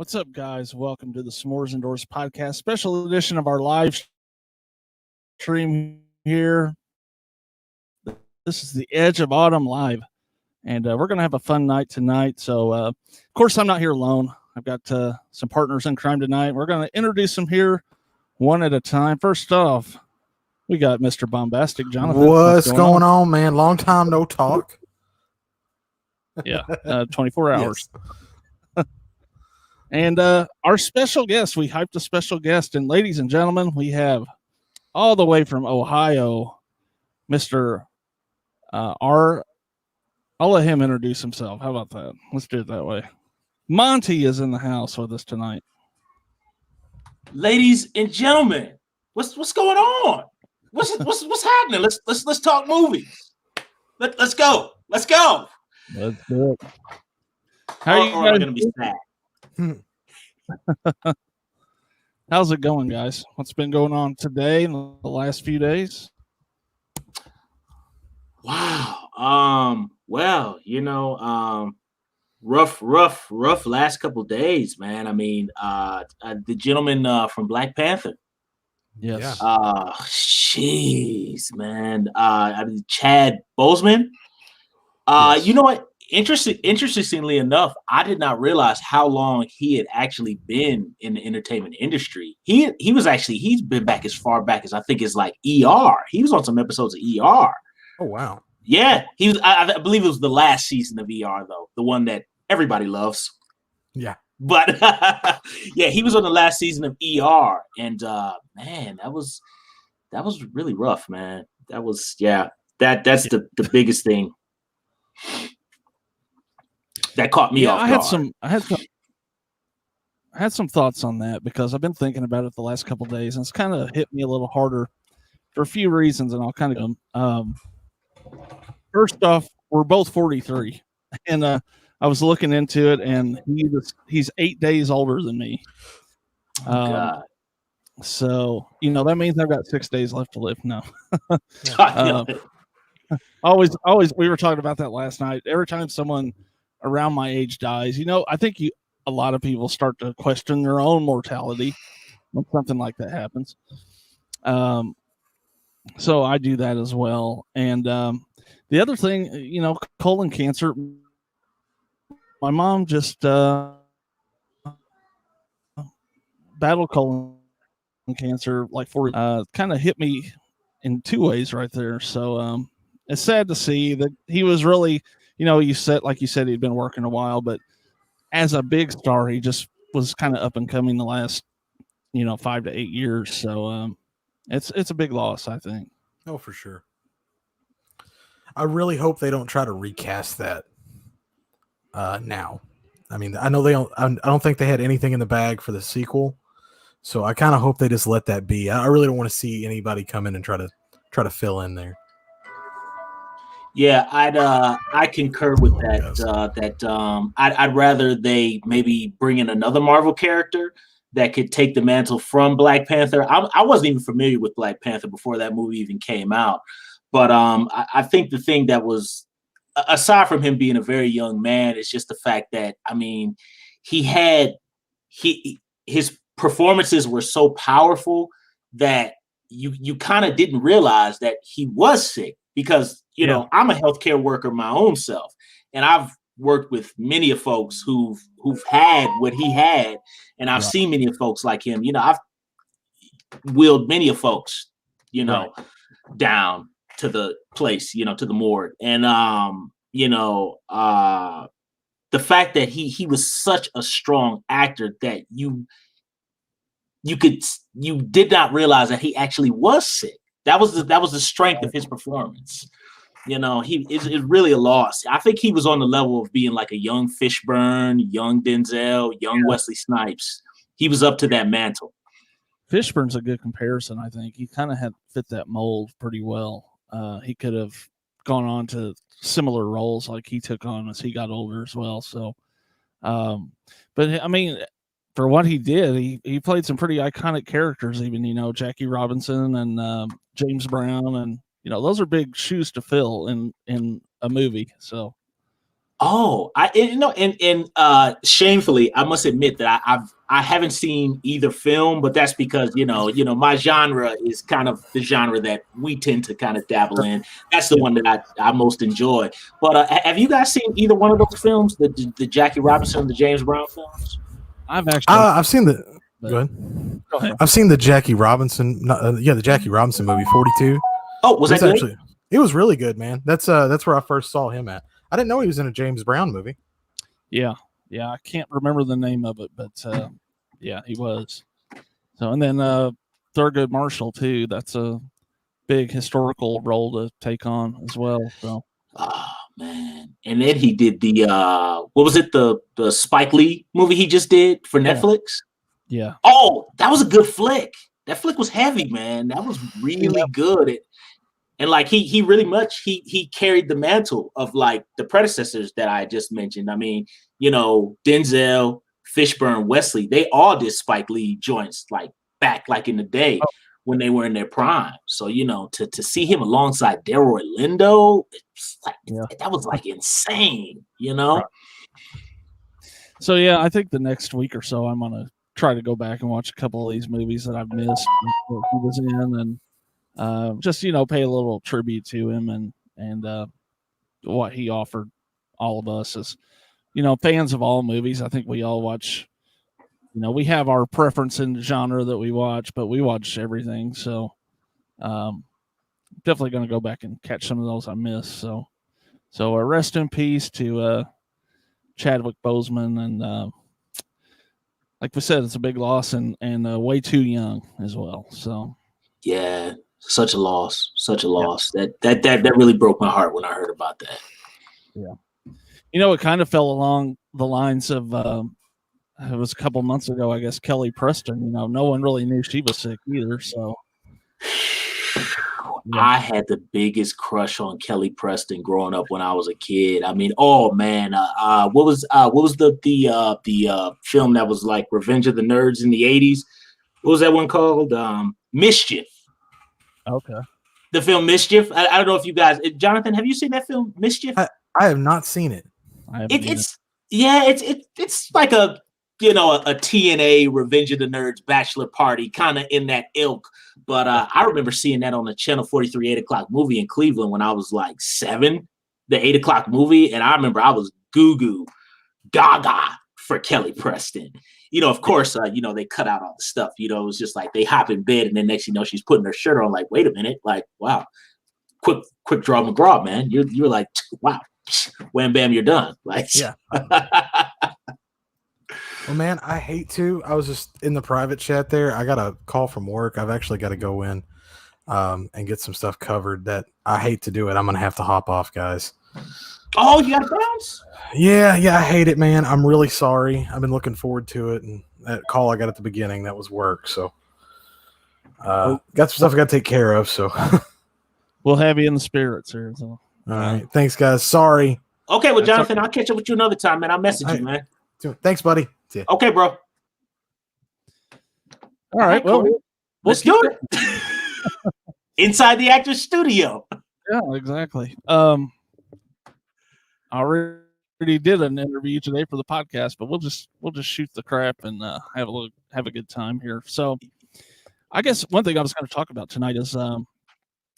What's up, guys? Welcome to the S'mores Indoors podcast, special edition of our live stream here. This is the Edge of Autumn live, and we're going to have a fun night tonight. So, of course, I'm not here alone. I've got some partners in crime tonight. We're going to introduce them here one at a time. First off, we got Mr. Bombastic Jonathan. What's going on, man? Long time no talk. Yeah, 24 hours. Yes. And our special guest, we hyped a special guest. And ladies and gentlemen, we have all the way from Ohio, Mr. I'll let him introduce himself. How about that? Let's do it that way. Monty is in the house with us tonight. Ladies and gentlemen, what's going on? What's happening? Let's talk movies. Let's go. Let's do it. How are you guys gonna be sad? How's it going, guys? What's been going on today and the last few days? Wow. Well, rough last couple days, man. I mean, the gentleman from Black Panther. Yes. Jeez, man. Chad Boseman. Yes. You know what? Interestingly enough, I did not realize how long he had actually been in the entertainment industry. He's been back as far back as I think is like ER. He was on some episodes of ER. Oh wow. Yeah, he was. I believe it was the last season of ER though, the one that everybody loves. Yeah. But yeah, he was on the last season of ER, and man, that was really rough, man. That's the biggest thing that caught me off guard. I had some thoughts on that because I've been thinking about it the last couple of days, and it's kind of hit me a little harder for a few reasons, and I'll kind of first off, we're both 43, and I was looking into it, and he's 8 days older than me. God. So that means I've got 6 days left to live now. Always, we were talking about that last night. Every time someone around my age dies, I think a lot of people start to question their own mortality when something like that happens. So I do that as well. And the other thing, colon cancer. My mom just battled colon cancer kind of hit me in two ways right there. So it's sad to see that he was really, you said he'd been working a while, but as a big star, he just was kind of up and coming the last, 5 to 8 years. So it's a big loss, I think. Oh, for sure. I really hope they don't try to recast that now. I mean, I know I don't think they had anything in the bag for the sequel, so I kind of hope they just let that be. I really don't want to see anybody come in and try to fill in there. Yeah, I concur with that. I'd rather they maybe bring in another Marvel character that could take the mantle from Black Panther. I wasn't even familiar with Black Panther before that movie even came out, but I think the thing that was, aside from him being a very young man, is just the fact that his performances were so powerful that you kind of didn't realize that he was sick. Because, I'm a healthcare worker my own self, and I've worked with many of folks who've had what he had, and I've seen many of folks like him. I've wheeled many of folks, down to the place, to the morgue. And, the fact that he was such a strong actor that you did not realize that he actually was sick. That was the strength of his performance. He is really a loss. I think he was on the level of being like a young Fishburne, young Denzel, young Wesley Snipes. He was up to that mantle. Fishburne's a good comparison, I think. He kind of had fit that mold pretty well. He could have gone on to similar roles like he took on as he got older as well. So, but I mean, for what he did, he played some pretty iconic characters, even, Jackie Robinson and James Brown. And, those are big shoes to fill in a movie. So, Oh, and shamefully, I must admit that I haven't seen either film, but that's because my genre is kind of the genre that we tend to kind of dabble in. That's the one that I most enjoy. But have you guys seen either one of those films, the Jackie Robinson, the James Brown films? I've seen the. Go ahead. Go ahead. I've seen the Jackie Robinson. The Jackie Robinson movie, 42. Oh, was that good? Actually? It was really good, man. That's where I first saw him at. I didn't know he was in a James Brown movie. Yeah. I can't remember the name of it, but yeah, he was. So, and then Thurgood Marshall too. That's a big historical role to take on as well. So, oh man, and then he did the what was it, the Spike Lee movie he just did for Netflix? Yeah. Oh, that was a good flick. That flick was heavy, man. That was really good. And like he really much he carried the mantle of like the predecessors that I just mentioned. I mean, Denzel, Fishburne, Wesley, they all did Spike Lee joints like back like in the day when they were in their prime. So to see him alongside Delroy Lindo, that was like insane. Right. So yeah, I think the next week or so I'm gonna try to go back and watch a couple of these movies that I've missed that he was in, and just pay a little tribute to him and what he offered all of us as fans of all movies. I think we all watch, we have our preference in the genre that we watch, but we watch everything. So definitely going to go back and catch some of those I missed. So rest in peace to Chadwick Boseman, and like we said, it's a big loss and way too young as well. So yeah. Such a loss. Yeah. That really broke my heart when I heard about that. Yeah. It kind of fell along the lines of it was a couple months ago, I guess, Kelly Preston. No one really knew she was sick either. So I had the biggest crush on Kelly Preston growing up when I was a kid. I mean, oh man, what was the film that was like Revenge of the Nerds in the 80s? What was that one called? Mischief. Okay. The film Mischief. I don't know if you guys, Jonathan, have you seen that film Mischief? I have not seen it. It's like a TNA Revenge of the Nerds bachelor party kind of in that ilk. But I remember seeing that on the Channel 43 8 o'clock movie in Cleveland when I was like 7, the 8 o'clock movie, and I remember I was goo gaga for Kelly Preston. Of course, they cut out all the stuff. It was just like they hop in bed and then next she's putting her shirt on. Like, wait a minute, like, wow, quick draw McGraw, man. You're like, wow, wham bam, you're done. Like, yeah. Well, man, I hate to. I was just in the private chat there. I got a call from work. I've actually got to go in and get some stuff covered. That I hate to do it. I'm gonna have to hop off, guys. Oh, you got to bounce? Yeah, I hate it, man. I'm really sorry. I've been looking forward to it, and that call I got at the beginning, that was work. So, got some stuff I got to take care of. So, we'll have you in the spirits here. So. All right, thanks, guys. Sorry. Okay, well, Jonathan, I'll catch up with you another time, man. I'll message you, man. Thanks, buddy. Okay, bro. All right, well, let's do it. Inside the Actors Studio. Yeah, exactly. I already did an interview today for the podcast, but we'll just shoot the crap and have a good time here. So, I guess one thing I was going to talk about tonight is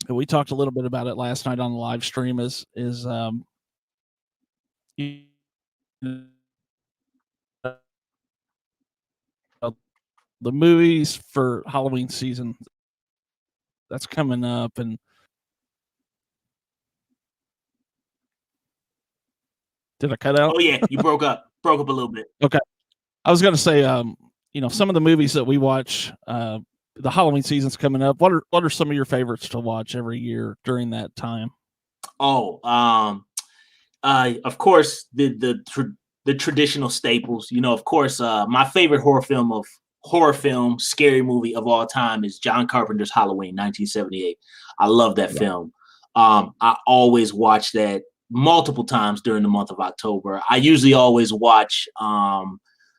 we talked a little bit about it last night on the live stream. Is the movies for Halloween season that's coming up, and did I cut out? Oh yeah, you broke up a little bit. Okay, I was going to say, some of the movies that we watch, the Halloween season's coming up. What are some of your favorites to watch every year during that time? Oh, of course the traditional staples. Of course, my favorite horror film, scary movie of all time is John Carpenter's Halloween, 1978. I love that film. I always watch that multiple times during the month of October. I usually always watch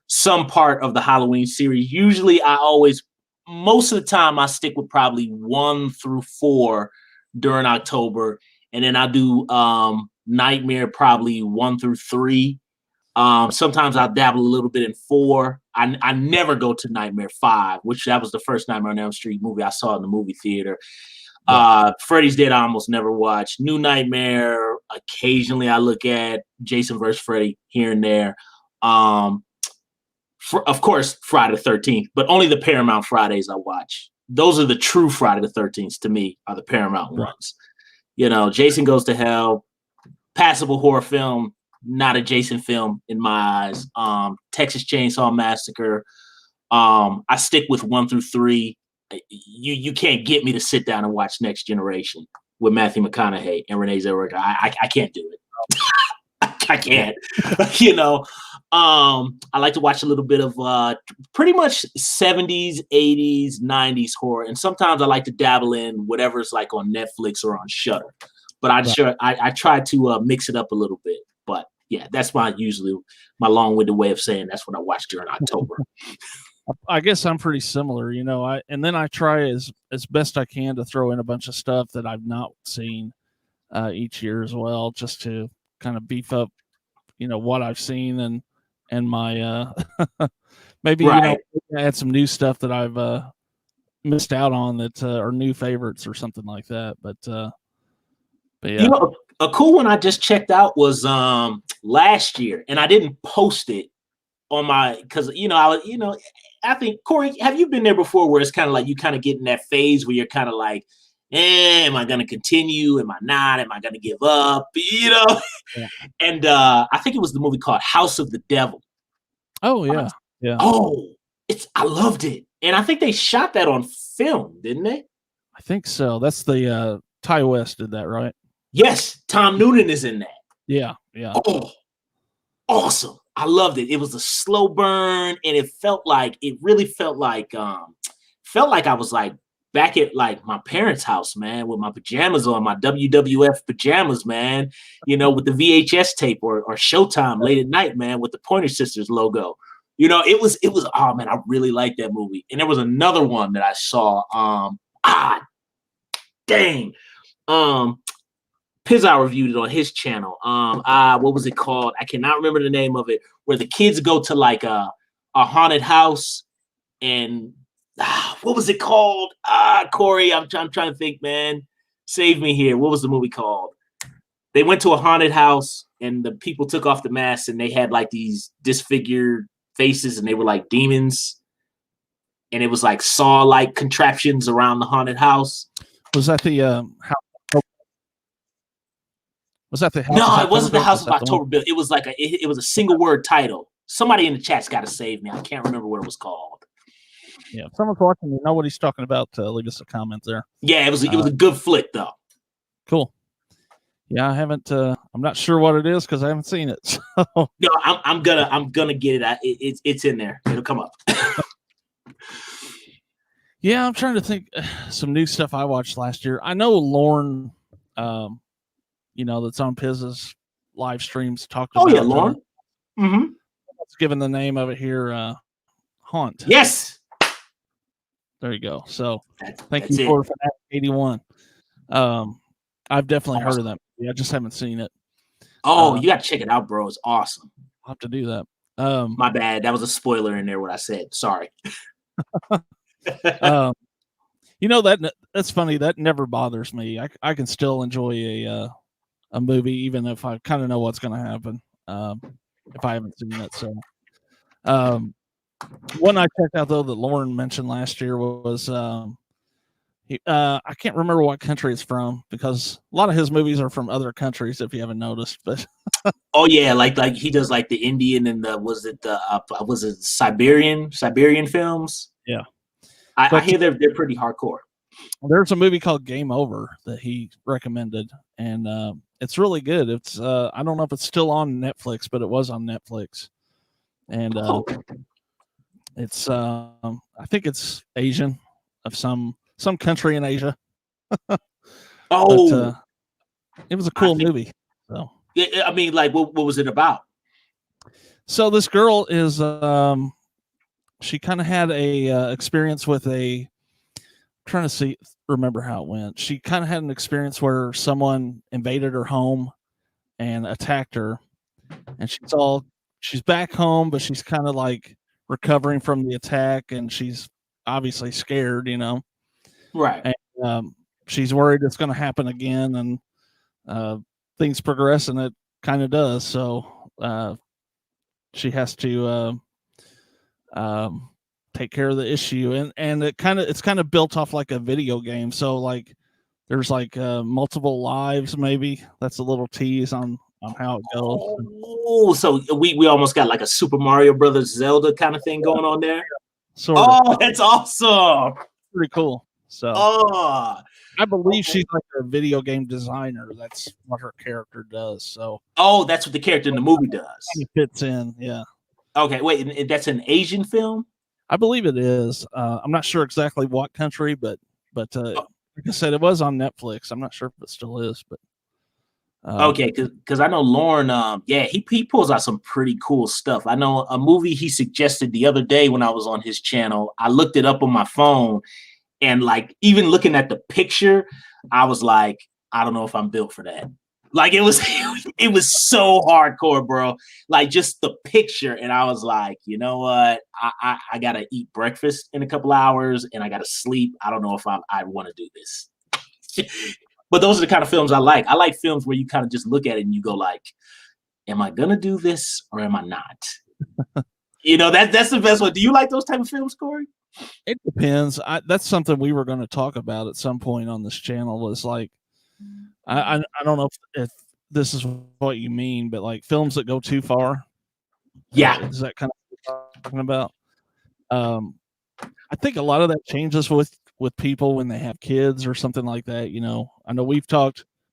some part of the Halloween series. Usually most of the time I stick with probably 1 through 4 during October. And then I do Nightmare probably 1 through 3. Sometimes I'll dabble a little bit in 4. I never go to Nightmare 5, which that was the first Nightmare on Elm Street movie I saw in the movie theater. Freddy's Dead I almost never watched. New Nightmare, occasionally I look at. Jason vs. Freddy here and there. Of course, Friday the 13th, but only the Paramount Fridays I watch. Those are the true Friday the 13th to me, are the Paramount ones. You know, Jason Goes to Hell, passable horror film, not a Jason film in my eyes. Texas Chainsaw Massacre. I stick with 1 through 3. You can't get me to sit down and watch Next Generation with Matthew McConaughey and Renee Zellweger. I can't do it. I can't. You know, I like to watch a little bit of pretty much 70s, 80s, 90s horror, and sometimes I like to dabble in whatever's like on Netflix or on Shudder. But I try to mix it up a little bit. But yeah, that's usually my long-winded way of saying that's what I watch during October. I guess I'm pretty similar, you know. And then I try as best I can to throw in a bunch of stuff that I've not seen each year as well, just to kind of beef up, you know, what I've seen and my maybe you know, add some new stuff that I've missed out on that are new favorites or something like that. But yeah. You know, a cool one I just checked out was last year, and I didn't post it on my, because I think, Corey, have you been there before where it's kind of like you kind of get in that phase where you're kind of like, am I going to continue? Am I not? Am I going to give up? You know? Yeah. And I think it was the movie called House of the Devil. Oh, yeah. Yeah. Oh, I loved it. And I think they shot that on film, didn't they? I think so. That's the Ty West did that, right? Yes. Tom Noonan is in that. Yeah. Yeah. Oh, awesome. I loved it. It was a slow burn, and it really felt like I was like back at like my parents' house, man, with my pajamas on, my WWF pajamas, man, you know, with the VHS tape or Showtime late at night, man, with the Pointer Sisters logo. You know, it was, oh man, I really liked that movie. And there was another one that I saw. Pizza reviewed it on his channel. What was it called? I cannot remember the name of it. Where the kids go to like a haunted house, and what was it called? Corey, I'm trying to think, man. Save me here. What was the movie called? They went to a haunted house, and the people took off the masks, and they had like these disfigured faces, and they were like demons, and it was like Saw-like contraptions around the haunted house. Was that the house? Was that the house? No, it wasn't the House of October Bill. It was like it was a single word title. Somebody in the chat's got to save me. I can't remember what it was called. Yeah, if someone's watching, you know what he's talking about. Leave us a comment there. Yeah, it was a good flick though. Cool. Yeah, I haven't. I'm not sure what it is because I haven't seen it. So. No, I'm gonna get it. It's in there. It'll come up. Yeah, I'm trying to think some new stuff I watched last year. I know Lauren, you know, that's on Piz's live streams talked about. Oh yeah, Lauren. Mm-hmm. Let's given the name of it here. Haunt. Yes. There you go. So thank you for Fanatic 81. I've definitely heard of that movie. I just haven't seen it. Oh, you got to check it out, bro. It's awesome. I'll have to do that. My bad. That was a spoiler in there, what I said. Sorry. You know, that's funny. That never bothers me. I can still enjoy a movie even if I kind of know what's going to happen if I haven't seen it. So one I checked out though that Lauren mentioned last year was I can't remember what country it's from because a lot of his movies are from other countries if you haven't noticed. But oh yeah, like he does like the Indian and was it Siberian films? Yeah, I hear they're pretty hardcore. There's a movie called Game Over that he recommended, and it's really good. It's I don't know if it's still on Netflix, but it was on Netflix, and it's I think it's Asian of some country in Asia. But, it was a cool movie. So I mean, like, what was it about? So this girl is she kind of had a experience with trying to remember how it went. She kind of had an experience where someone invaded her home and attacked her, and she's back home, but she's kind of like recovering from the attack, and she's obviously scared, Right. and she's worried it's going to happen again, and things progress, and it kind of does. So she has to take care of the issue, and it's kind of built off like a video game. So like there's like multiple lives, maybe. That's a little tease on how it goes. Oh, so we almost got like a Super Mario Brothers Zelda kind of thing going on there. Sort of. Oh, that's awesome. Pretty cool. So I believe she's like a video game designer. That's what her character does. So that's what the character in the movie does. He fits in, yeah. Okay, wait, that's an Asian film? I believe it is. I'm not sure exactly what country, but like I said, it was on Netflix. I'm not sure if it still is, but okay, because I know Lauren, he pulls out some pretty cool stuff. I know a movie he suggested the other day when I was on his channel. I looked it up on my phone, and like even looking at the picture, I was like, I don't know if I'm built for that. Like it was so hardcore, bro. Like just the picture, and I was like, you know what? I gotta eat breakfast in a couple hours, and I gotta sleep. I don't know if I want to do this. But those are the kind of films I like. I like films where you kind of just look at it and you go like, am I gonna do this or am I not? That's the best one. Do you like those type of films, Corey? It depends. That's something we were going to talk about at some point on this channel. Is like, I don't know if this is what you mean, but like films that go too far. Yeah, is that kind of what you're talking about? I think a lot of that changes with people when they have kids or something like that. I know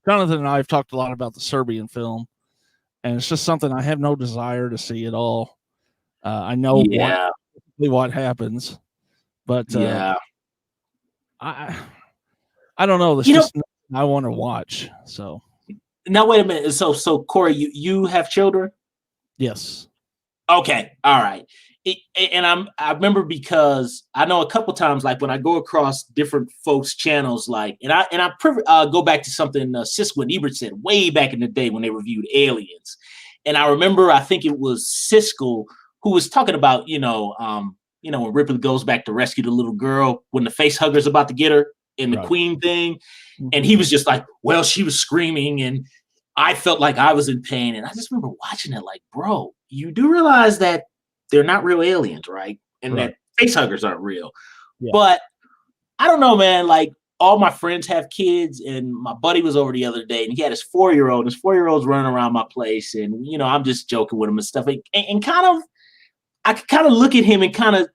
Jonathan and I have talked a lot about the Serbian film, and it's just something I have no desire to see at all. I know what happens, but I don't know. It's just nothing I want to watch. So now wait a minute. So Corey, you have children? Yes. Okay. All right. I remember because I know a couple times, like when I go across different folks' channels, like, and I go back to something Siskel and Ebert said way back in the day when they reviewed Aliens, and I remember I think it was Siskel who was talking about when Ripley goes back to rescue the little girl when the face hugger's about to get her in the Queen thing, and he was just like, well, she was screaming and I felt like I was in pain, and I just remember watching it like, bro, you do realize that they're not real aliens, right? And that face huggers aren't real. Yeah. But I don't know, man. Like all my friends have kids, and my buddy was over the other day, and he had his 4-year-old. His 4-year-old's running around my place, and I'm just joking with him and stuff. And kind of, I could kind of look at him and kind of,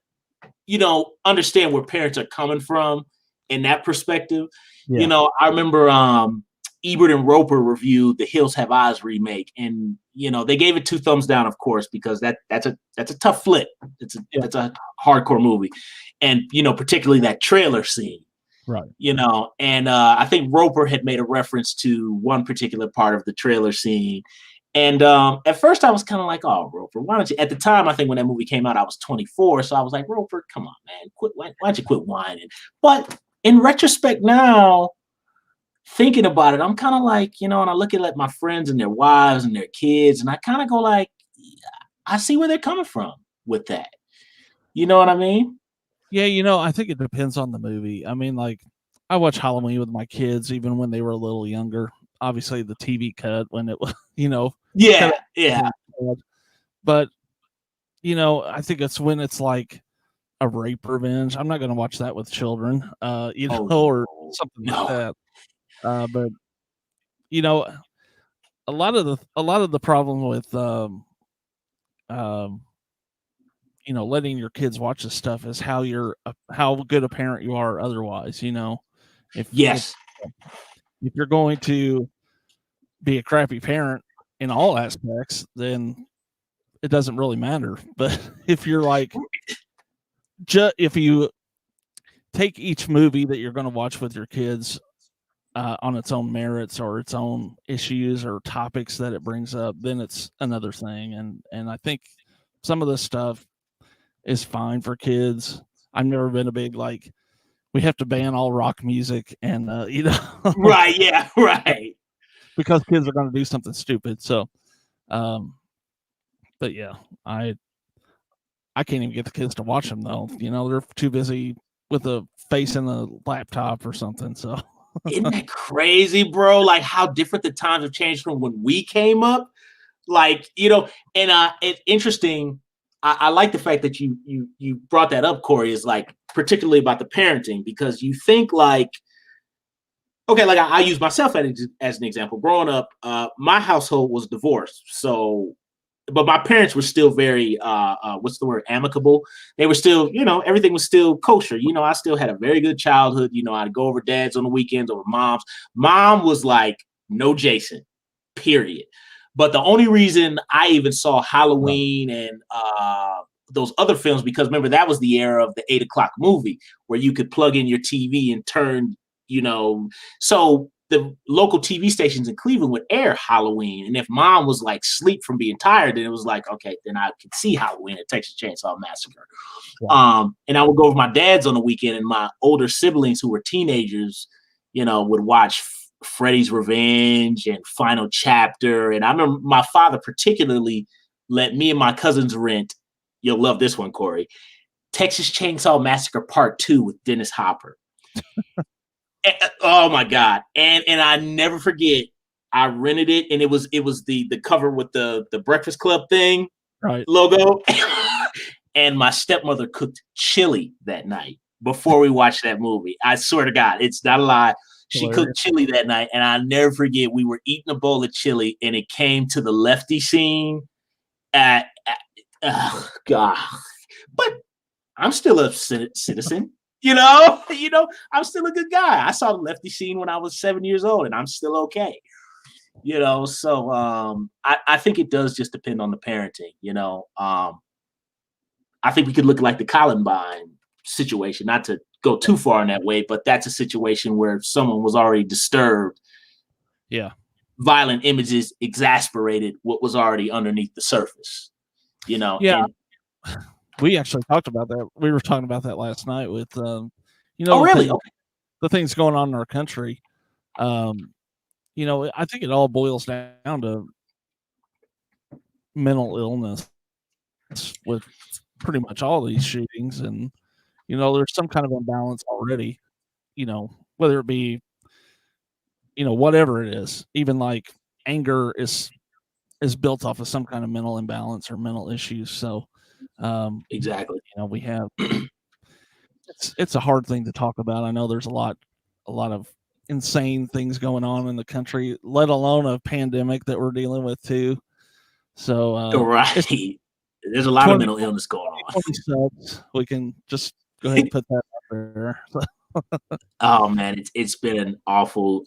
understand where parents are coming from in that perspective. Yeah. I remember Ebert and Roper reviewed the Hills Have Eyes remake, and they gave it 2 thumbs down, of course, because that's a tough flick. It's a hardcore movie, and particularly that trailer scene, right? And I think Roper had made a reference to one particular part of the trailer scene, and at first I was kind of like, oh, Roper, why don't you? At the time, I think when that movie came out, I was 24, so I was like, Roper, come on, man, why don't you quit whining? But in retrospect now, thinking about it, I'm kind of like, and I look at like my friends and their wives and their kids, and I kind of go like, I see where they're coming from with that. You know what I mean? Yeah, I think it depends on the movie. I mean, like, I watch Halloween with my kids even when they were a little younger. Obviously, the TV cut when it was, Yeah. But, I think it's when it's like a rape revenge. I'm not going to watch that with children, or something like that. But a lot of the problem with letting your kids watch this stuff is how good a parent you are otherwise. If you're going to be a crappy parent in all aspects, then it doesn't really matter. But if you're like, if you take each movie that you're going to watch with your kids on its own merits or its own issues or topics that it brings up, then it's another thing. And I think some of this stuff is fine for kids. I've never been a big, like, we have to ban all rock music and, Right. Yeah. Right. because kids are going to do something stupid. So, but yeah, I can't even get the kids to watch them though. They're too busy with a face in the laptop or something. So isn't that crazy, bro? Like how different the times have changed from when we came up. Like, and it's interesting. I like the fact that you brought that up, Corey, is like particularly about the parenting, because you think like, okay, like I use myself as an example. Growing up, my household was divorced. So, but my parents were still very, what's the word, amicable. They were still, everything was still kosher. I still had a very good childhood. I'd go over dad's on the weekends, over mom's. Mom was like, no Jason, period. But the only reason I even saw Halloween and those other films, because remember, that was the era of the 8 o'clock movie where you could plug in your TV and turn, so the local TV stations in Cleveland would air Halloween. And if mom was like sleep from being tired, then it was like, okay, then I could see Halloween at Texas Chainsaw Massacre. Yeah. And I would go with my dad's on the weekend, and my older siblings who were teenagers, would watch Freddy's Revenge and Final Chapter. And I remember my father particularly let me and my cousins rent, you'll love this one, Corey, Texas Chainsaw Massacre Part 2 with Dennis Hopper. Oh my God. And I never forget, I rented it, and it was the cover with the Breakfast Club thing, right, logo. And my stepmother cooked chili that night before we watched that movie. I swear to God, it's not a lie. She cooked chili that night, and I'll never forget, we were eating a bowl of chili, and it came to the Lefty scene oh God. But I'm still a citizen. I'm still a good guy. I saw the Lefty scene when I was 7 years old, and I'm still okay. So I think it does just depend on the parenting. I think we could look like the Columbine situation, not to go too far in that way, but that's a situation where someone was already disturbed. Yeah. Violent images exasperated what was already underneath the surface. Yeah. And, we actually talked about that. We were talking about that last night with, oh, really? The things going on in our country. I think it all boils down to mental illness with pretty much all these shootings. And, there's some kind of imbalance already, whether it be, whatever it is, even like anger is built off of some kind of mental imbalance or mental issues. So, exactly. We have, it's a hard thing to talk about. I know there's a lot of insane things going on in the country, let alone a pandemic that we're dealing with too. So, right. There's a lot of mental illness going on. We can just go ahead and put that out there. Oh man, it's been an awful.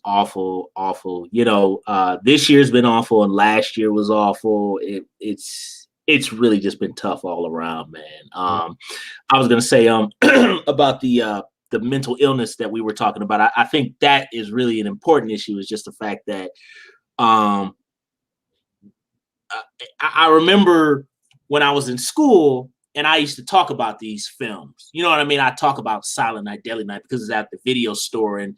This year's been awful, and last year was awful. It's really just been tough all around, man. I was gonna say about the mental illness that we were talking about. I think that is really an important issue. Is just the fact that I remember when I was in school, and I used to talk about these films. You know what I mean? I talk about Silent Night, Deadly Night, because it's at the video store, and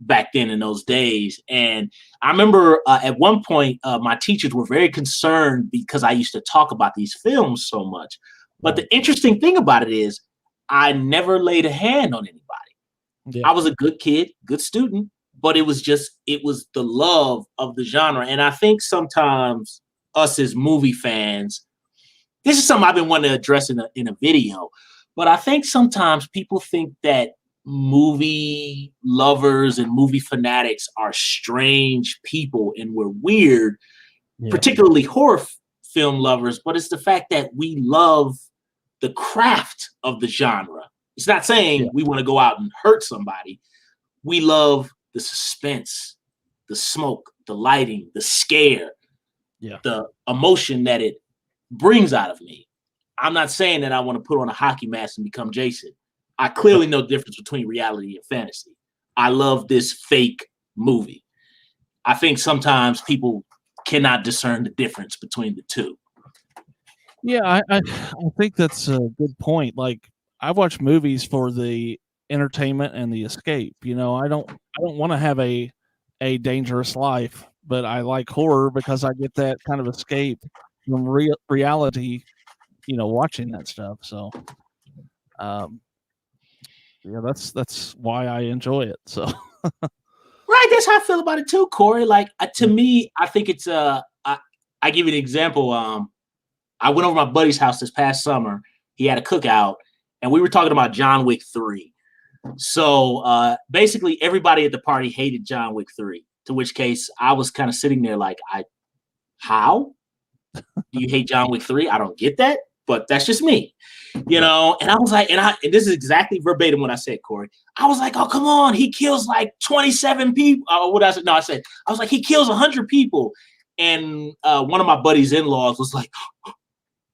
back then in those days. And I remember at one point, my teachers were very concerned because I used to talk about these films so much. But the interesting thing about it is, I never laid a hand on anybody. Yeah. I was a good kid, good student, but it was the love of the genre. And I think sometimes us as movie fans, this is something I've been wanting to address in a video, but I think sometimes people think that movie lovers and movie fanatics are strange people and we're weird, particularly horror film lovers, but it's the fact that we love the craft of the genre. It's not saying we want to go out and hurt somebody. We love the suspense, the smoke, the lighting, the scare, the emotion that it brings out of me. I'm not saying that I want to put on a hockey mask and become Jason. I clearly know the difference between reality and fantasy. I love this fake movie. I think sometimes people cannot discern the difference between the two. Yeah, I think that's a good point. Like, I watch movies for the entertainment and the escape. I don't want to have a a dangerous life, but I like horror because I get that kind of escape from reality, watching that stuff. So, yeah, that's why I enjoy it. So, right, that's how I feel about it too, Corey. Like to me, I think it's I give you an example. I went over to my buddy's house this past summer. He had a cookout, and we were talking about John Wick 3. So basically, everybody at the party hated John Wick 3. To which case, I was kind of sitting there like, how do you hate John Wick 3? I don't get that, but that's just me, And I was like, and this is exactly verbatim what I said, Corey. I was like, oh, come on, he kills like 27 people. What I said? No, I was like, he kills 100 people. And one of my buddy's in-laws was like,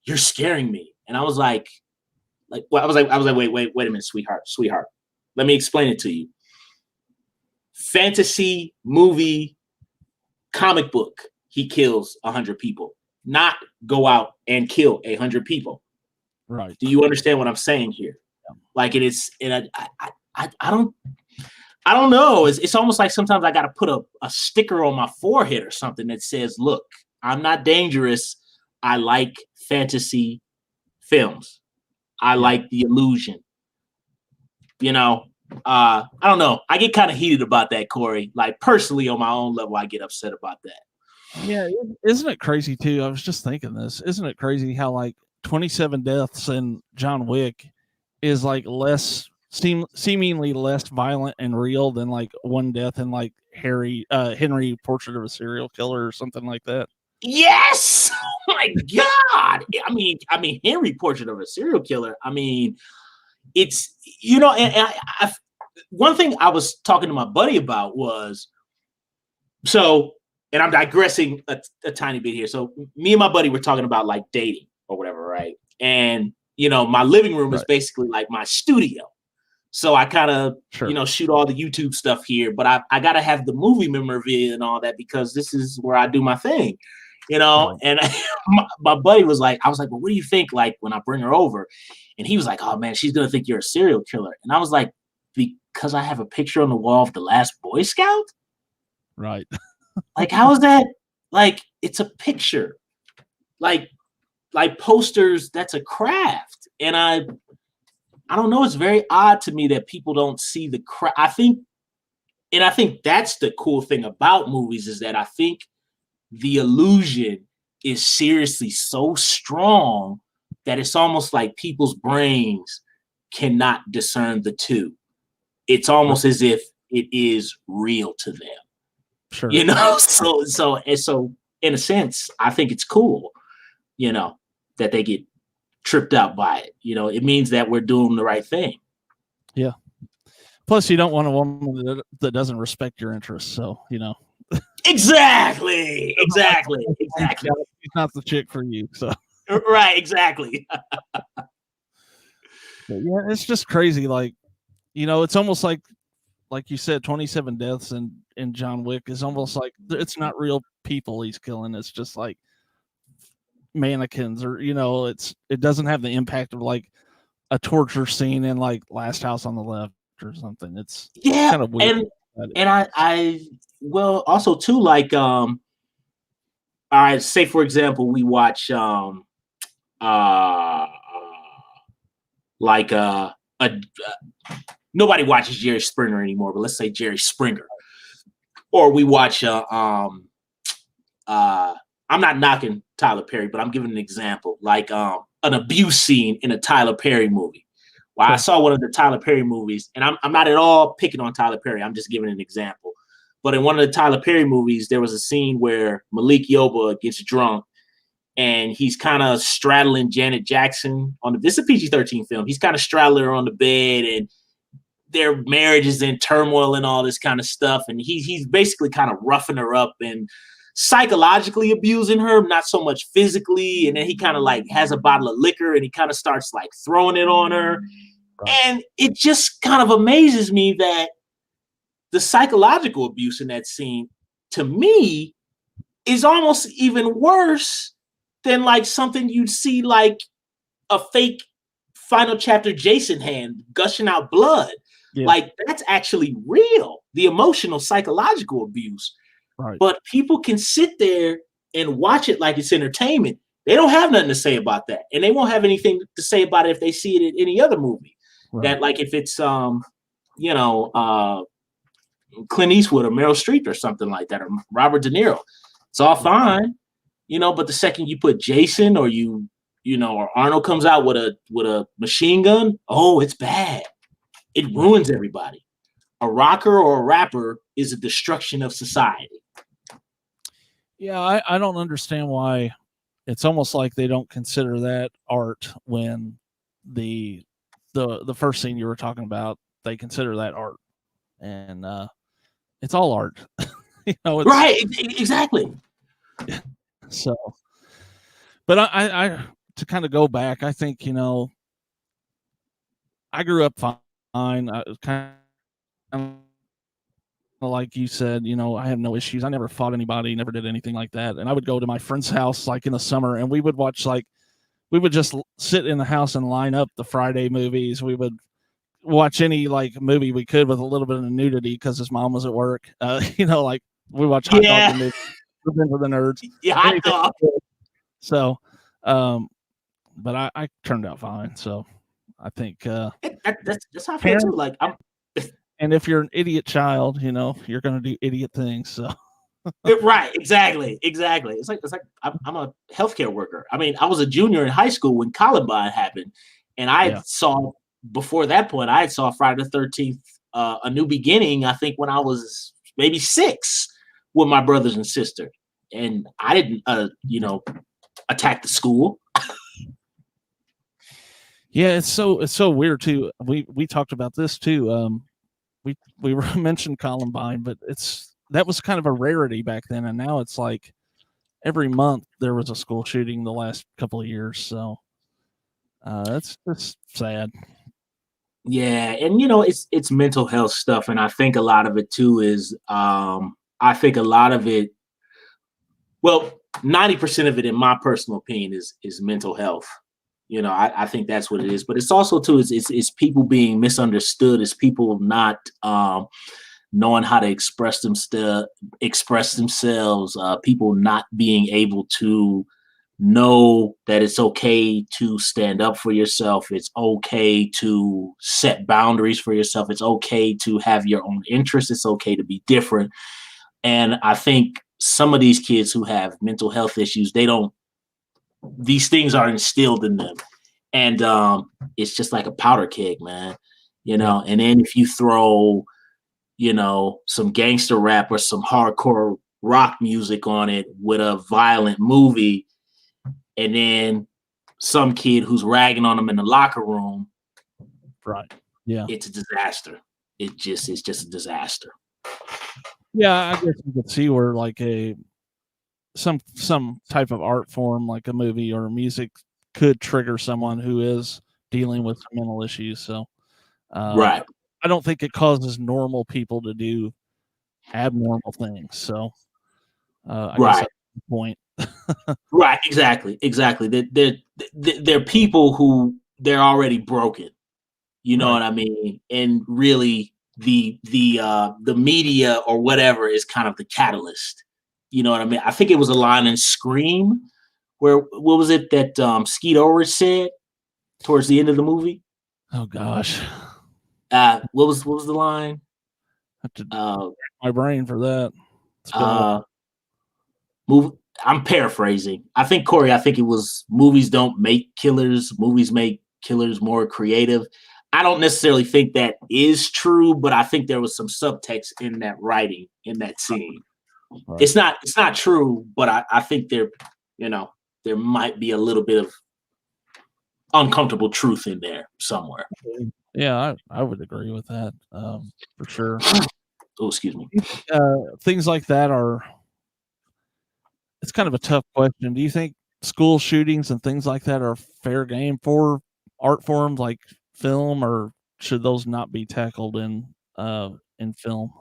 you're scaring me. And I was like, well, I was like, wait a minute, sweetheart. Let me explain it to you. Fantasy movie, comic book, he kills 100 people, not go out and kill 100 people. Right. Do you understand what I'm saying here? Yeah. Like it is, and I don't know. It's almost like sometimes I got to put a sticker on my forehead or something that says, look, I'm not dangerous. I like fantasy films. I like the illusion. I don't know. I get kind of heated about that, Corey. Like personally, on my own level, I get upset about that. Yeah, isn't it crazy too? I was just thinking this. Isn't it crazy how like 27 deaths in John Wick is like seemingly less violent and real than like one death in like Henry Portrait of a Serial Killer or something like that? Yes. Oh my God. I mean, Henry Portrait of a Serial Killer. I mean, it's and I one thing I was talking to my buddy about was and I'm digressing a tiny bit here. So me and my buddy were talking about like dating or whatever, right? And my living room is basically like my studio. So I kind of shoot all the YouTube stuff here, but I gotta have the movie memorabilia and all that because this is where I do my thing. And my buddy was like, I was like, well, what do you think? Like when I bring her over, and he was like, oh man, she's gonna think you're a serial killer. And I was like, because I have a picture on the wall of the last Boy Scout. Right. Like, how is that? Like, it's a picture. Like posters. That's a craft. And I don't know. It's very odd to me that people don't see the craft. I think that's the cool thing about movies is that I think the illusion is seriously so strong that it's almost like people's brains cannot discern the two. It's almost as if it is real to them. Sure. So in a sense, I think it's cool, that they get tripped out by it. It means that we're doing the right thing. Yeah. Plus, you don't want a woman that doesn't respect your interests. So, Exactly. It's not the chick for you. So. Right. Exactly. Yeah, it's just crazy. Like, it's almost like you said, 27 deaths in John Wick is almost like it's not real people he's killing. It's just like mannequins or, it doesn't have the impact of like a torture scene in like Last House on the Left or something. It's kind of weird. And I well also too, like, all right, say for example, we watch, nobody watches Jerry Springer anymore, but let's say Jerry Springer, or we watch I'm not knocking Tyler Perry, but I'm giving an example, like an abuse scene in a Tyler Perry movie. Well, I saw one of the Tyler Perry movies, and I'm not at all picking on Tyler Perry. I'm just giving an example. But in one of the Tyler Perry movies, there was a scene where Malik Yoba gets drunk, and he's kind of straddling Janet Jackson this is a PG-13 film. He's kind of straddling her on the bed, and their marriage is in turmoil and all this kind of stuff. And he's basically kind of roughing her up and psychologically abusing her, not so much physically. And then he kind of like has a bottle of liquor and he kind of starts like throwing it on her. Right. And it just kind of amazes me that the psychological abuse in that scene, to me, is almost even worse than like something you'd see like a fake Final Chapter Jason hand gushing out blood. Yeah. Like, that's actually real, the emotional, psychological abuse. Right. But people can sit there and watch it like it's entertainment. They don't have nothing to say about that. And they won't have anything to say about it if they see it in any other movie. Right. That, like, if it's Clint Eastwood or Meryl Streep or something like that, or Robert De Niro, it's all fine, but the second you put Jason or or Arnold comes out with a machine gun, oh, it's bad. It ruins everybody. A rocker or a rapper is a destruction of society. Yeah, I don't understand why. It's almost like they don't consider that art when the first scene you were talking about, they consider that art. And it's all art. It's, right, exactly. So, but I to kind of go back, I think, I grew up fine. I was kind of like you said, I have no issues. I never fought anybody, never did anything like that. And I would go to my friend's house like in the summer, and we would watch we would just sit in the house and line up the Friday movies. We would watch any movie we could with a little bit of nudity because his mom was at work. Like we watch Hot Dog and for the nerds. Yeah, Hot Dog. So, but I turned out fine. So I think that's how I feel too. Like and if you're an idiot child, you're going to do idiot things. So. Right, exactly. It's like I'm a healthcare worker. I mean, I was a junior in high school when Columbine happened, and I saw before that point. I saw Friday the 13th, A New Beginning. I think when I was maybe 6 with my brothers and sisters, and I didn't, attack the school. Yeah, it's so weird too. We talked about this too. We mentioned Columbine, but that was kind of a rarity back then, and now it's like every month there was a school shooting the last couple of years. So that's sad. Yeah, and it's mental health stuff, and I think a lot of it too is I think a lot of it, well, 90% of it, in my personal opinion, is mental health. I think that's what it is, but it's also too is people being misunderstood, is people not knowing how to express themselves, people not being able to know that it's okay to stand up for yourself. It's okay to set boundaries for yourself. It's okay to have your own interests. It's okay to be different. And I think some of these kids who have mental health issues, these things are instilled in them. And it's just like a powder keg, man. And then if you throw, some gangster rap or some hardcore rock music on it with a violent movie, and then some kid who's ragging on them in the locker room, right? Yeah, it's a disaster. It's just a disaster. Yeah, I guess you could see where like some type of art form, like a movie or music, could trigger someone who is dealing with mental issues. So, right. I don't think it causes normal people to do abnormal things. So, I guess that's the point. Right, exactly. They're people who they're already broken. You know what I mean? And really, the media or whatever is kind of the catalyst. You know what I mean? I think it was a line in Scream where, what was it that Skeet Ulrich said towards the end of the movie? Oh gosh. What was the line? I have to my brain for that. I'm paraphrasing. I think it was, movies don't make killers. Movies make killers more creative. I don't necessarily think that is true, but I think there was some subtext in that writing, in that scene. Right. It's not true, but I think there might be a little bit of uncomfortable truth in there somewhere. Yeah, I would agree with that for sure. Oh, excuse me. Things like that it's kind of a tough question. Do you think school shootings and things like that are fair game for art forms like film, or should those not be tackled in film?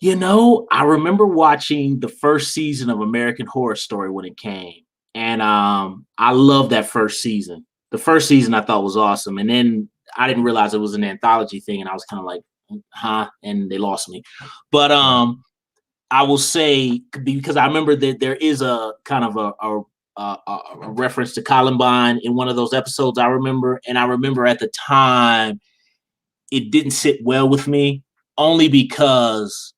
I remember watching the first season of American Horror Story when it came, and I loved that first season. The first season I thought was awesome, and then I didn't realize it was an anthology thing, and I was kind of like, huh, and they lost me. But I will say, because I remember that there is a kind of a reference to Columbine in one of those episodes I remember. And I remember at the time, it didn't sit well with me, only because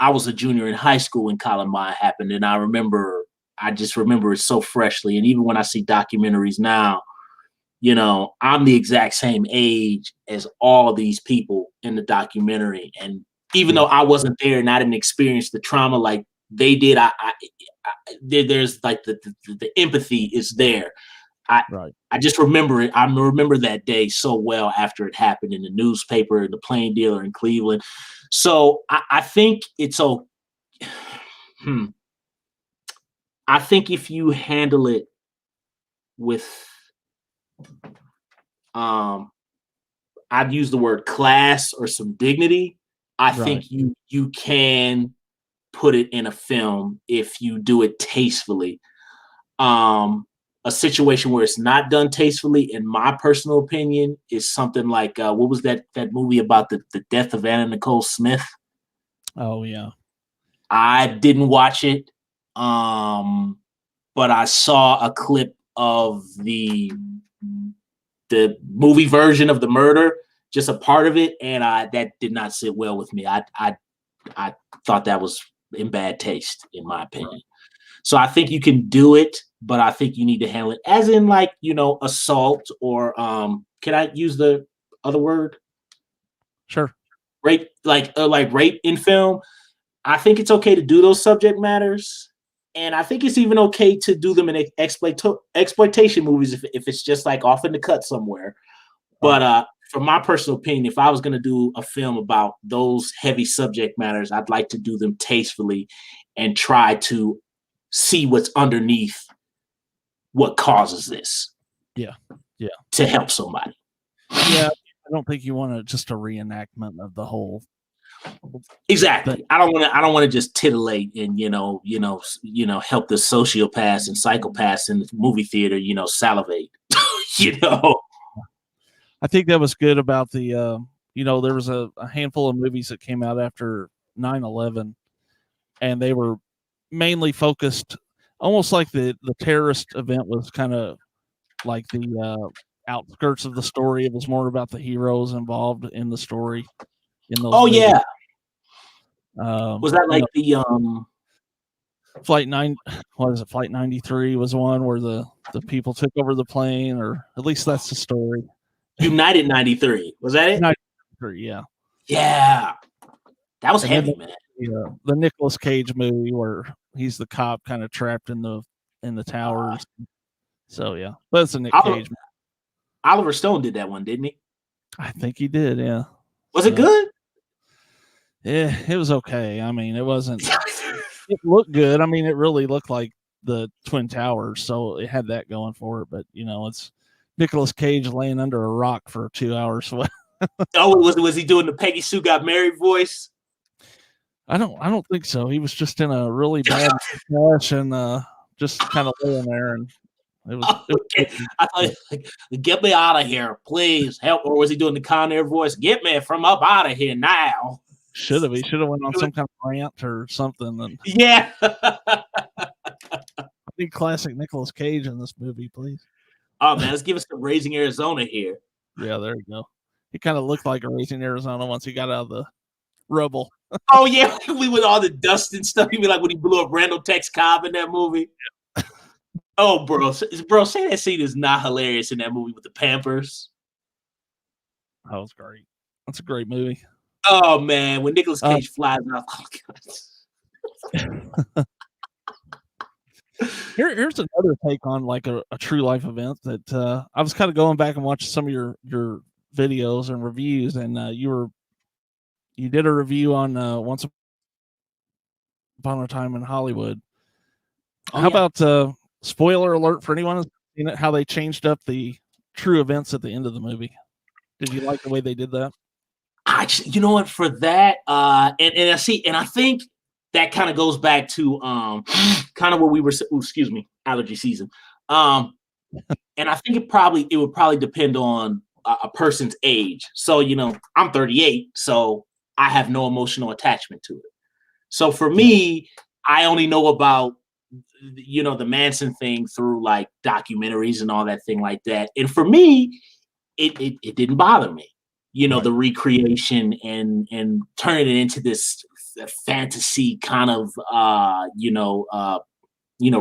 I was a junior in high school when Columbine happened. And I just remember it so freshly. And even when I see documentaries now, you know, I'm the exact same age as all of these people in the documentary. And even though I wasn't there and I didn't experience the trauma like they did, there's like the empathy is there. I just remember it. I remember that day so well after it happened in the newspaper, the Plain Dealer in Cleveland. So I think it's I think if you handle it with, I'd use the word class or some dignity, I think you can put it in a film if you do it tastefully. A situation where it's not done tastefully, in my personal opinion, is something like what was that movie about the death of Anna Nicole Smith? Oh yeah, I didn't watch it, but I saw a clip of the movie version of the murder, just a part of it, and that did not sit well with me. I thought that was in bad taste, in my opinion. So I think you can do it, but I think you need to handle it as in, like, you know, assault or can I use the other word? Sure. Rape, like rape in film. I think it's okay to do those subject matters. And I think it's even okay to do them in exploitation movies if it's just like off in the cut somewhere. But from my personal opinion, if I was going to do a film about those heavy subject matters, I'd like to do them tastefully and try to see what's underneath what causes this. Yeah. To help somebody. Yeah, I don't think you want just a reenactment of the whole. Exactly. I don't want to just titillate and you know help the sociopaths and psychopaths in the movie theater, salivate. I think that was good about the there was a handful of movies that came out after 9/11, and they were mainly focused almost like the terrorist event was kind of like the outskirts of the story. It was more about the heroes involved in the story. In those movies. Yeah. Was that like the Flight 93 was one where the people took over the plane, or at least that's the story. United 93, was that it? 93, yeah. Yeah, that was heavy, man. The Nicolas Cage movie where he's the cop kind of trapped in the towers. So yeah, but it's a Nick Cage movie. Oliver Stone did that one, didn't he? I think he did, yeah. Was it good? Yeah, it was okay. I mean, it wasn't. It looked good. I mean, it really looked like the Twin Towers, so it had that going for it. But it's Nicolas Cage laying under a rock for 2 hours. Oh, was he doing the Peggy Sue Got Married voice? I don't think so. He was just in a really bad crash and just kind of laying there, and it was. I thought, get me out of here, please help. Or was he doing the Con Air voice? Get me from up out of here now. He should have went on some kind of rant or something. And yeah. I need classic Nicolas Cage in this movie, please. Oh man, let's give us some Raising Arizona here. Yeah, there you go. He kind of looked like a Raising Arizona once he got out of the rubble. Oh yeah, we with all the dust and stuff. He'd be like when he blew up Randall Tex Cobb in that movie. Oh, bro, say that scene is not hilarious in that movie with the Pampers. That was great. That's a great movie. Oh man, when Nicolas Cage flies off. Oh, Here's another take on like a true life event that I was kind of going back and watching some of your videos and reviews, and you did a review on Once Upon a Time in Hollywood. How about spoiler alert for anyone who's seen it, how they changed up the true events at the end of the movie? Did you like the way they did that? Actually, you know what? For that, and I think that kind of goes back to kind of what we were. Excuse me, allergy season. And I think it would probably depend on a person's age. So, I'm 38, so I have no emotional attachment to it. So for me, I only know about, the Manson thing through like documentaries and all that thing like that. And for me, it didn't bother me, the recreation and turning it into this fantasy kind of,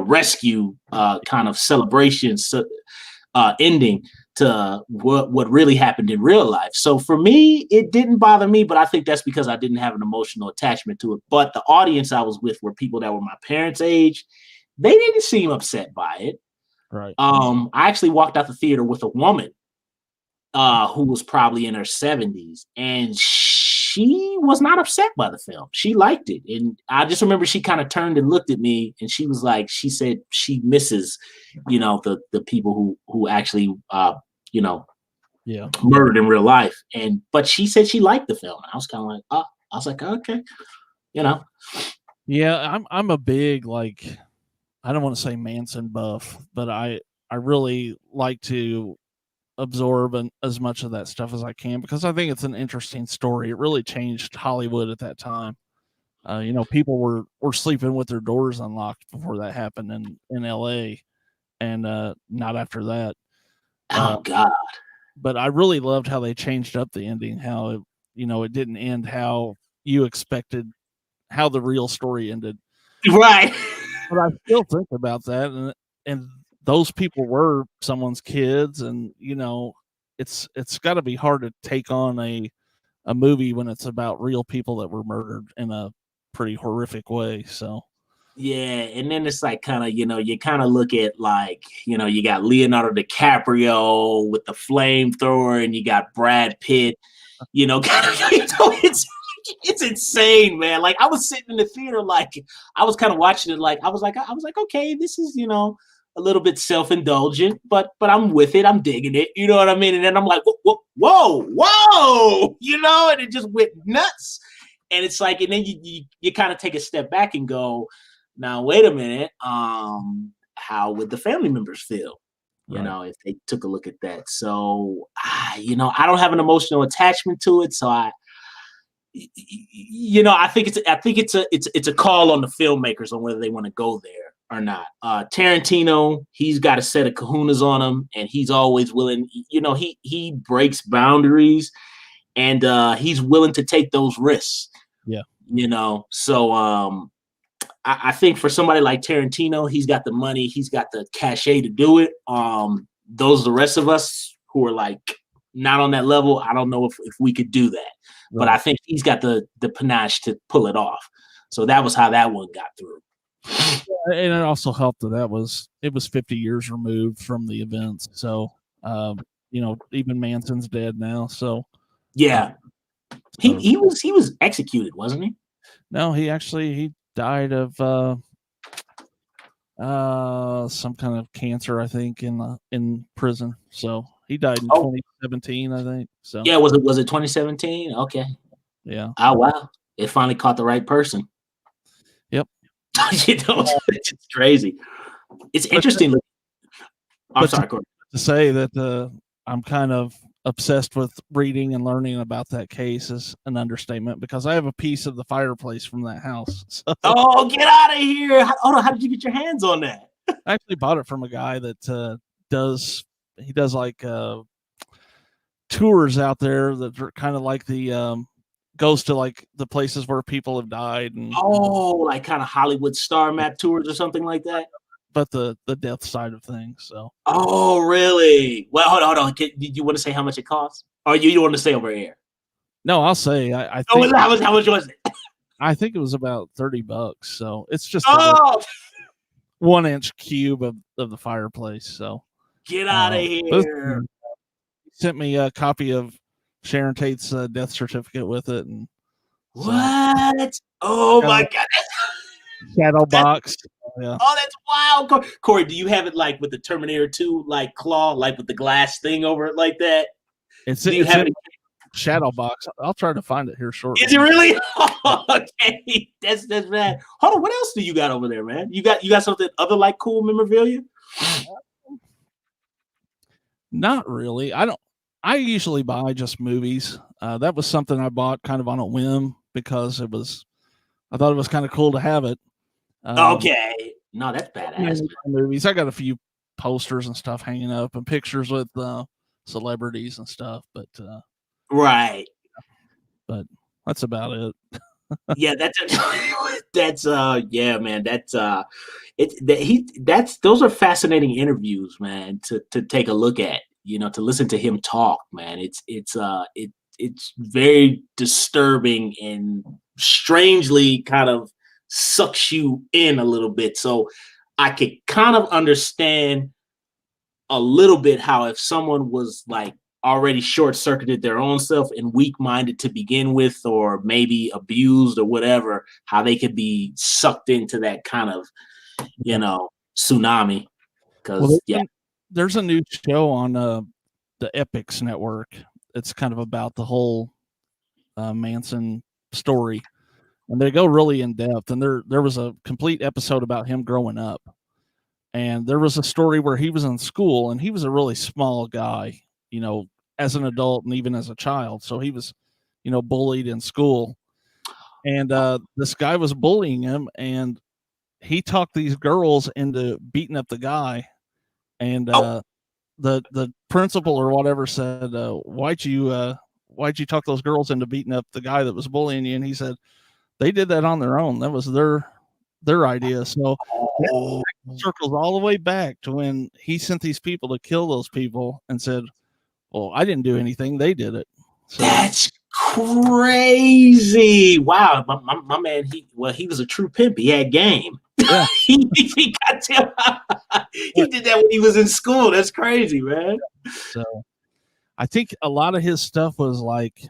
rescue kind of celebration ending to what really happened in real life. So for me, it didn't bother me, but I think that's because I didn't have an emotional attachment to it. But the audience I was with were people that were my parents' age. They didn't seem upset by it. Right. I actually walked out the theater with a woman who was probably in her 70s, and she was not upset by the film. She liked it. And I just remember she kind of turned and looked at me, and she was like, she said she misses, the people who actually, murdered in real life. But she said she liked the film. And I was kind of like, oh, I was like, okay, Yeah, I'm a big, like, I don't want to say Manson buff, but I really like to absorb as much of that stuff as I can because I think it's an interesting story. It really changed Hollywood at that time. People were sleeping with their doors unlocked before that happened in LA, and not after that. Oh God. But I really loved how they changed up the ending, how it didn't end how you expected, how the real story ended. Right. But I still think about that, and those people were someone's kids, and it's got to be hard to take on a movie when it's about real people that were murdered in a pretty horrific way. So yeah, and then it's like kind of, you kind of look at like, you got Leonardo DiCaprio with the flamethrower, and you got Brad Pitt, it's insane, man. Like I was sitting in the theater, like I was kind of watching it, like I was like, okay, this is, a little bit self-indulgent, but I'm with it. I'm digging it. You know what I mean? And then I'm like, whoa, and it just went nuts. And it's like, and then you kind of take a step back and go, now, wait a minute. How would the family members feel, if they took a look at that? So, I don't have an emotional attachment to it. So I think it's a call on the filmmakers on whether they want to go there or not. Tarantino, he's got a set of kahunas on him, and he's always willing. He breaks boundaries, and he's willing to take those risks. Yeah. So I think for somebody like Tarantino, he's got the money, he's got the cachet to do it. Those are the rest of us who are like not on that level. I don't know if we could do that, but I think he's got the panache to pull it off. So that was how that one got through. And it also helped that it was 50 years removed from the events. So, even Manson's dead now. So yeah, he was executed, wasn't he? No, he died of some kind of cancer, I think, in prison. So he died in 2017, I think. So yeah, was it 2017? Okay. Yeah. Oh wow, it finally caught the right person. Yep. It's just crazy. It's interesting. I'm sorry, Corey. To say that I'm kind of obsessed with reading and learning about that case is an understatement because I have a piece of the fireplace from that house. So. Oh, get out of here. Hold on, how did you get your hands on that? I actually bought it from a guy that does like tours out there that are kind of like the goes to like the places where people have died and like kind of Hollywood star map tours or something like that. But the death side of things. So. Oh, really? Well, hold on. Did you want to say how much it costs, or you want to say over air? No, I'll say. I think. How much was it? I think it was about $30. So it's just 1-inch cube of the fireplace. So. Get out of here. Sent me a copy of Sharon Tate's death certificate with it. And what? Oh my God. Shadow box. Yeah. Oh, that's wild. Corey, do you have it like with the Terminator 2 like claw, like with the glass thing over it like that? Do you have it? Shadow box. I'll try to find it here shortly. Is it really? Okay. That's bad. Hold on. What else do you got over there, man? You got something other like cool memorabilia? Not really. I don't I usually buy just movies. That was something I bought kind of on a whim because I thought it was kind of cool to have it. Okay. No, that's badass. Movies. I got a few posters and stuff hanging up and pictures with celebrities and stuff, but Right. But that's about it. Yeah, that's yeah, man. Those are fascinating interviews, man, to take a look at, to listen to him talk, man. It's very disturbing and strangely kind of sucks you in a little bit. So I could kind of understand a little bit how if someone was like already short-circuited their own self and weak-minded to begin with, or maybe abused or whatever, how they could be sucked into that kind of, tsunami. Because there's a new show on the Epics network. It's kind of about the whole Manson story, and they go really in depth. And there was a complete episode about him growing up, and there was a story where he was in school, and he was a really small guy, as an adult and even as a child. So he was, bullied in school, and this guy was bullying him, and he talked these girls into beating up the guy, and the principal or whatever said, why'd you talk those girls into beating up the guy that was bullying you? And he said, they did that on their own. That was their idea. So it circles all the way back to when he sent these people to kill those people and said, well, I didn't do anything. They did it. So, that's crazy. Wow. My man, he was a true pimp. He had game. Yeah. he did that when he was in school. That's crazy, man. So I think a lot of his stuff was like,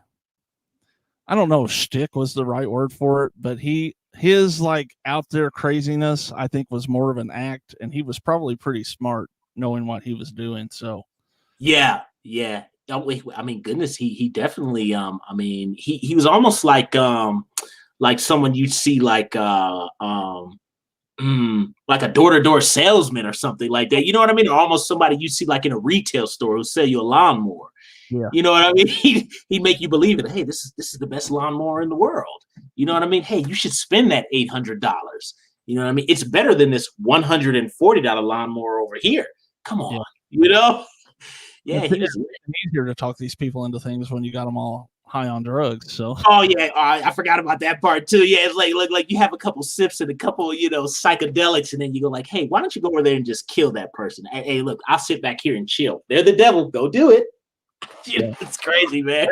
I don't know if shtick was the right word for it, but his like out there craziness, I think, was more of an act, and he was probably pretty smart knowing what he was doing. So yeah. I mean, goodness, he definitely he was almost like someone you'd see like a door-to-door salesman or something like that. You know what I mean? Or almost somebody you see like in a retail store who sell you a lawnmower. Yeah. You know what I mean? He'd make you believe it. Hey, this is the best lawnmower in the world. You know what I mean? Hey, you should spend that $800. You know what I mean? It's better than this $140 lawnmower over here. Come on, Yeah, it's easier to talk these people into things when you got them all high on drugs. So I forgot about that part too. Yeah, it's like you have a couple sips and a couple psychedelics, and then you go like, hey, why don't you go over there and just kill that person? Hey, look, I'll sit back here and chill. They're the devil. Go do it. It's crazy, man.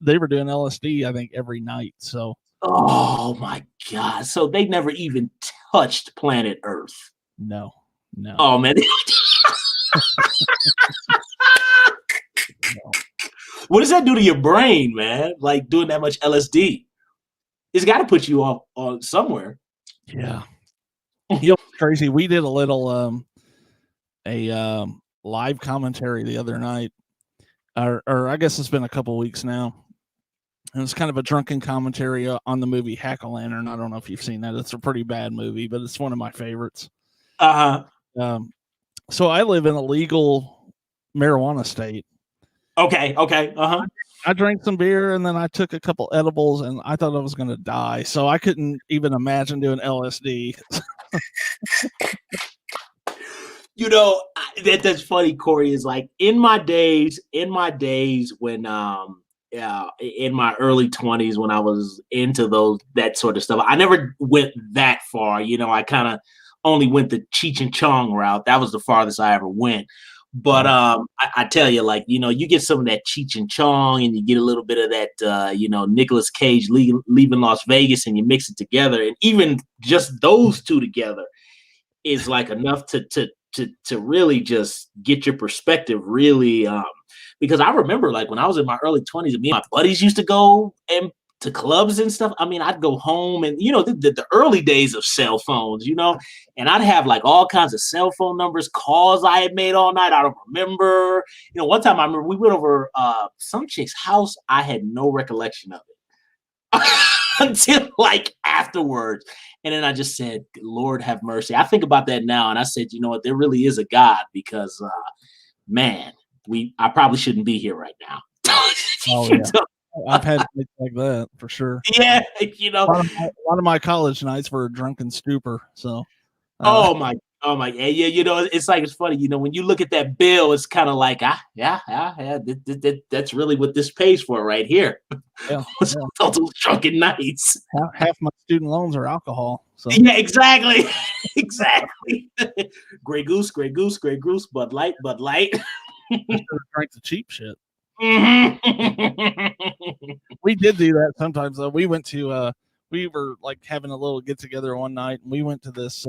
They were doing LSD, I think, every night. So oh my god! So they never even touched planet Earth. No. Oh man. What does that do to your brain, man? Like doing that much LSD, it's got to put you off on somewhere. Yeah, crazy. We did a little live commentary the other night, or I guess it's been a couple weeks now, and it's kind of a drunken commentary on the movie Hack-A-Lantern. I don't know if you've seen that. It's a pretty bad movie, but it's one of my favorites. So I live in a legal marijuana state. Okay. I drank some beer and then I took a couple edibles and I thought I was going to die. So I couldn't even imagine doing LSD. That's funny, Corey, is like in my days when in my early 20s when I was into that sort of stuff, I never went that far. I kind of only went the Cheech and Chong route. That was the farthest I ever went. But I tell you, like, you get some of that Cheech and Chong and you get a little bit of that, Nicolas Cage leaving Las Vegas, and you mix it together. And even just those two together is like enough to really just get your perspective really. Because I remember like when I was in my early 20s, me and my buddies used to go to clubs and stuff. I mean, I'd go home and, the early days of cell phones, and I'd have like all kinds of cell phone numbers, calls I had made all night. I don't remember. One time I remember we went over some chick's house. I had no recollection of it until like afterwards. And then I just said, Lord have mercy. I think about that now. And I said, you know what? There really is a God, because, man, I probably shouldn't be here right now. Oh yeah, I've had nights like that for sure. Yeah, A lot of my college nights were a drunken stupor. So, oh my, yeah, it's like, it's funny, when you look at that bill, it's kind of like, that's really what this pays for right here. Yeah, all those drunken nights. Half my student loans are alcohol. So yeah, exactly, exactly. Grey Goose, Bud Light. I should have drank the cheap shit. Mm-hmm. We did do that sometimes though. We went to we were like having a little get together one night, and we went to this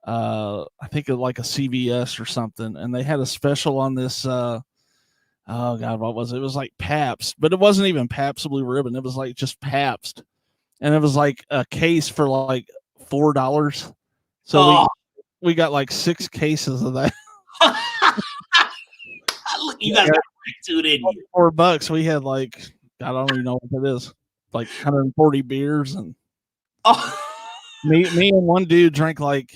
I think of like a CVS or something, and they had a special on this oh god, what was it? It was like Pabst, but it wasn't even Pabst Blue Ribbon. It was like just Pabst, and it was like a case for like $4. So we got like 6 cases of that. Look, you guys got two, didn't you? $4. We had like, I don't even know what it is, like 140 beers, and me and one dude drank like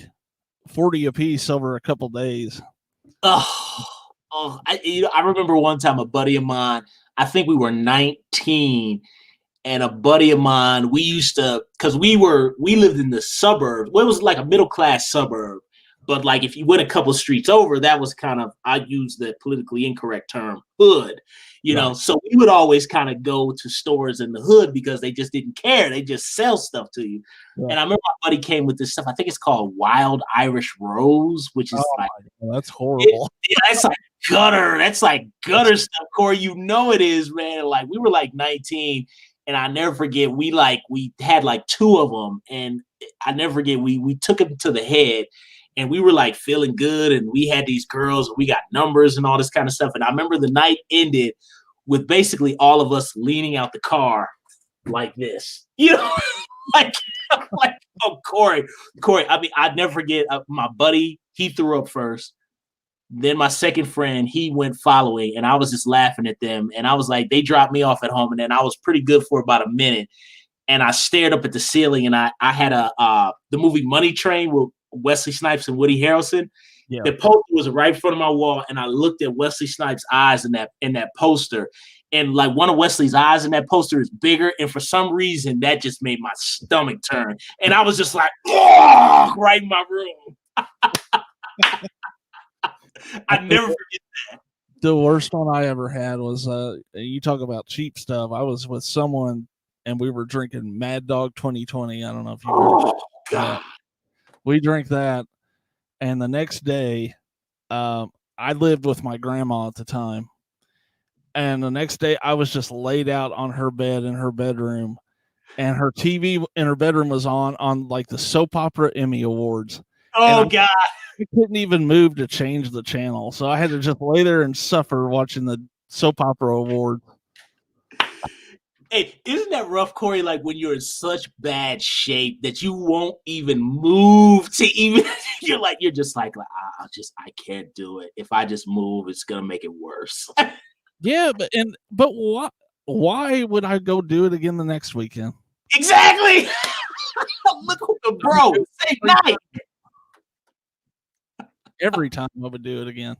40 apiece over a couple days. I remember one time a buddy of mine, I think we were 19, and a buddy of mine, we used to, because we lived in the suburbs. Well, it was like a middle class suburb, but like if you went a couple streets over, that was kind of, I use the politically incorrect term, hood, know. So we would always kind of go to stores in the hood because they just didn't care. They just sell stuff to you. Yeah. And I remember my buddy came with this stuff. I think it's called Wild Irish Rose, which is that's horrible. That's like gutter. That's like gutter stuff, Corey. You know it is, man. Like we were like 19. And I never forget, we had like 2 of them, and I never forget, we took them to the head, and we were like feeling good, and we had these girls, and we got numbers and all this kind of stuff. And I remember the night ended with basically all of us leaning out the car like this, like oh, Corey. I mean, I'd never forget, my buddy, he threw up first. Then my second friend, he went following, and I was just laughing at them. And I was like, they dropped me off at home, and then I was pretty good for about a minute. And I stared up at the ceiling, and I had the movie Money Train with Wesley Snipes and Woody Harrelson. Yeah. The poster was right in front of my wall, and I looked at Wesley Snipes' eyes in that poster. And like one of Wesley's eyes in that poster is bigger, and for some reason that just made my stomach turn. And I was just like, oh, right in my room. I never forget that. The worst one I ever had was you talk about cheap stuff. I was with someone and we were drinking Mad Dog 2020. I don't know if you heard that. We drank that, and the next day I lived with my grandma at the time. And the next day I was just laid out on her bed in her bedroom, and her TV in her bedroom was on like the soap opera Emmy Awards. Oh God. I couldn't even move to change the channel, so I had to just lay there and suffer watching the soap opera award. Hey, isn't that rough, Corey? Like when you're in such bad shape that you won't even move to even. You're just like I can't do it. If I just move, it's gonna make it worse. Yeah, but why would I go do it again the next weekend? Exactly. Look who the bro. Same night. Every time I would do it again.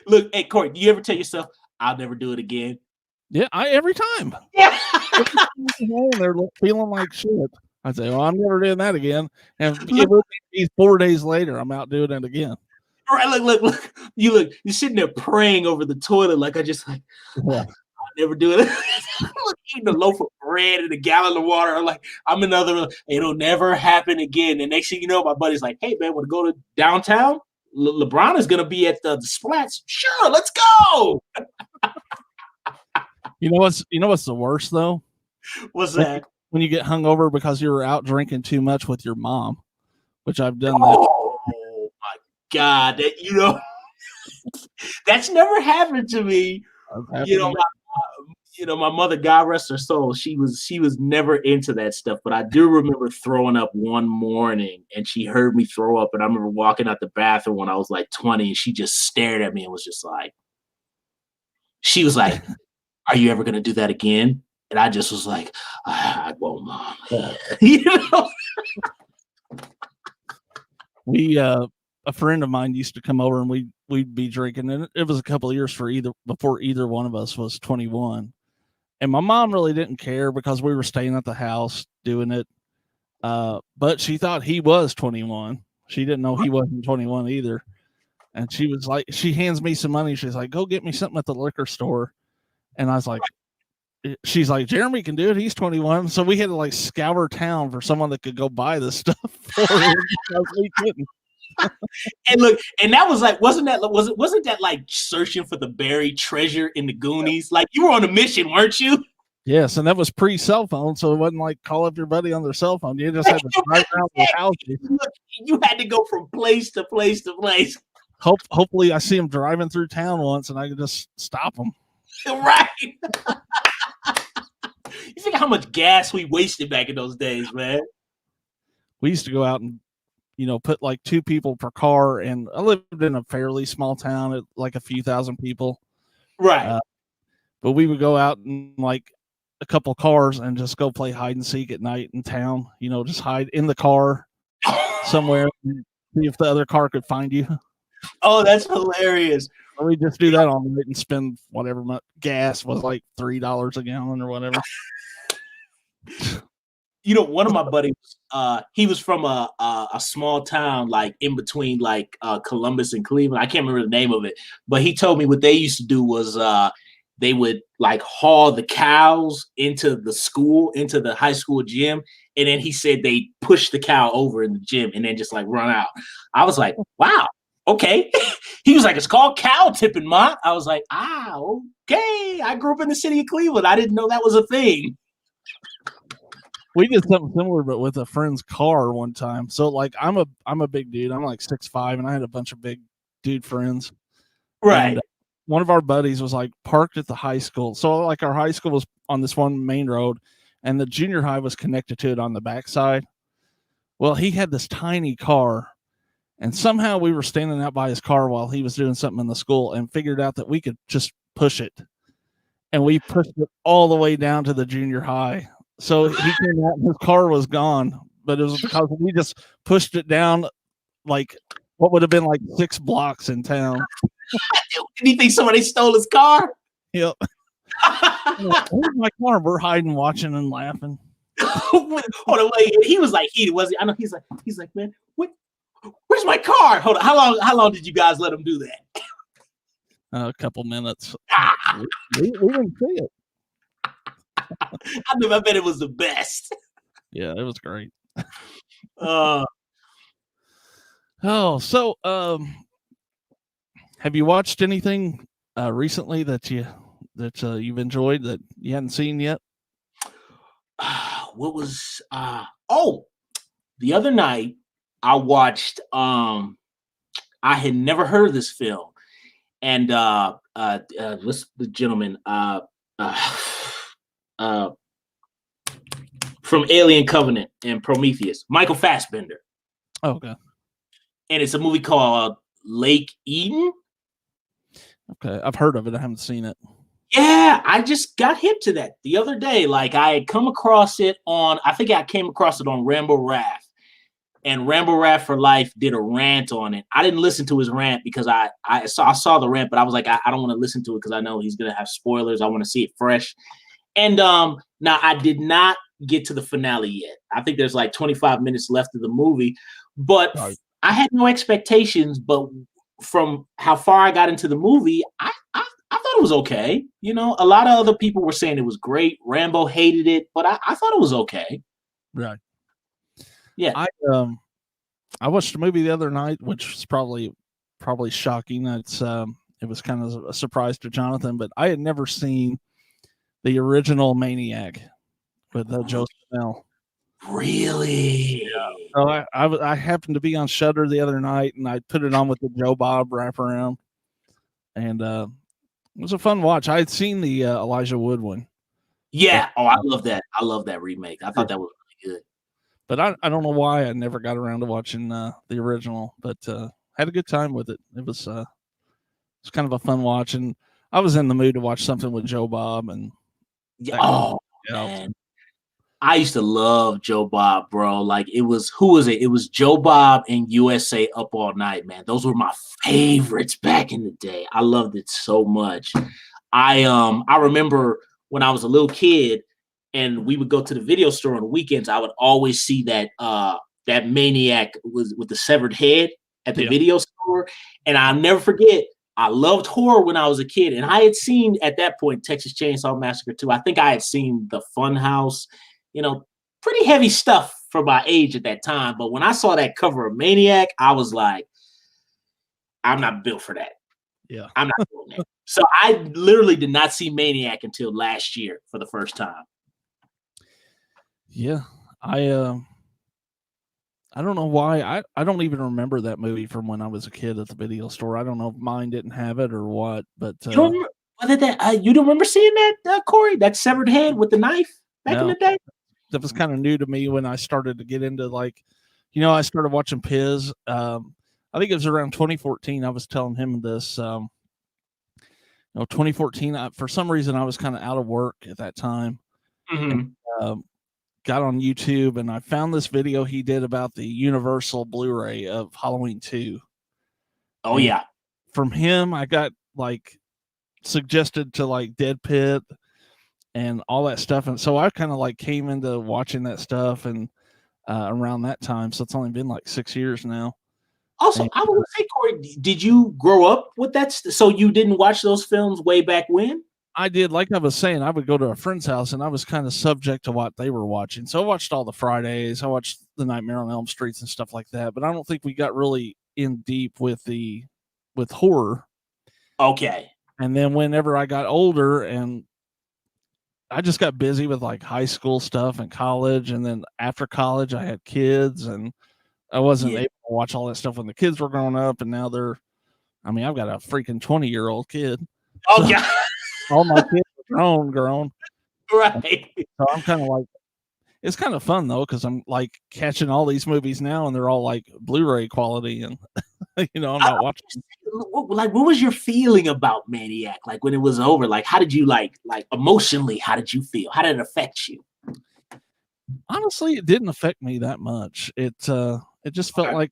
Look, hey Corey, do you ever tell yourself, I'll never do it again? Yeah, every time. Yeah. They're feeling like shit. I say, well, I'm never doing that again. And it will be 4 days later, I'm out doing it again. All right, look. You're sitting there praying over the toilet like I'll never do it. Eating a loaf of bread and a gallon of water. I'm like, it'll never happen again. The next thing you know, my buddy's like, hey man, want to go to downtown? LeBron is going to be at the Splats. Sure, let's go. You know what's the worst though? What's that? When you get hungover because you were out drinking too much with your mom, which I've done that. Oh my God, that's never happened to me. My mother, God rest her soul, she was never into that stuff. But I do remember throwing up one morning, and she heard me throw up, and I remember walking out the bathroom when I was like 20, and she just stared at me and was just like, she was like, are you ever gonna do that again? And I just was like, I won't, Mom. We a friend of mine used to come over and we'd be drinking, and it was a couple of years before either one of us was 21. And my mom really didn't care because we were staying at the house doing it. But she thought he was 21. She didn't know he wasn't 21 either. And she was like, she hands me some money. She's like, go get me something at the liquor store. And I was like, she's like, Jeremy can do it. He's 21. So we had to like scour town for someone that could go buy this stuff for him because we couldn't. And look, and that was like, wasn't that like searching for the buried treasure in the Goonies? Like you were on a mission, weren't you? Yes, and that was pre-cell phone, so it wasn't like call up your buddy on their cell phone. You just had to drive around the house. Look, you had to go from place to place to place. Hopefully, I see him driving through town once, and I can just stop him. Right. You think how much gas we wasted back in those days, man? We used to go out and, put like 2 people per car, and I lived in a fairly small town at like a few thousand people. Right. But we would go out and like a couple cars and just go play hide and seek at night in town. Just hide in the car somewhere and see if the other car could find you. Oh, that's hilarious. Or we just do that all night and spend whatever gas was like $3 a gallon or whatever. One of my buddies, he was from a small town like in between like Columbus and Cleveland. I can't remember the name of it, but he told me what they used to do was they would like haul the cows into the high school gym. And then he said they push the cow over in the gym and then just like run out. I was like, wow, okay. He was like, it's called cow tipping, Ma. I was like, okay. I grew up in the city of Cleveland. I didn't know that was a thing. We did something similar, but with a friend's car one time. So like I'm a big dude. I'm like 6'5", and I had a bunch of big dude friends. Right. And one of our buddies was like parked at the high school. So like our high school was on this one main road, and the junior high was connected to it on the backside. Well, he had this tiny car, and somehow we were standing out by his car while he was doing something in the school and figured out that we could just push it. And we pushed it all the way down to the junior high. So he came out and his car was gone, but it was because we just pushed it down like what would have been like 6 blocks in town. Did he think somebody stole his car? Yep. Where's my car? We're hiding, watching, and laughing. Hold on, wait. He was like heated, was he? I know he's like, man, where's my car? Hold on. How long did you guys let him do that? A couple minutes. We didn't see it. I bet it was the best. Yeah, it was great. So have you watched anything recently that you've enjoyed that you hadn't seen yet? What was the other night I watched I had never heard of this film, and what's the gentleman from Alien Covenant and Prometheus, Michael Fassbender. Oh, okay. And it's a movie called Lake Eden. Okay, I've heard of it. I haven't seen it. Yeah, I just got hip to that the other day. Like I had come across it I came across it on Rambo Raff. And Rambo Raff for Life did a rant on it. I didn't listen to his rant because I saw the rant, but I was like, I don't want to listen to it because I know he's going to have spoilers. I want to see it fresh. And now I did not get to the finale yet. I think there's like 25 minutes left of the movie, but right. I had no expectations. But from how far I got into the movie, I thought it was okay. A lot of other people were saying it was great. Rambo hated it, but I thought it was okay. Right. Yeah. I watched a movie the other night, which was probably shocking. It was kind of a surprise to Jonathan, but I had never seen the original Maniac with Joe Smell. Really? Yeah. So I happened to be on Shudder the other night, and I put it on with the Joe Bob wraparound, and it was a fun watch. I had seen the Elijah Wood one. Yeah. I love that. I love that remake. I thought that was really good. But I don't know why I never got around to watching the original, but had a good time with it. It was kind of a fun watch, and I was in the mood to watch something with Joe Bob and man. I used to love Joe Bob, bro. Like who was it? It was Joe Bob and USA Up All Night, man. Those were my favorites back in the day. I loved it so much. I remember when I was a little kid and we would go to the video store on the weekends, I would always see that that Maniac was with the severed head at the video store. And I'll never forget, I loved horror when I was a kid. And I had seen at that point Texas Chainsaw Massacre 2. I think I had seen the Funhouse, pretty heavy stuff for my age at that time. But when I saw that cover of Maniac, I was like, I'm not built for that. Yeah. I'm not doing that. So I literally did not see Maniac until last year for the first time. Yeah. I don't know why. I don't even remember that movie from when I was a kid at the video store. I don't know if mine didn't have it or what, but you don't remember seeing that, Corey? That severed head with the knife back in the day? That was kind of new to me when I started to get into I started watching Piz. I think it was around 2014. I was telling him this, 2014, for some reason I was kind of out of work at that time. Mm-hmm. And, got on YouTube and I found this video he did about the Universal Blu-ray of Halloween 2. Oh, and yeah. From him, I got suggested to Dead Pit and all that stuff. And so I kind of came into watching that stuff and around that time. So it's only been 6 years now. Also, I would say, Corey, did you grow up with that? So you didn't watch those films way back when? I did. Like I was saying, I would go to a friend's house and I was kind of subject to what they were watching. So I watched all the Fridays. I watched the Nightmare on Elm Streets and stuff like that. But I don't think we got really in deep with horror. Okay. And then whenever I got older and I just got busy with high school stuff and college. And then after college, I had kids and I wasn't able to watch all that stuff when the kids were growing up. And now I've got a freaking 20-year-old kid. Oh, so, yeah. all my kids are grown. Right. So I'm kind of it's kind of fun though, because I'm catching all these movies now and they're all Blu-ray quality and I'm not watching. What was your feeling about Maniac? When it was over, how did you emotionally, how did you feel? How did it affect you? Honestly, it didn't affect me that much. It just felt like,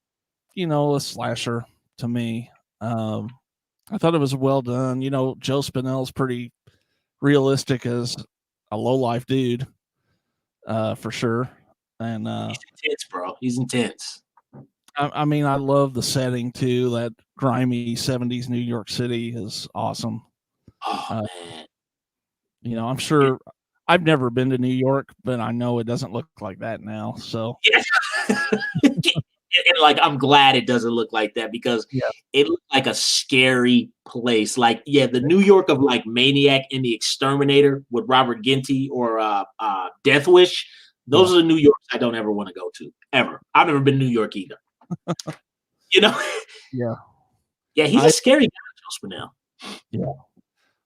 a slasher to me. I thought it was well done. Joe Spinell's pretty realistic as a low-life dude, for sure. And he's intense, bro. He's intense. I love the setting too. That grimy 70s New York City is awesome. Oh, man. I'm sure I've never been to New York, but I know it doesn't look like that now. So and I'm glad it doesn't look like that because it looked like a scary place. The New York of Maniac and the Exterminator with Robert Ginty or Death Wish. Those are the New Yorks I don't ever want to go to ever. I've never been to New York either. Yeah. Yeah, he's a scary guy, Joe Spinell. Yeah.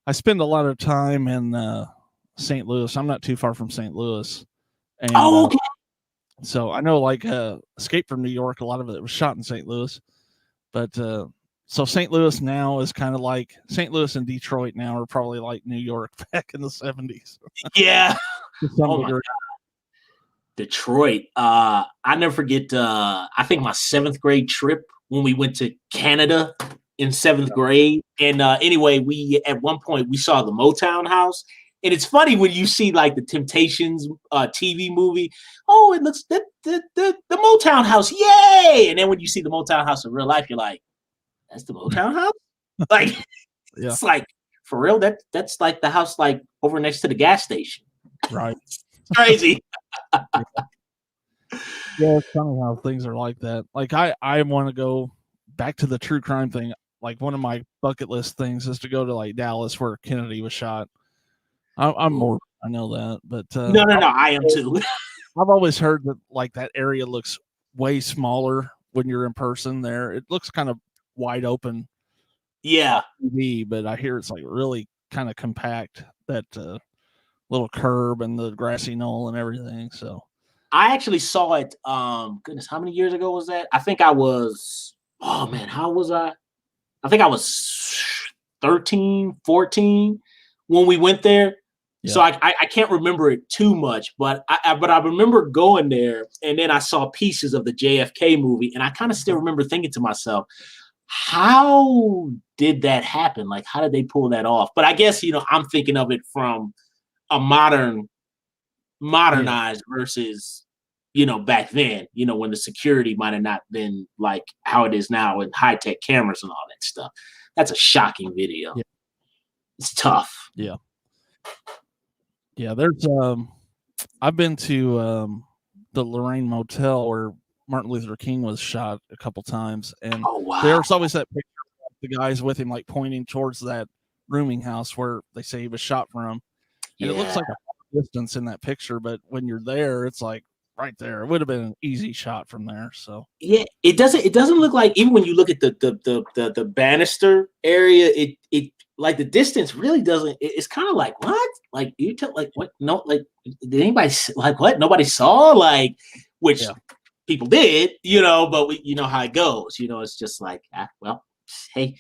I spend a lot of time in St. Louis. I'm not too far from St. Louis. And, okay. So I know Escape from New York, a lot of it was shot in St. Louis. But so St. Louis now is kind of St. Louis and Detroit now are probably like New York back in the 70s. Yeah. Oh my God. Detroit. I never forget I think my 7th grade trip when we went to Canada in 7th grade. And anyway, at one point we saw the Motown House. And it's funny when you see the Temptations TV movie. Oh, it looks the Motown House, yay! And then when you see the Motown House in real life, you're like, "That's the Motown House." It's for real. That's the house over next to the gas station. Right. It's crazy. Yeah, it's funny how things are like that. I want to go back to the true crime thing. One of my bucket list things is to go to Dallas where Kennedy was shot. I'm more. I know that, but no, I am too. I've always heard that that area looks way smaller when you're in person there. It looks kind of wide open. Yeah. TV, but I hear it's really kind of compact. That little curb and the grassy knoll and everything. So I actually saw it. Goodness, how many years ago was that? I think I was. Oh man, how was I? I think I was 13, 14 when we went there. So I can't remember it too much, but I remember going there, and then I saw pieces of the JFK movie, and I kind of still remember thinking to myself, how did that happen? Like, how did they pull that off? But I guess, I'm thinking of it from a modernized versus, back then, when the security might have not been like how it is now with high-tech cameras and all that stuff. That's a shocking video. Yeah. It's tough. Yeah. Yeah, there's I've been to the Lorraine Motel where Martin Luther King was shot a couple times, and there's always that picture of the guys with him like pointing towards that rooming house where they say he was shot from. And it looks like a distance in that picture, but when you're there, it's like right there. It would have been an easy shot from there. So yeah, it doesn't look like, even when you look at the banister area, it like the distance really doesn't. It's kind of like, what? Like you tell, like what? No, like did anybody like what? Nobody saw, like, which people did, but we, how it goes. It's just like, well, hey,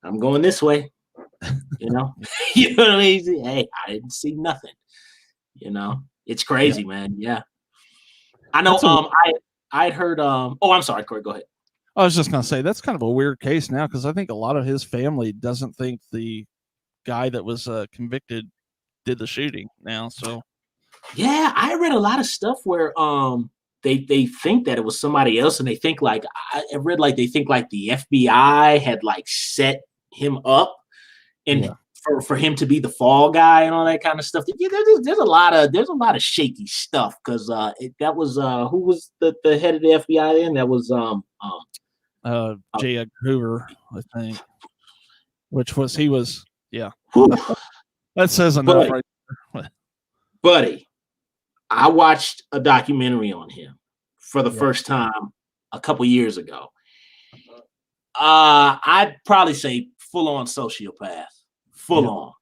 I'm going this way. You know what I mean? Hey, I didn't see nothing. It's crazy, man. Yeah, I know. I'd heard. Oh, I'm sorry, Corey. Go ahead. I was just gonna say that's kind of a weird case now because I think a lot of his family doesn't think the guy that was convicted did the shooting now. So yeah, I read a lot of stuff where they think that it was somebody else, and they think like I read like they think like the FBI had like set him up and for him to be the fall guy and all that kind of stuff. Yeah, there's a lot of shaky stuff because that was who was the head of the FBI then? That was J. Edgar Hoover, I think. He was that says enough right there. Buddy, I watched a documentary on him for the first time a couple years ago. I'd probably say full-on sociopath. Full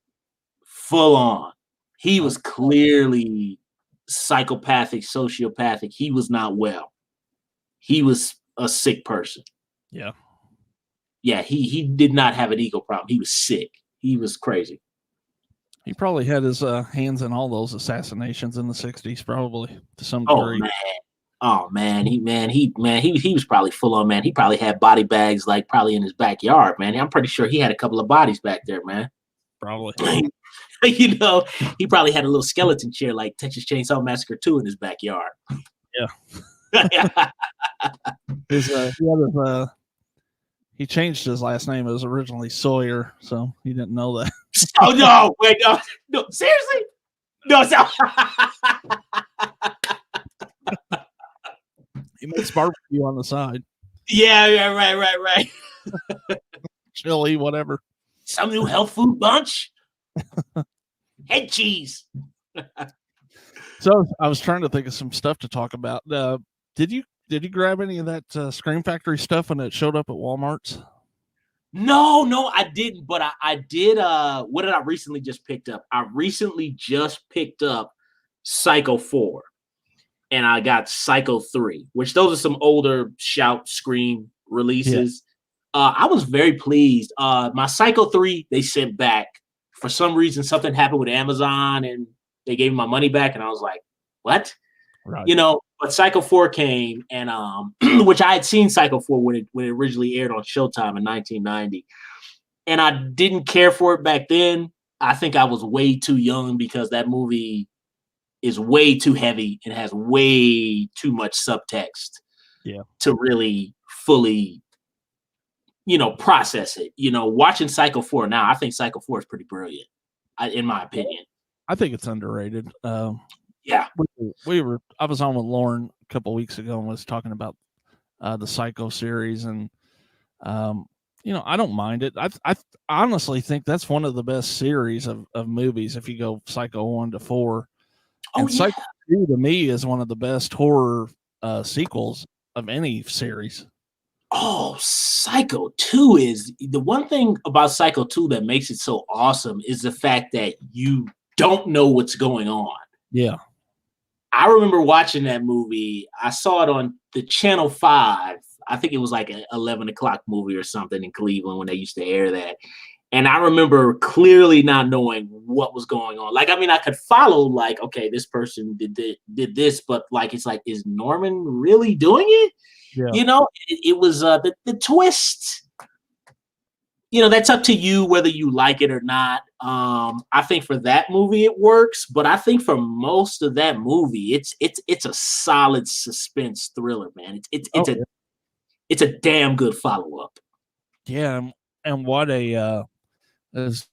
on. He was clearly psychopathic, sociopathic. He was not well. He was a sick person. Yeah. Yeah, he did not have an ego problem. He was sick. He was crazy. He probably had his hands in all those assassinations in the 60s, probably to some degree. Oh man, he was probably full on, man. He probably had body bags like probably in his backyard, man. I'm pretty sure he had a couple of bodies back there, man. Probably. He probably had a little skeleton chair like Texas Chainsaw Massacre 2 in his backyard. Yeah. He changed his last name. It was originally Sawyer, so he didn't know that. Oh no! Wait, no, seriously? No, he makes barbecue on the side. Yeah, right. Chili, whatever. Some new health food bunch. Head cheese. So I was trying to think of some stuff to talk about. Did you grab any of that Scream Factory stuff when it showed up at Walmart's? No, I didn't. But I did. What did I recently just picked up? I recently just picked up Psycho 4, and I got Psycho 3, which those are some older Shout Scream releases. I was very pleased. My Psycho 3 they sent back. For some reason, something happened with Amazon, and they gave me my money back, and I was like, "What?" Right. But Psycho 4 came, and which I had seen Psycho 4 when it originally aired on Showtime in 1990, and I didn't care for it back then. I think I was way too young because that movie is way too heavy and has way too much subtext. To really fully, process it. Watching Psycho 4 now, I think Psycho 4 is pretty brilliant, in my opinion. I think it's underrated. Yeah, I was on with Lauren a couple of weeks ago and was talking about the Psycho series, and I don't mind it. I honestly think that's one of the best series of movies if you go Psycho 1 to 4. And Psycho 2 to me is one of the best horror sequels of any series. Oh, Psycho 2 is the one thing about Psycho 2 that makes it so awesome is the fact that you don't know what's going on. Yeah. I remember watching that movie. I saw it on the Channel 5. I think it was like an 11 o'clock movie or something in Cleveland when they used to air that. And I remember clearly not knowing what was going on. Like, I mean, I could follow, like, okay, this person did this, but like, it's like, is Norman really doing it? Yeah. You know, it was the twist. You know, that's up to you whether you like it or not. I think for that movie it works, but I think for most of that movie, it's a solid suspense thriller, man. It's a damn good follow up. Yeah, and what a is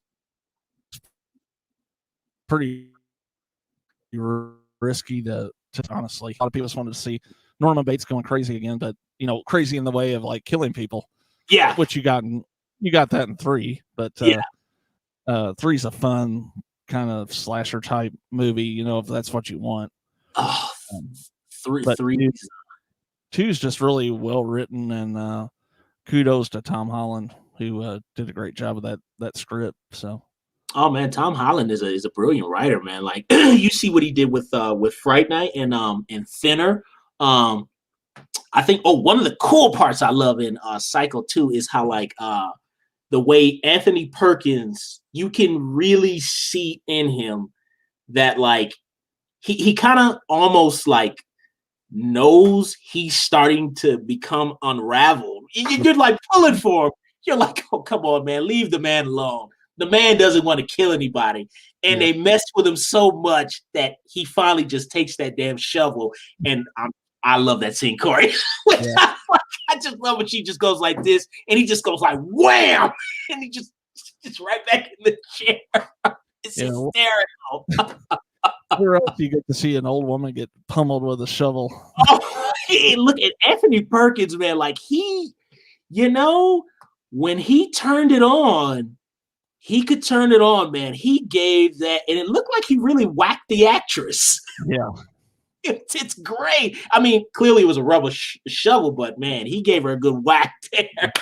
pretty risky to honestly. A lot of people just wanted to see Norman Bates going crazy again, but you know, crazy in the way of like killing people. Yeah, Which you got that in 3, but yeah. 3's a fun kind of slasher type movie, you know, if that's what you want. Oh, But three. 2's just really well written, and kudos to Tom Holland, who did a great job with that script. So, Oh man, Tom Holland is a brilliant writer, man. Like you see what he did with Fright Night and Thinner. I think one of the cool parts I love in Cycle 2 is how like the way Anthony Perkins, you can really see in him that like he kind of almost like knows he's starting to become unraveled. You're like pulling for him. You're like, oh, come on, man, leave the man alone. The man doesn't want to kill anybody. And they mess with him so much that he finally just takes that damn shovel. And I love that scene, Corey. Yeah. I just love when she just goes like this, and he just goes like wham, and he just right back in the chair. It's hysterical. Where else do you get to see an old woman get pummeled with a shovel? Oh, hey, look at Anthony Perkins, man. Like you know, when he turned it on, he could turn it on, man. He gave that, and it looked like he really whacked the actress. Yeah. It's great. I mean, clearly it was a rubber shovel, but man, he gave her a good whack there.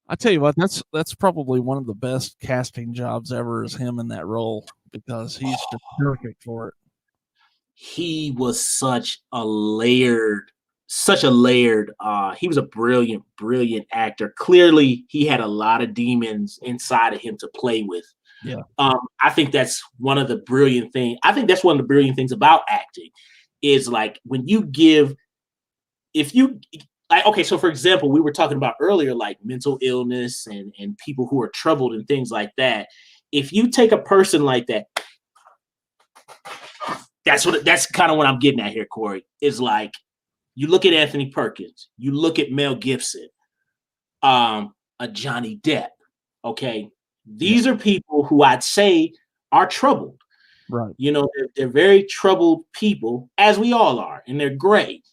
I tell you what, that's probably one of the best casting jobs ever, is him in that role, because he's just perfect for it. He was such a layered, he was a brilliant actor. Clearly he had a lot of demons inside of him to play with. Yeah. I think that's one of the brilliant things. I think that's one of the brilliant things about acting is like when you give, okay, so for example, we were talking about earlier, like mental illness and people who are troubled and things like that. If you take a person like that, that's kind of what I'm getting at here, Corey, is like, you look at Anthony Perkins, you look at Mel Gibson, a Johnny Depp, okay? These are people who I'd say are troubled. Right. You know, they're very troubled people, as we all are, and they're great.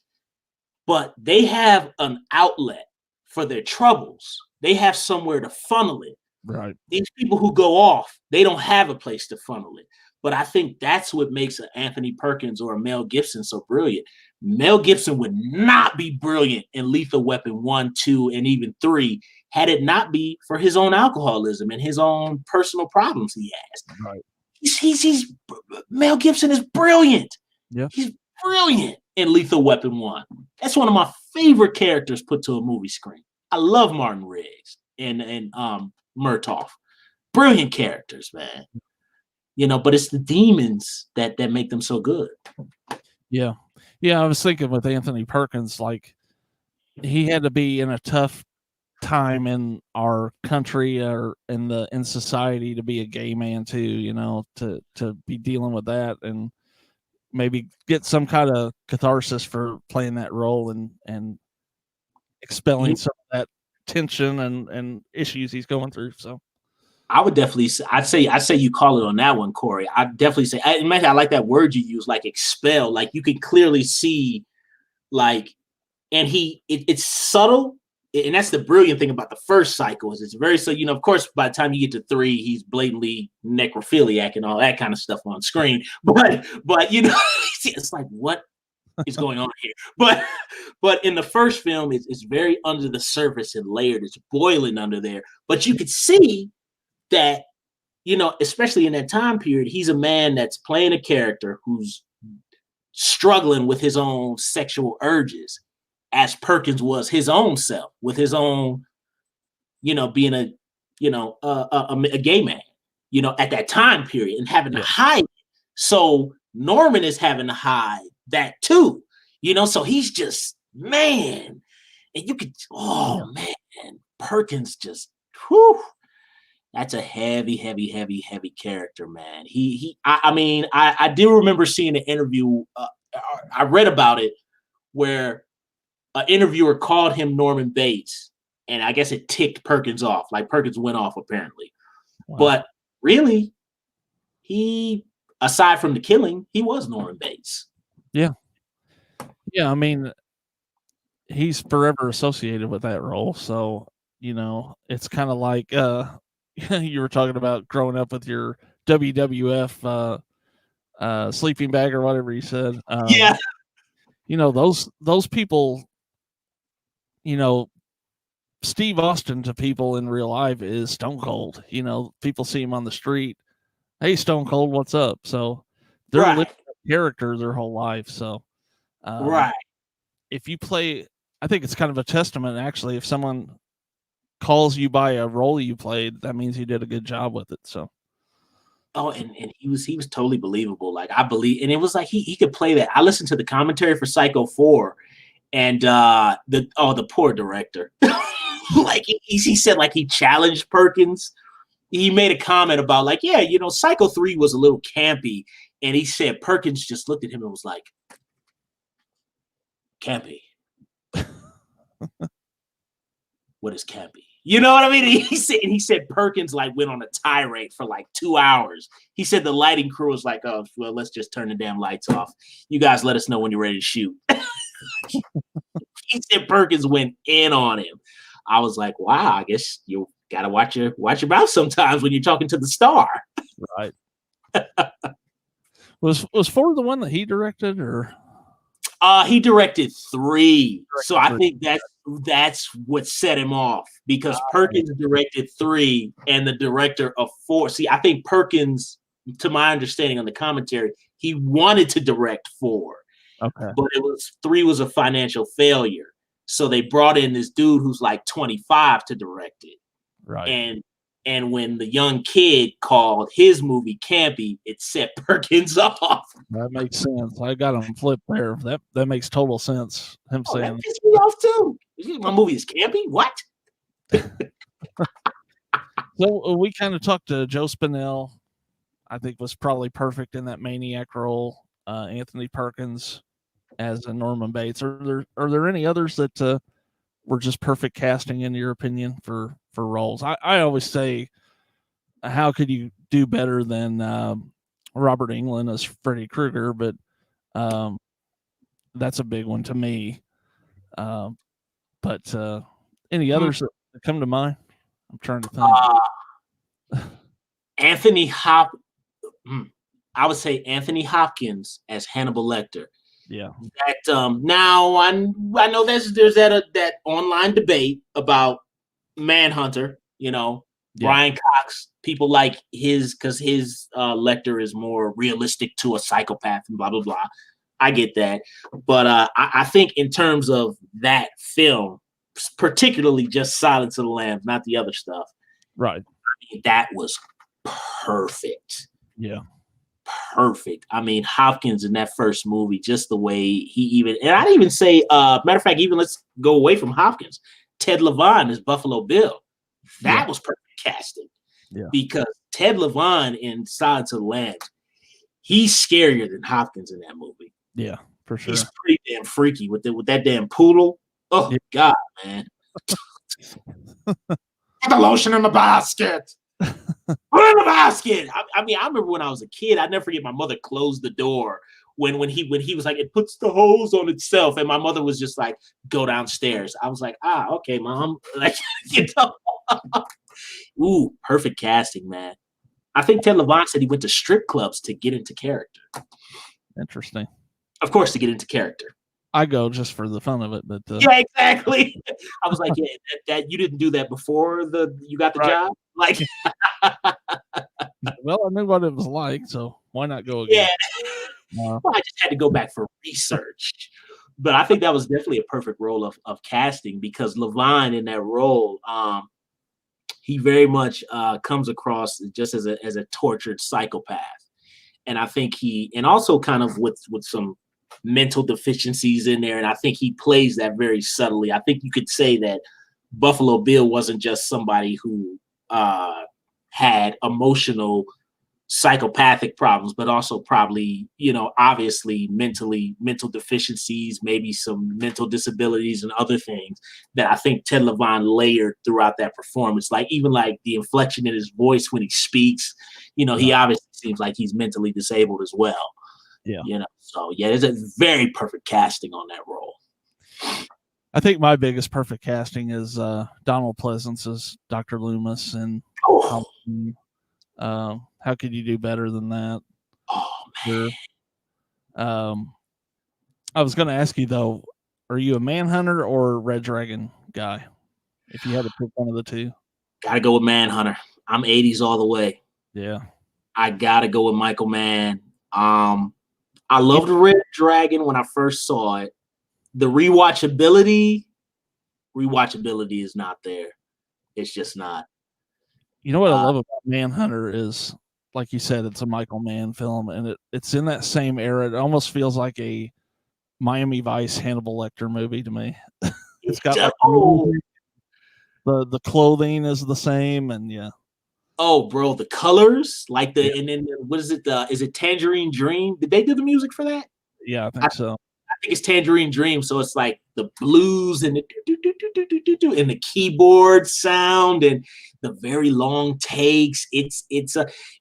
But they have an outlet for their troubles. They have somewhere to funnel it. Right. These people who go off, they don't have a place to funnel it. But I think that's what makes an Anthony Perkins or a Mel Gibson so brilliant. Mel Gibson would not be brilliant in Lethal Weapon 1, 2, and even 3 had it not be for his own alcoholism and his own personal problems he has. Right. He's Mel Gibson is brilliant. Yeah. He's brilliant in Lethal Weapon 1. That's one of my favorite characters put to a movie screen. I love Martin Riggs and Murtaugh. Brilliant characters, man. You know, but it's the demons that make them so good. Yeah. Yeah, I was thinking with Anthony Perkins, like he had to be in a tough time in our country or in society to be a gay man too, you know, to be dealing with that and maybe get some kind of catharsis for playing that role and expelling some of that tension and issues he's going through. So I would definitely say, I'd say you call it on that one, Corey. I'd definitely say, I like that word you use, like expel. Like you can clearly see, like, and it's subtle. And that's the brilliant thing about the first cycle is it's very, so, you know, of course, by the time you get to 3, he's blatantly necrophiliac and all that kind of stuff on screen. But you know, it's like, what is going on here? But in the first film, it's very under the surface and layered. It's boiling under there. But you could see that, you know, especially in that time period, he's a man that's playing a character who's struggling with his own sexual urges, as Perkins was his own self, with his own, you know, being a a gay man, at that time period and having to hide it. So Norman is having to hide that too, so he's just, man, and you could, man, Perkins just, whew, that's a heavy, heavy, heavy, heavy character, man. I do remember seeing an interview. I read about it where an interviewer called him Norman Bates, and I guess it ticked Perkins off. Like Perkins went off apparently, but really, he, aside from the killing, he was Norman Bates. Yeah. I mean, he's forever associated with that role, so it's kind of like you were talking about growing up with your WWF sleeping bag or whatever you said. Those people, Steve Austin to people in real life is Stone Cold. People see him on the street. Hey, Stone Cold, what's up? So they're living a character their whole life. So, if you play, I think it's kind of a testament, actually, if someone calls you by a role you played, that means you did a good job with it. So. Oh, and he was totally believable. Like, I believe, and it was like he could play that. I listened to the commentary for Psycho 4, and the poor director, like he said, like he challenged Perkins. He made a comment about like, Psycho 3 was a little campy, and he said Perkins just looked at him and was like, campy. What is campy? You know what I mean? He said Perkins like went on a tirade for like 2 hours. He said the lighting crew was like, oh, well, let's just turn the damn lights off. You guys let us know when you're ready to shoot. He said Perkins went in on him. I was like, wow, I guess you gotta watch your mouth sometimes when you're talking to the star. Right. Was 4 the one that he directed, or? He directed 3. So I think that's what set him off, because Perkins directed 3 and the director of 4. See, I think Perkins, to my understanding on the commentary, he wanted to direct 4. Okay. But 3 was a financial failure. So they brought in this dude who's like 25 to direct it. Right. And when the young kid called his movie campy, it set Perkins off. That makes sense. I got him flipped there. That makes total sense. Him saying that pissed me off too. My movie is campy? What? So we kind of talked to Joe Spinell. I think was probably perfect in that maniac role. Anthony Perkins as a Norman Bates. Are there any others that were just perfect casting in your opinion for roles? I always say, how could you do better than Robert Englund as Freddy Krueger? But that's a big one to me. But any others that come to mind? I'm trying to think. Anthony I would say Anthony Hopkins as Hannibal Lecter. Yeah. That now I know there's that online debate about Manhunter. Brian Cox. People like because his Lecter is more realistic to a psychopath and blah blah blah. I get that, but I think in terms of that film, particularly just Silence of the Lambs, not the other stuff. Right. That was perfect. Yeah. Perfect. I mean, Hopkins in that first movie, just the way and I'd even say, matter of fact, even let's go away from Hopkins. Ted Levine as Buffalo Bill. That was perfect casting. Yeah. Because Ted Levine in Silence of the Lambs, he's scarier than Hopkins in that movie. Yeah, for sure. He's pretty damn freaky with that damn poodle. Oh, God, man. Put the lotion in the basket. Put it in the basket. I mean, I remember when I was a kid, I'd never forget my mother closed the door when he was like, it puts the hose on itself. And my mother was just like, go downstairs. I was like, okay, Mom. Like, Ooh, perfect casting, man. I think Ted Levine said he went to strip clubs to get into character. Interesting. Of course, to get into character. I go just for the fun of it, but yeah, exactly. I was like, yeah, that you didn't do that before you got the job. Like, well, I knew what it was like, so why not go again? Yeah. Well, I just had to go back for research. But I think that was definitely a perfect role of casting, because Levine in that role, he very much comes across just as a tortured psychopath. And I think and also kind of with some mental deficiencies in there. And I think he plays that very subtly. I think you could say that Buffalo Bill wasn't just somebody who had emotional psychopathic problems, but also probably, obviously mental deficiencies, maybe some mental disabilities and other things that I think Ted Levine layered throughout that performance. Like even like the inflection in his voice when he speaks, he obviously seems like he's mentally disabled as well. Yeah. So yeah, there's a very perfect casting on that role. I think my biggest perfect casting is Donald Pleasance's Dr. Loomis, and how could you do better than that? Oh man. Sure. I was going to ask you though, are you a Manhunter or Red Dragon guy? If you had to pick one of the two, gotta go with Manhunter. I'm 80s all the way. Yeah, I gotta go with Michael Mann. I loved Red Dragon when I first saw it. The rewatchability is not there. It's just not. You know what I love about Manhunter is, like you said, it's a Michael Mann film, and it's in that same era. It almost feels like a Miami Vice Hannibal Lecter movie to me. It's got like the clothing is the same, and yeah. Oh, bro, the colors, like and then what is it? Is it Tangerine Dream? Did they do the music for that? Yeah, I think so. I think it's Tangerine Dream. So it's like the blues and and the keyboard sound and the very long takes. It's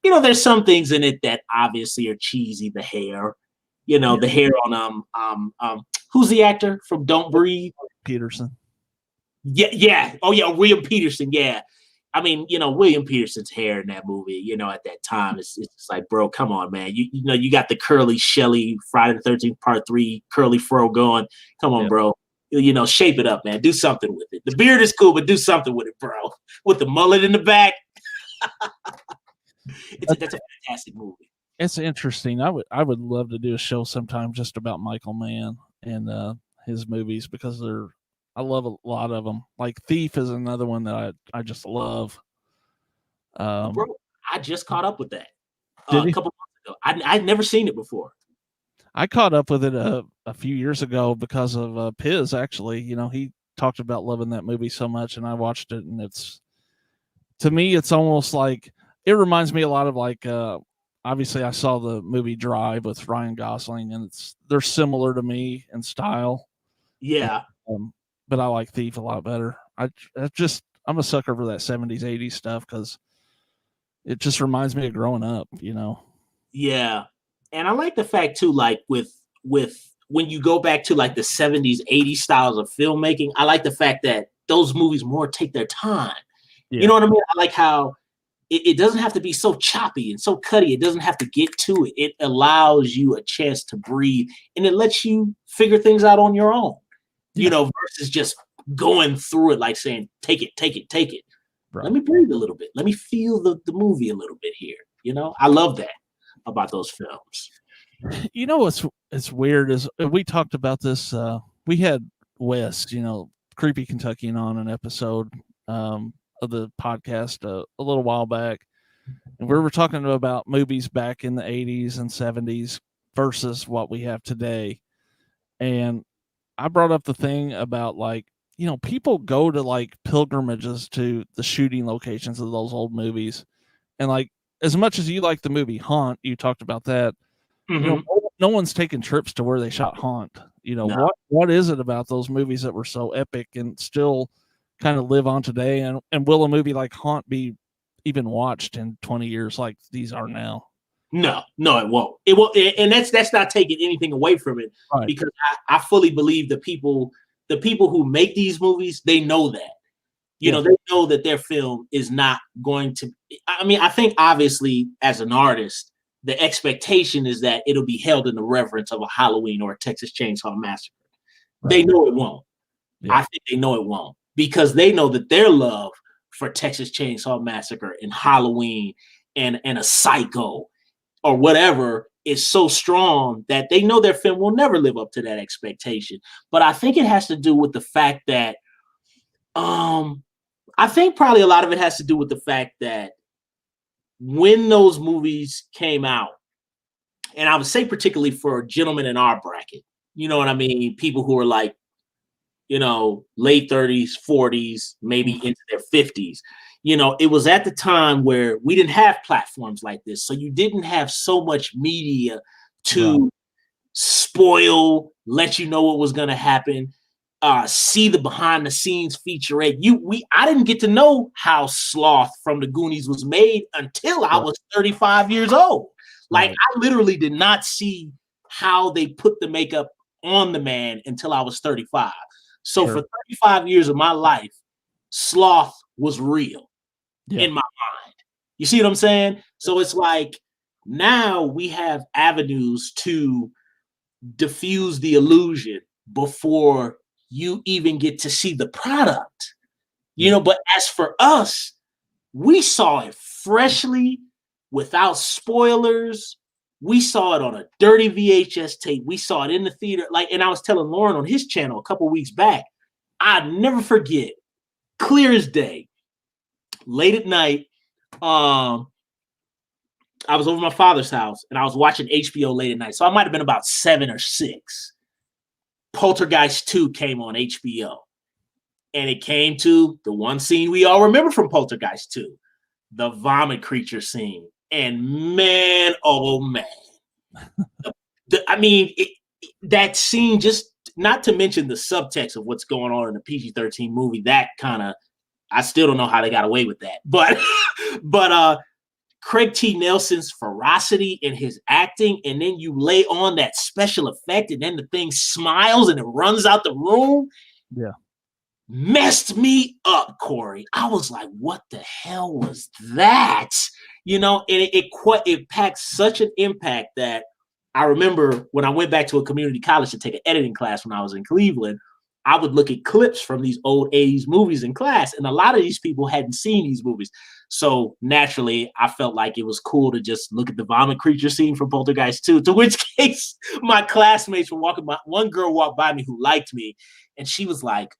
there's some things in it that obviously are cheesy. The hair, the hair on who's the actor from Don't Breathe? Peterson. Yeah. Oh yeah, William Peterson. Yeah. I mean, William Peterson's hair in that movie, at that time, it's like, bro, come on, man. You got the curly Shelley Friday the 13th Part 3 curly fro going. Come on, bro. Shape it up, man. Do something with it. The beard is cool, but do something with it, bro. With the mullet in the back. That's a fantastic movie. It's interesting. I would love to do a show sometime just about Michael Mann and his movies, because I love a lot of them. Like Thief is another one that I just love. Bro, I just caught up with that a couple months ago. I'd never seen it before. I caught up with it a few years ago because of Piz. Actually, he talked about loving that movie so much, and I watched it, and to me, it's almost like it reminds me a lot of like. Obviously, I saw the movie Drive with Ryan Gosling, and they're similar to me in style. Yeah. But I like Thief a lot better. I'm a sucker for that 70s, 80s stuff because it just reminds me of growing up, Yeah. And I like the fact too, like with when you go back to like the 70s, 80s styles of filmmaking, I like the fact that those movies more take their time. Yeah. You know what I mean? I like how it doesn't have to be so choppy and so cutty. It doesn't have to get to it. It allows you a chance to breathe, and it lets you figure things out on your own. Versus just going through it like saying, take it. Right. Let me breathe a little bit. Let me feel the movie a little bit here. I love that about those films. What's weird is we talked about this. We had Wes, Creepy Kentuckian on an episode of the podcast a little while back. And we were talking about movies back in the 80s and 70s versus what we have today. And I brought up the thing about like, people go to like pilgrimages to the shooting locations of those old movies. And like, as much as you like the movie Haunt, you talked about that, mm-hmm. No one's taking trips to where they shot Haunt. No. What is it about those movies that were so epic and still kind of live on today? And will a movie like Haunt be even watched in 20 years like these are now? No, it won't. It won't, and that's not taking anything away from it, right. Because I fully believe the people who make these movies, they know that. They know that their film is not going to. I mean, I think obviously as an artist, the expectation is that it'll be held in the reverence of a Halloween or a Texas Chainsaw Massacre. Right. They know it won't. Yeah. I think they know it won't, because they know that their love for Texas Chainsaw Massacre and Halloween and a Psycho or whatever is so strong that they know their film will never live up to that expectation. But I think it has to do with the fact that I think probably a lot of it has to do with the fact that when those movies came out, and I would say particularly for gentlemen in our bracket, you know what I mean? People who are like, late 30s, 40s, maybe into their 50s. It was at the time where we didn't have platforms like this. So you didn't have so much media to spoil, let you know what was going to happen, see the behind the scenes featurette. I didn't get to know how Sloth from the Goonies was made until I was 35 years old. Like I literally did not see how they put the makeup on the man until I was 35. So for 35 years of my life, Sloth was real in my mind. You see what I'm saying? So it's like now we have avenues to diffuse the illusion before you even get to see the product. But as for us, we saw it freshly without spoilers. We saw it on a dirty VHS tape. We saw it in the theater. And I was telling Lauren on his channel a couple weeks back, I'd never forget, clear as day, late at night, I was over my father's house and I was watching HBO late at night. So I might have been about 7 or 6. Poltergeist 2 came on HBO. And it came to the one scene we all remember from Poltergeist 2, the vomit creature scene. And man, oh man. That scene, just not to mention the subtext of what's going on in the PG-13 movie, that kind of, I still don't know how they got away with that. But Craig T. Nelson's ferocity in his acting, and then you lay on that special effect, and then the thing smiles and it runs out the room. Yeah. Messed me up, Corey. I was like, what the hell was that? And it packed such an impact that I remember when I went back to a community college to take an editing class when I was in Cleveland, I would look at clips from these old 80s movies in class, and a lot of these people hadn't seen these movies. So naturally, I felt like it was cool to just look at the vomit creature scene from Poltergeist 2, to which case my classmates were walking by. One girl walked by me who liked me, and she was like,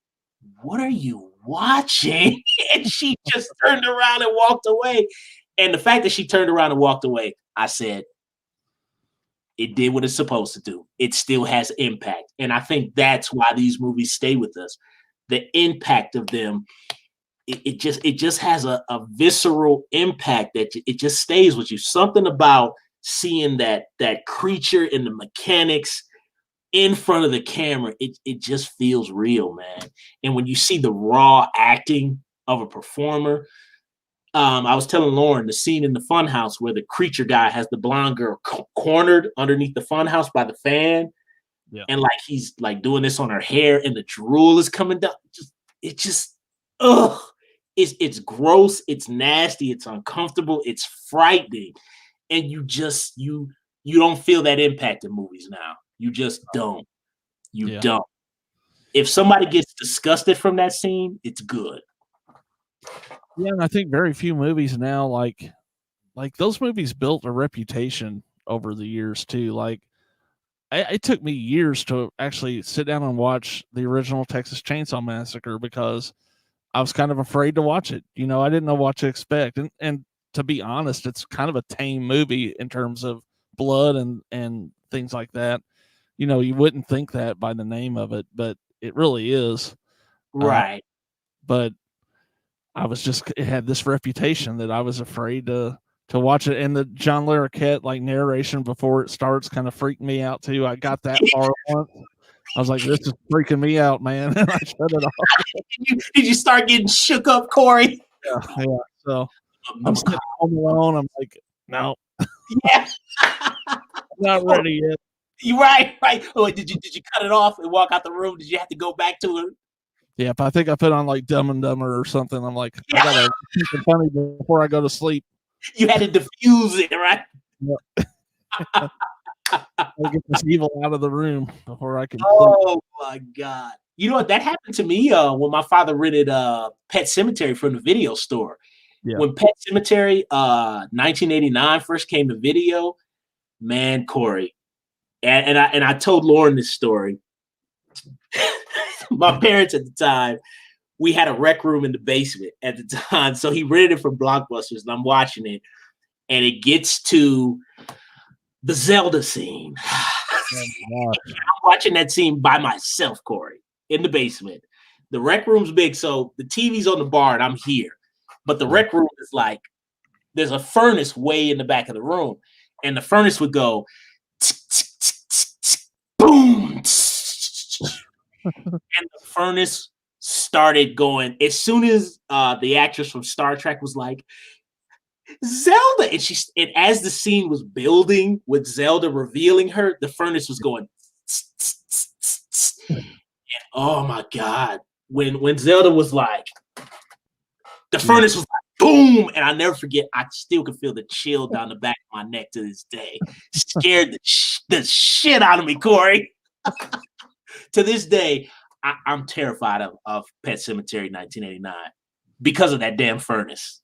what are you watching? And she just turned around and walked away. And the fact that she turned around and walked away, I said, it did what it's supposed to do. It still has impact. And I think that's why these movies stay with us. The impact of them, it just has a visceral impact that it just stays with you. Something about seeing that creature and the mechanics in front of the camera, it just feels real, man. And when you see the raw acting of a performer, I was telling Lauren the scene in the funhouse where the creature guy has the blonde girl cornered underneath the funhouse by the fan. Yeah. And like he's like doing this on her hair and the drool is coming down. It's gross, it's nasty, it's uncomfortable, it's frightening. And you don't feel that impact in movies now. You just don't. You don't. If somebody gets disgusted from that scene, it's good. Yeah, and I think very few movies now, like those movies built a reputation over the years too. Like it took me years to actually sit down and watch the original Texas Chainsaw Massacre because I was kind of afraid to watch it. I didn't know what to expect. And to be honest, it's kind of a tame movie in terms of blood and things like that. You wouldn't think that by the name of it, but it really is. Right. But it had this reputation that I was afraid to watch it. And the John Larroquette narration before it starts kind of freaked me out too. I got that far once. I was like, this is freaking me out, man. And I shut it off. Did you start getting shook up, Corey? Yeah. So I'm sitting home alone. I'm like, no. Yeah. Not ready yet. You right. Oh, did you cut it off and walk out the room? Did you have to go back to it? Yeah, I think I put on Dumb and Dumber or something. I'm like, I gotta keep it funny before I go to sleep. You had to diffuse it, right? Yeah. I'll get this evil out of the room before I can. Oh my God! You know what? That happened to me when my father rented Pet Sematary from the video store. Yeah. When Pet Sematary 1989 first came to video, man, Corey, and I told Lauren this story. My parents at the time we had a rec room in the basement at the time. So he rented it from Blockbusters, and I'm watching it, and it gets to the Zelda scene. I'm watching that scene by myself, Corey, in the basement. The rec room's big, so the TV's on the bar, and I'm here. But the rec room is like, there's a furnace way in the back of the room, and the furnace would go boom, and the furnace started going as soon as the actress from Star Trek was like, Zelda, and as the scene was building with Zelda revealing her, the furnace was going and oh my God, when Zelda was like, the furnace was like boom, and I never forget, I still can feel the chill down the back of my neck to this day. Scared the shit out of me, Corey. To this day, I'm terrified of Pet Sematary 1989 because of that damn furnace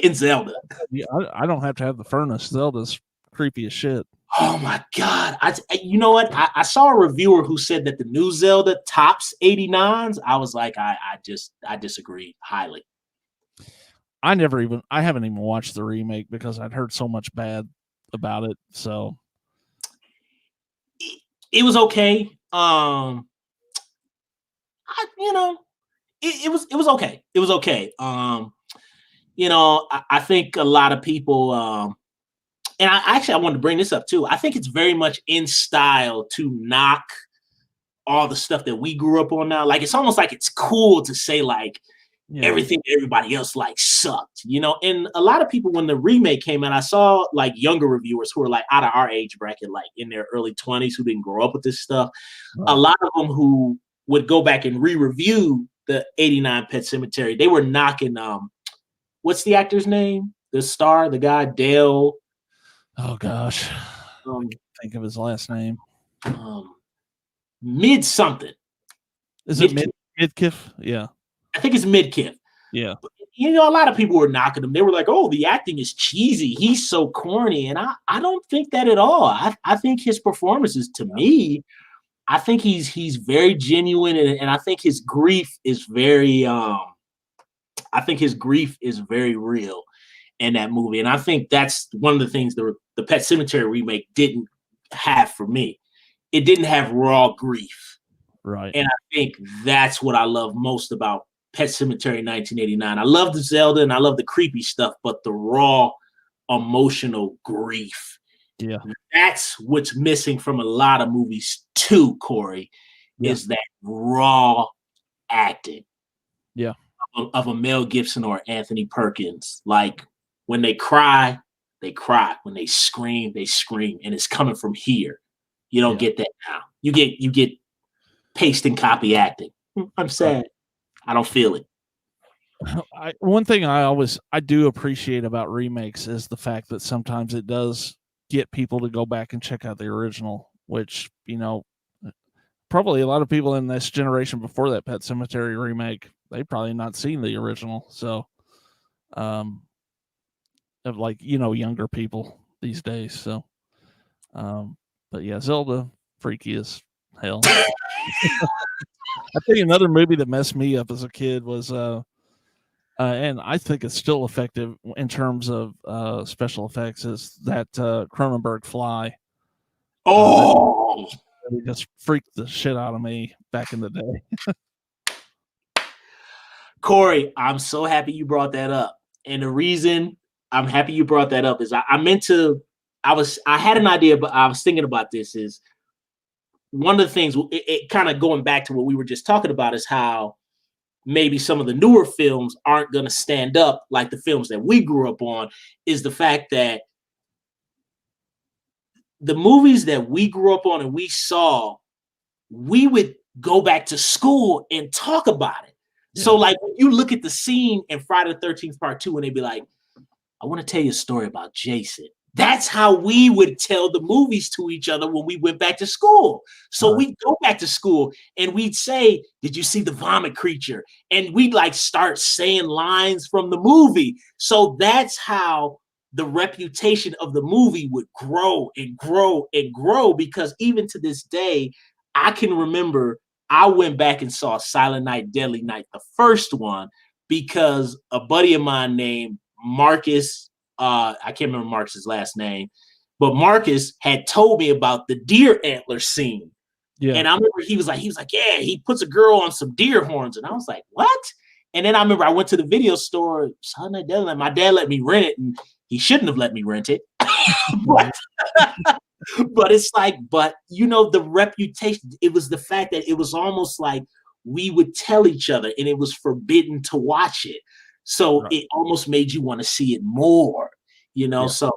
in Zelda. Yeah, I don't have to have the furnace. Zelda's creepy as shit. Oh my God. You know what? I saw a reviewer who said that the new Zelda tops 89s. I was like, I disagree highly. I haven't even watched the remake because I'd heard so much bad about it. So it was okay. It was okay. It was okay. I think a lot of people, and I wanted to bring this up too. I think it's very much in style to knock all the stuff that we grew up on now. Like, it's almost like it's cool to say like, everything everybody else like sucked, and a lot of people, when the remake came out, I saw like younger reviewers who were like out of our age bracket, like in their early 20s, who didn't grow up with this stuff. Right. A lot of them who would go back and re-review the 89 Pet Sematary, they were knocking, what's the actor's name? The star, the guy, Dale. Oh gosh. Think of his last name. Mid something. Is it Midkiff? Yeah. I think it's Midkiff. Yeah. But, a lot of people were knocking him. They were like, oh, the acting is cheesy. He's so corny. And I don't think that at all. I think his performances, to me, I think he's very genuine. And I think his grief is very real in that movie. And I think that's one of the things the Pet Sematary remake didn't have for me. It didn't have raw grief. Right. And I think that's what I love most about Pet Sematary 1989. I love the Zelda and I love the creepy stuff, but the raw emotional grief. Yeah. That's what's missing from a lot of movies too, Corey, is that raw acting. Yeah. Of a Mel Gibson or Anthony Perkins. Like, when they cry, they cry. When they scream, and it's coming from here. You don't get that now. You get paste and copy acting. I'm sad. I don't feel it. One thing I do appreciate about remakes is the fact that sometimes it does get people to go back and check out the original, which, probably a lot of people in this generation before that Pet Sematary remake, they probably not seen the original. So, of like, younger people these days. So, but yeah, Zelda, freaky as hell. I think another movie that messed me up as a kid was, and I think it's still effective in terms of special effects, is that Cronenberg Fly. Oh, it just freaked the shit out of me back in the day. Corey, I'm so happy you brought that up. And the reason I'm happy you brought that up is I had an idea, but I was thinking about this is, one of the things, it kind of going back to what we were just talking about, is how maybe some of the newer films aren't going to stand up like the films that we grew up on, is the fact that the movies that we grew up on and we saw, we would go back to school and talk about it. Yeah. So like, when you look at the scene in Friday the 13th Part 2, and they'd be like, I want to tell you a story about Jason. That's how we would tell the movies to each other when we went back to school. So we'd go back to school and we'd say, did you see the vomit creature? And we'd like start saying lines from the movie. So that's how the reputation of the movie would grow and grow and grow, because even to this day, I can remember I went back and saw Silent Night, Deadly Night, the first one, because a buddy of mine named Marcus, I can't remember Marcus's last name, but Marcus had told me about the deer antler scene. Yeah. And I remember he was like, yeah, he puts a girl on some deer horns. And I was like, what? And then I remember I went to the video store, Silent Night, Deadly Night. My dad let me rent it, and he shouldn't have let me rent it. But it's like, the reputation, it was the fact that it was almost like we would tell each other and it was forbidden to watch it. So it almost made you want to see it more, So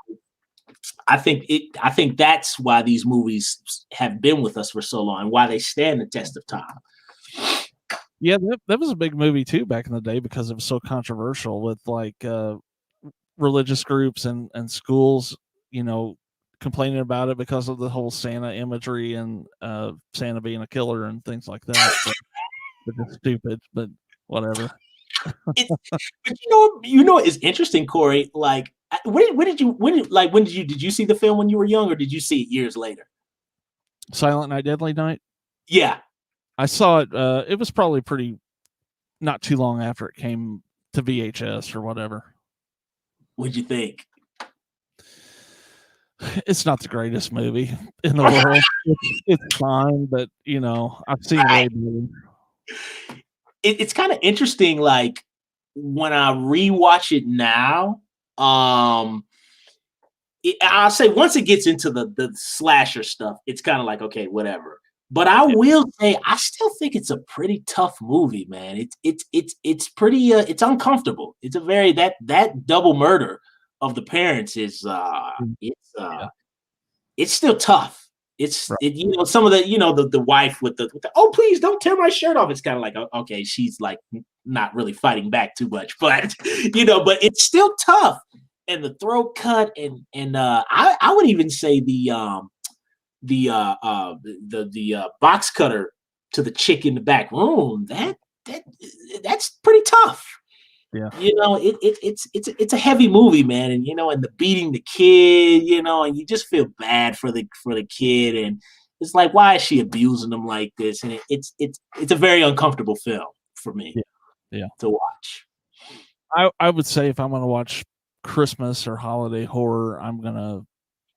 I think that's why these movies have been with us for so long and why they stand the test of time. Yeah, that was a big movie too back in the day because it was so controversial with like religious groups and schools, complaining about it because of the whole Santa imagery and Santa being a killer and things like that. It's stupid, but whatever. But it's interesting, Corey. Like, when did you see the film when you were young, or did you see it years later? Silent Night, Deadly Night. Yeah, I saw it. It was probably not too long after it came to VHS or whatever. What'd you think? It's not the greatest movie in the world. It's fine, but I've seen way better. It's kind of interesting. Like when I rewatch it now, I'll say once it gets into the slasher stuff, it's kind of like, okay, whatever. But I will say, I still think it's a pretty tough movie, man. It's pretty it's uncomfortable. It's a very that double murder of the parents is it's still tough. It's some of the the wife with the oh, please don't tear my shirt off. It's kind of like, okay, she's like not really fighting back too much, but but it's still tough. And the throat cut and I would even say the box cutter to the chick in the back room, that's pretty tough. Yeah. It's a heavy movie, man. And and the beating the kid, and you just feel bad for the kid, and it's like, why is she abusing them like this? And it's a very uncomfortable film for me. Yeah. To watch. I would say if I'm gonna watch Christmas or holiday horror, I'm gonna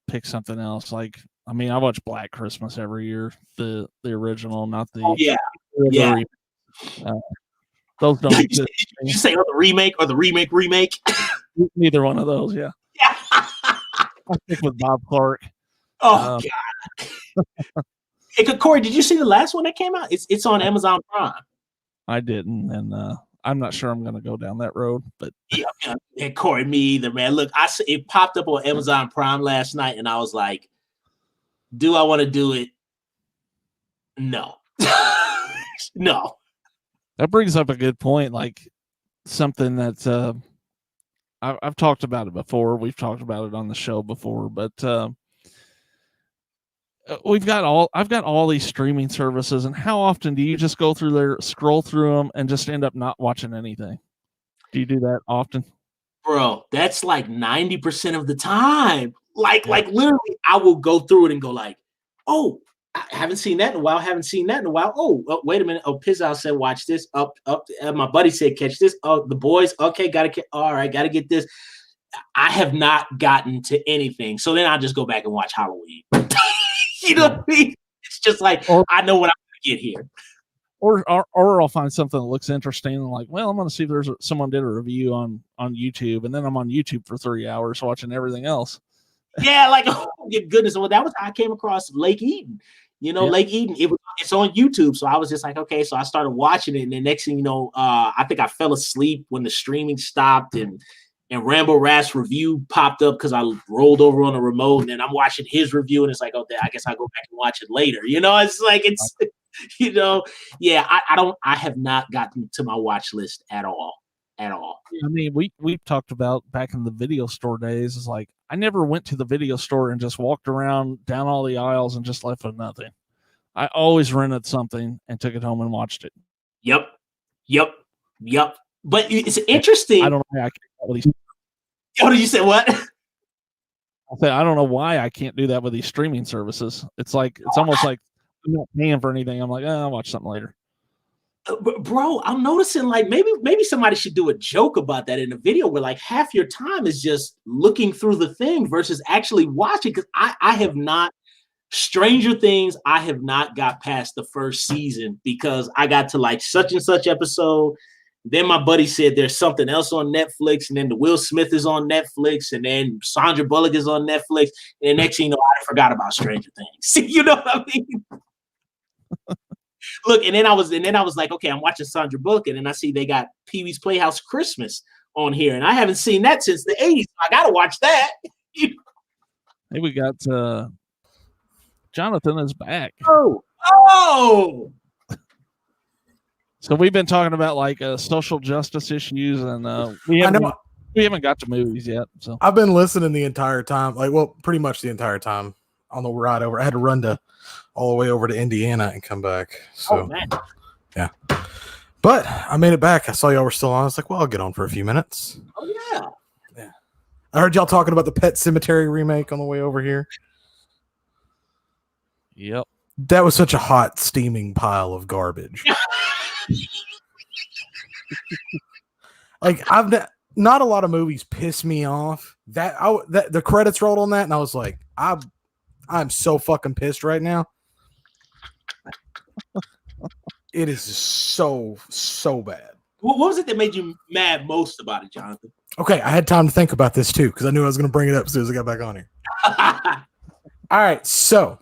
pick something else. Like, I mean, I watch Black Christmas every year, the original, not the those don't exist. Did you say the remake or the remake? Neither one of those, yeah. I stick with Bob Clark. Oh God. Hey, Corey, did you see the last one that came out? It's on Amazon Prime. I didn't, and I'm not sure I'm going to go down that road. But and Corey, me either, man. Look, it popped up on Amazon Prime last night, and I was like, "Do I want to do it? No, no." That brings up a good point, like something that I've talked about it before. We've talked about it on the show before, but I've got all these streaming services, and how often do you just go through there, scroll through them, and just end up not watching anything? Do you do that often? Bro, that's like 90% of the time. Like literally, I will go through it and go like, oh, I haven't seen that in a while. Oh, wait a minute. Oh, Pizzow said, watch this. Up. My buddy said, catch this. Oh, the boys. Okay, all right, gotta get this. I have not gotten to anything. So then I'll just go back and watch Halloween. You know what I mean? It's just like, I know what I'm going to get here. Or I'll find something that looks interesting and like, well, I'm going to see if someone did a review on YouTube, and then I'm on YouTube for 3 hours watching everything else. Yeah, like, oh goodness. Well, that was how I came across Lake Eden. Lake Eden, it's on YouTube. So I was just like, okay. So I started watching it, and the next thing you know, I think I fell asleep when the streaming stopped, and Rambo Rat's review popped up because I rolled over on the remote, and then I'm watching his review, and it's like, okay, I guess I'll go back and watch it later. It's like, I have not gotten to my watch list at all. I mean, we've talked about back in the video store days. It's like, I never went to the video store and just walked around down all the aisles and just left with nothing. I always rented something and took it home and watched it. Yep. But it's interesting. I don't know how I can't do these. Oh, did you say what? I said I don't know why I can't do that with these streaming services. It's like, it's almost like I'm not paying for anything. I'm like, I'll watch something later. Bro, I'm noticing like maybe somebody should do a joke about that in a video where like half your time is just looking through the thing versus actually watching. Because I have not Stranger Things, I have not got past the first season because I got to like such and such episode. Then my buddy said there's something else on Netflix, and then the Will Smith is on Netflix, and then Sandra Bullock is on Netflix, and the next thing you know, I forgot about Stranger Things. You know what I mean? Look, and then I was like, okay, I'm watching Sandra Bullock, and then I see they got Pee-wee's Playhouse Christmas on here, and I haven't seen that since the 80s. So I gotta watch that. Hey, we got Jonathan is back. Oh. So we've been talking about like social justice issues, and we haven't got to movies yet. So I've been listening the entire time, pretty much the entire time on the ride over. I had to run all the way over to Indiana and come back. So, yeah. But I made it back. I saw y'all were still on. I was like, well, I'll get on for a few minutes. Oh, yeah. Yeah. I heard y'all talking about the Pet Sematary remake on the way over here. Yep. That was such a hot, steaming pile of garbage. Like, not a lot of movies piss me off. That the credits rolled on that, and I was like, I'm so fucking pissed right now. It is so bad. What was it that made you mad most about it, Jonathan? Okay, I had time to think about this too because I knew I was going to bring it up as soon as I got back on here. All right, so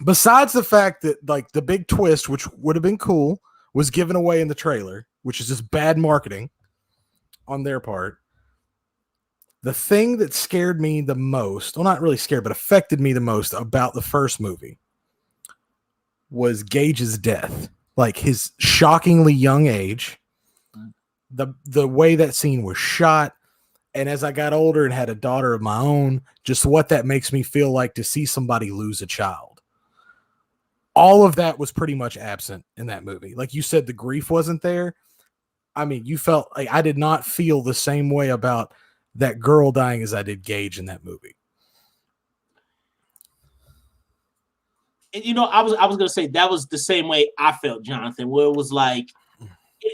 besides the fact that like the big twist, which would have been cool, was given away in the trailer, which is just bad marketing on their part. The thing that scared me the most, well, not really scared, but affected me the most about the first movie was Gage's death. Like his shockingly young age, the way that scene was shot, and as I got older and had a daughter of my own, just what that makes me feel like to see somebody lose a child. All of that was pretty much absent in that movie. Like you said, the grief wasn't there. I mean, you felt like I did not feel the same way about that girl dying as I did Gage in that movie. And you know, I was gonna say that was the same way I felt, Jonathan, where it was like,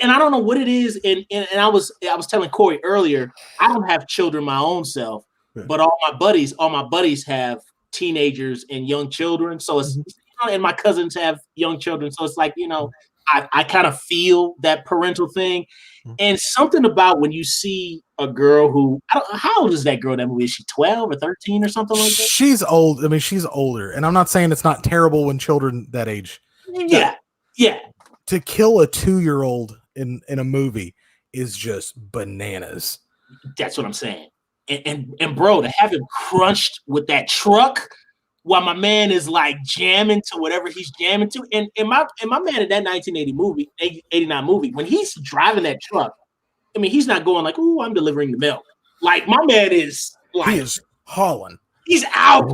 and I don't know what it is, and I was telling Corey earlier, I don't have children my own self, but all my buddies have teenagers and young children. So it's and my cousins have young children. So it's like, you know, I kind of feel that parental thing. And something about when you see a girl who, how old is that girl in that movie? Is she 12 or 13 or something like that? She's old. I mean, she's older. And I'm not saying it's not terrible when children that age. Yeah. Yeah. To kill a 2-year-old in a movie is just bananas. That's what I'm saying. And bro, to have him crunched with that truck while my man is like jamming to whatever he's jamming to. And my man in that 89 movie, when he's driving that truck, I mean, he's not going like, "Ooh, I'm delivering the milk." Like my man is like, he is hauling. He's out.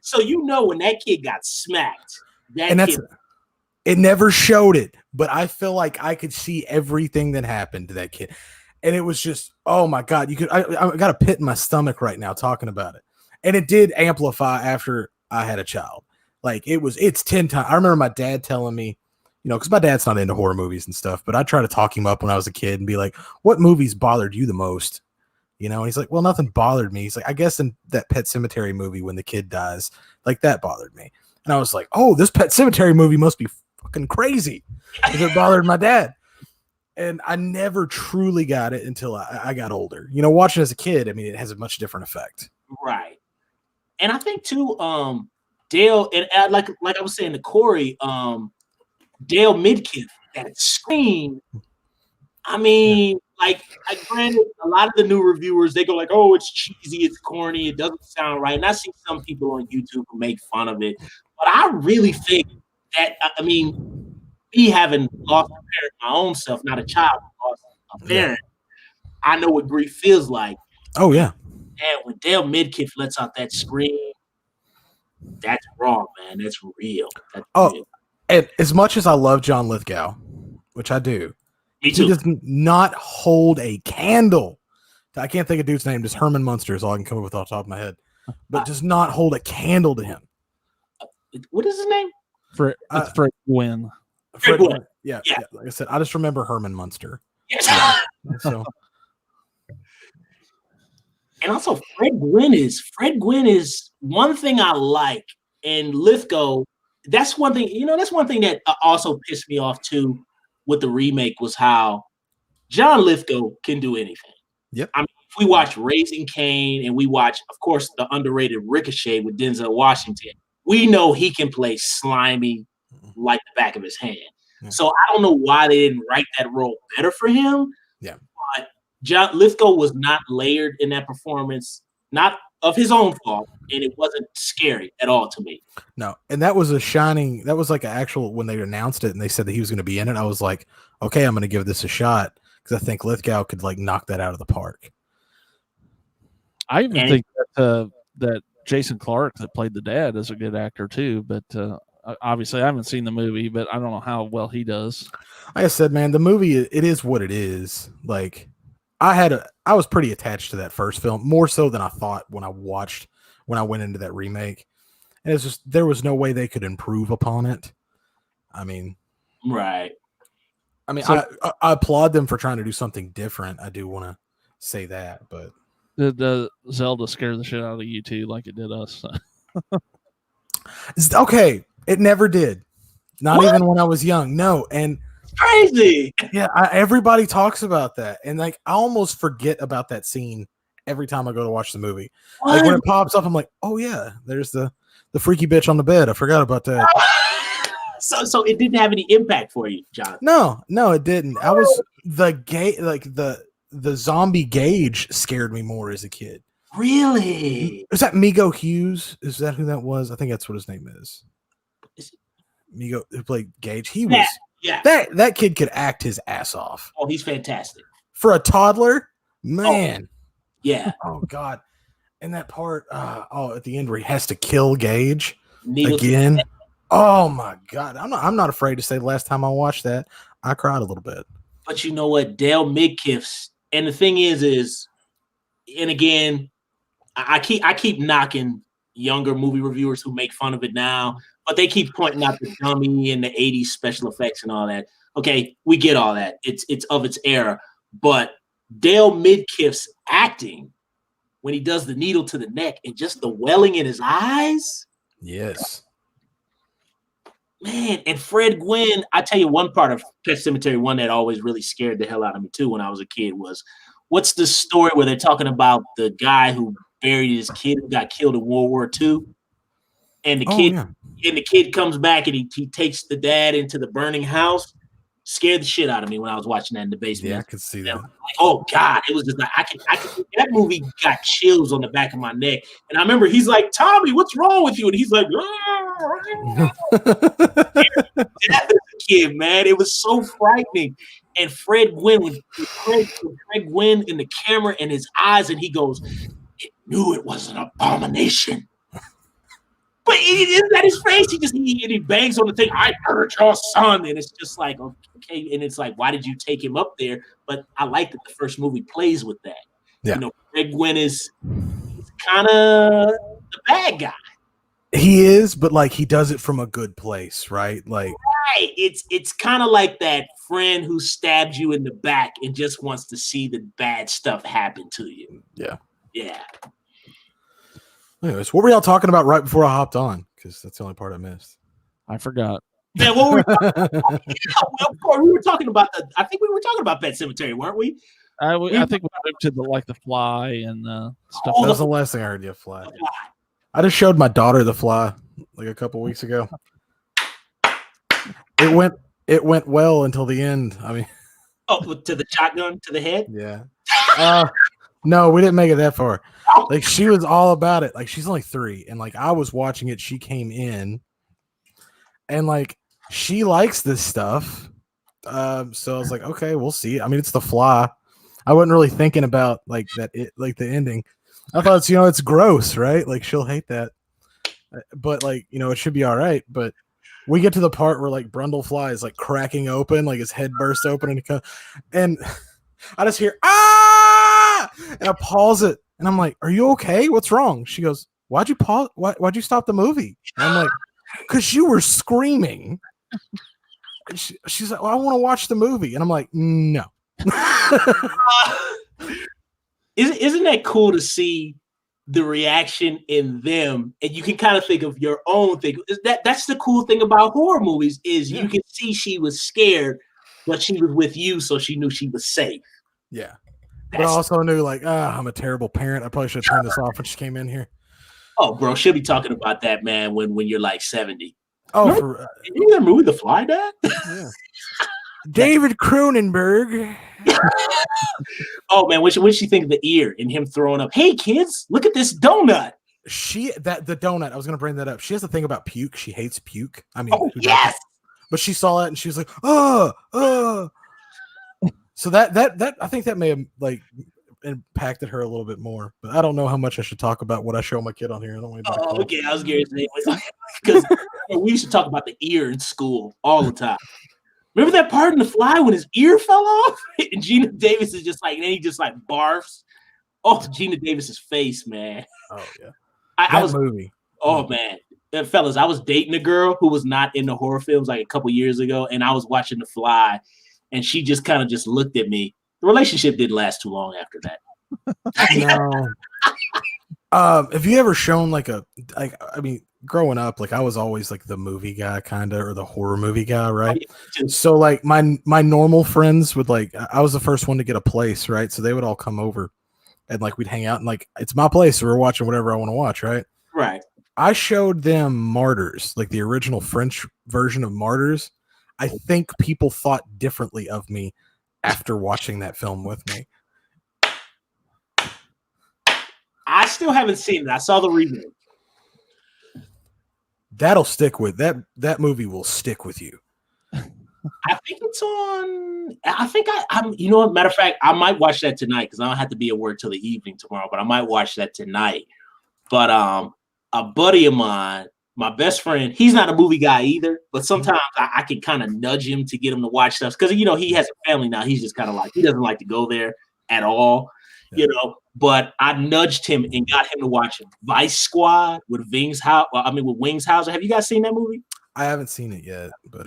So you know when that kid got smacked, it never showed it, but I feel like I could see everything that happened to that kid. And it was just, oh my God, I got a pit in my stomach right now talking about it. And it did amplify after I had a child. Like it's 10 times. I remember my dad telling me, you know, because my dad's not into horror movies and stuff, but I try to talk him up when I was a kid and be like, what movies bothered you the most? You know, and he's like, well, nothing bothered me. He's like, I guess in that Pet Sematary movie when the kid dies, like that bothered me. And I was like, oh, this Pet Sematary movie must be fucking crazy because it bothered my dad. And I never truly got it until I got older. You know, watching as a kid, I mean, it has a much different effect. Right. And I think too, Dale, and like I was saying to Corey, Dale Midkiff, that scream. I mean, like granted, a lot of the new reviewers, they go like, oh, it's cheesy, it's corny, it doesn't sound right. And I see some people on YouTube who make fun of it. But I really think that, I mean, me having lost a parent my own self, not a child, lost a parent, I know what grief feels like. Oh, yeah. And when Dale Midkiff lets out that scream, that's raw, man. That's real. That's real. And as much as I love John Lithgow, which I do, me too. He does not hold a candle. I can't think of dude's name. Just Herman Munster is all I can come up with off the top of my head. But does not hold a candle to him. What is his name? It's Fred Gwynn. Fred Gwynn. Yeah. Like I said, I just remember Herman Munster. Yes. So, and also Fred Gwynn is one thing I like, and Lithgow. That's one thing. That's one thing that also pissed me off too with the remake was how John Lithgow can do anything. Yep. I mean, if we watch Raising Cain and we watch, of course, the underrated Ricochet with Denzel Washington, we know he can play slimy like the back of his hand. Yeah. So I don't know why they didn't write that role better for him. Yeah. But John Lithgow was not layered in that performance, not of his own fault, and it wasn't scary at all to me. No, and that was like an actual, when they announced it and they said that he was going to be in it, I was like, okay, I'm going to give this a shot because I think Lithgow could like knock that out of the park. I even think that Jason Clarke that played the dad is a good actor too, but obviously I haven't seen the movie, but I don't know how well he does. Like I said, man, the movie, it is what it is. Like I was pretty attached to that first film, more so than I thought when I went into that remake. And it's just, there was no way they could improve upon it. I mean, right. I mean, so, I applaud them for trying to do something different. I do want to say that, but did Zelda scare the shit out of you too, like it did us? Okay, it never did. Not even when I was young. No, and crazy. Yeah, everybody talks about that, and like I almost forget about that scene every time I go to watch the movie. What? Like when it pops up, I'm like, oh yeah, there's the freaky bitch on the bed. I forgot about that. So it didn't have any impact for you, John? No, it didn't. I was the zombie Gage scared me more as a kid. Really? Is that Migo Hughes? Is that who that was? I think that's what his name is. Migo, who played Gage. He was. Yeah. That kid could act his ass off. Oh, he's fantastic. For a toddler, man. Oh, yeah. Oh God. And that part, at the end where he has to kill Gage Needles again. Oh my God. I'm not afraid to say the last time I watched that, I cried a little bit. But you know what? Dale Midkiff's, and the thing is, and again, I keep knocking younger movie reviewers who make fun of it now, but they keep pointing out the dummy and the 80s special effects and all that. Okay, we get all that. It's of its era. But Dale Midkiff's acting when he does the needle to the neck and just the welling in his eyes. Yes. Man, and Fred Gwynn, I tell you one part of Pet Sematary 1 that always really scared the hell out of me too when I was a kid was, what's the story where they're talking about the guy who buried his kid who got killed in World War II? And the kid comes back and he takes the dad into the burning house. Scared the shit out of me when I was watching that in the basement. Yeah, I could see that. Like, oh God, it was just like that movie got chills on the back of my neck. And I remember he's like, Tommy, what's wrong with you? And he's like, as a kid, man, it was so frightening. And Fred Gwynn, when Fred Gwynn in the camera and his eyes, and he goes, it knew it was an abomination. But isn't that his face? He bangs on the thing. I heard your son, and it's just like, okay. And it's like, why did you take him up there? But I like that the first movie plays with that. Yeah. You know, Fred Gwynn is kind of the bad guy. He is, but like he does it from a good place, right? Like, right. It's kind of like that friend who stabbed you in the back and just wants to see the bad stuff happen to you. Yeah. Yeah. Anyways, what were y'all talking about right before I hopped on? Because that's the only part I missed. I forgot. Yeah, what were we talking about? Of course, we were talking about I think we were talking about Pet Sematary, weren't we? I think we moved to the Fly and stuff. That was the last thing I heard you, Fly. I just showed my daughter The Fly like a couple weeks ago. It went well until the end. I mean, to the shotgun to the head. Yeah. No, we didn't make it that far. Like she was all about it. Like she's only 3, and like I was watching it. She came in, and like she likes this stuff. So I was like, okay, we'll see. I mean, it's The Fly. I wasn't really thinking about like that. Like the ending. I thought it's gross, right? Like she'll hate that, but like it should be all right. But we get to the part where like Brundlefly is like cracking open, like his head bursts open, and I just hear and I pause it, and I'm like, "Are you okay? What's wrong?" She goes, "Why'd you pause? Why'd you stop the movie?" And I'm like, because you were screaming. She's like, well, I want to watch the movie. And I'm like, no. Isn't that cool to see the reaction in them? And you can kind of think of your own thing. That's the cool thing about horror movies is you can see she was scared, but she was with you, so she knew she was safe. Yeah. But I also knew, like, I'm a terrible parent. I probably should have turned this off when she came in here. Oh, bro, she'll be talking about that, man, when you're like 70. Oh, you know that movie, The Fly, Dad? Yeah. David Cronenberg. Oh man, what she think of the ear and him throwing up? Hey kids, look at this donut. The donut. I was gonna bring that up. She has a thing about puke. She hates puke. I mean, yes. But she saw it and she was like, oh. So that I think that may have like impacted her a little bit more. But I don't know how much I should talk about what I show my kid on here. I don't want okay. I was curious because we used to talk about the ear in school all the time. Remember that part in The Fly when his ear fell off? And Gina Davis is just like, and then he just like barfs. Oh, Gina Davis's face, man. Oh yeah, I was movie. Oh man, and fellas, I was dating a girl who was not into horror films like a couple years ago, and I was watching The Fly, and she just kind of just looked at me. The relationship didn't last too long after that. No. Have you ever shown growing up, like I was always like the movie guy kind of, or the horror movie guy, right? So like my normal friends would like, I was the first one to get a place, right? So they would all come over and like we'd hang out and like, it's my place, so we're watching whatever I want to watch, right? Right. I showed them Martyrs, like the original French version of Martyrs. I think people thought differently of me after watching that film with me. I still haven't seen it. I saw the remake. That'll stick with that movie will stick with you. I think it's on. I think I'm. You know what? Matter of fact, I might watch that tonight because I don't have to be at work till the evening tomorrow. But I might watch that tonight. But a buddy of mine, my best friend, he's not a movie guy either. But sometimes I can kind of nudge him to get him to watch stuff because he has a family now. He's just kind of like he doesn't like to go there at all. Yeah. But I nudged him and got him to watch Vice Squad with Wings Hauser. Have you guys seen that movie? I haven't seen it yet, but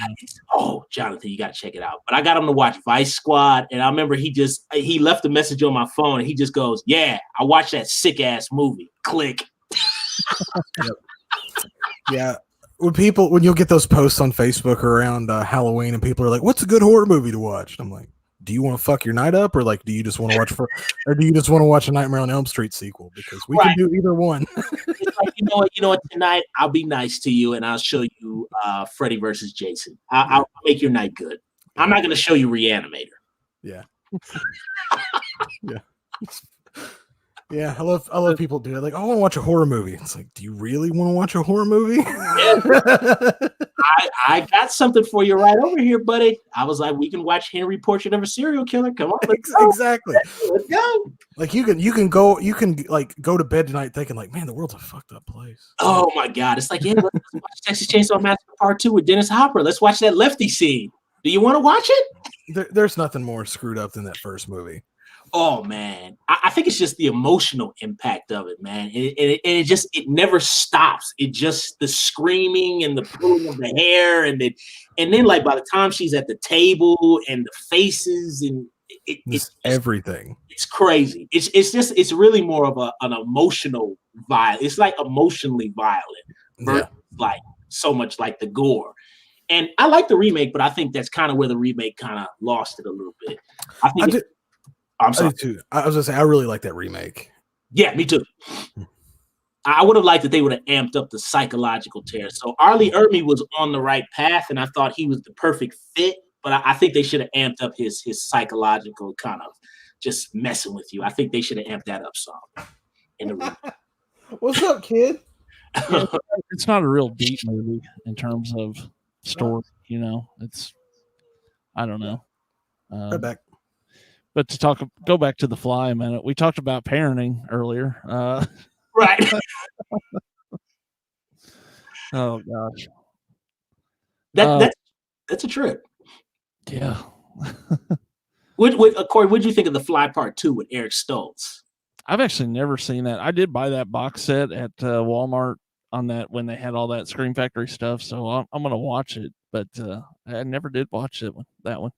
Jonathan, you got to check it out. But I got him to watch Vice Squad, and I remember he left a message on my phone, and he just goes, "Yeah, I watched that sick ass movie." Click. Yep. Yeah. When you'll get those posts on Facebook around Halloween, and people are like, "What's a good horror movie to watch?" And I'm like, do you want to fuck your night up, or like, do you just want to watch a Nightmare on Elm Street sequel? Because we can do either one. It's like, you know what, tonight I'll be nice to you and I'll show you Freddy versus Jason. I'll make your night good. I'm not going to show you Reanimator. Yeah. Yeah. Yeah, I love people do it. Like, I want to watch a horror movie. It's like, do you really want to watch a horror movie? Yeah. I got something for you right over here, buddy. I was like, we can watch Henry Portrait of a Serial Killer. Come on, exactly. Let's go. Like you can go to bed tonight thinking like, man, the world's a fucked up place. Oh my god, it's like, yeah, let's watch Texas Chainsaw Massacre Part 2 with Dennis Hopper. Let's watch that Lefty scene. Do you want to watch it? There's nothing more screwed up than that first movie. Oh man, I think it's just the emotional impact of it, man. It never stops. It just the screaming and the pulling of the hair, and then like by the time she's at the table and the faces and it's everything. It's crazy. It's really more of an emotional violence. It's like emotionally violent, versus like so much like the gore. And I like the remake, but I think that's kind of where the remake kind of lost it a little bit. I'm sorry. I was gonna say I really like that remake. Yeah, me too. I would have liked that they would have amped up the psychological terror. So Arlie Ermey was on the right path, and I thought he was the perfect fit. But I think they should have amped up his psychological kind of just messing with you. I think they should have amped that up some. In the room. What's up, kid? It's not a real deep movie in terms of story. It's I don't know. Right back. But go back to The Fly a minute. We talked about parenting earlier. Right. Oh gosh. That's a trip. Yeah. Corey, what did you think of The Fly Part 2 with Eric Stoltz? I've actually never seen that. I did buy that box set at Walmart on that when they had all that Scream Factory stuff. So I'm gonna watch it, but I never did watch that one.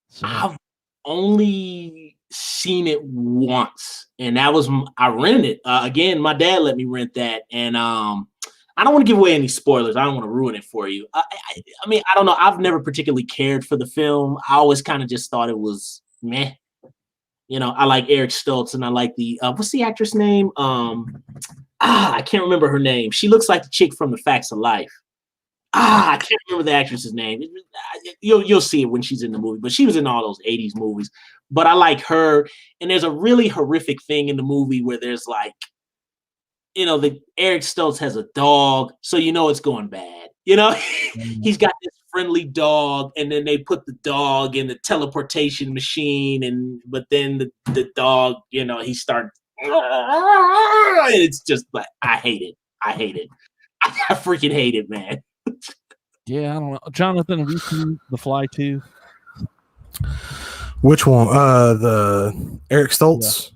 So I've only seen it once, and that was I rented it. Again, my dad let me rent that, and I don't want to give away any spoilers. I don't want to ruin it for you. I mean, I don't know. I've never particularly cared for the film. I always kind of just thought it was meh. You know, I like Eric Stoltz, and I like the what's the actress name? I can't remember her name. She looks like the chick from The Facts of Life. I can't remember the actress's name. You'll see it when she's in the movie, but she was in all those 80s movies. But I like her. And there's a really horrific thing in the movie where there's like, you know, the Eric Stoltz has a dog, so you know it's going bad. You know, he's got this friendly dog, and then they put the dog in the teleportation machine, but then the dog, you know, he starts. It's just like I hate it. I freaking hate it, man. yeah, I don't know. Jonathan, have you seen The Fly 2? Which one? The Eric Stoltz?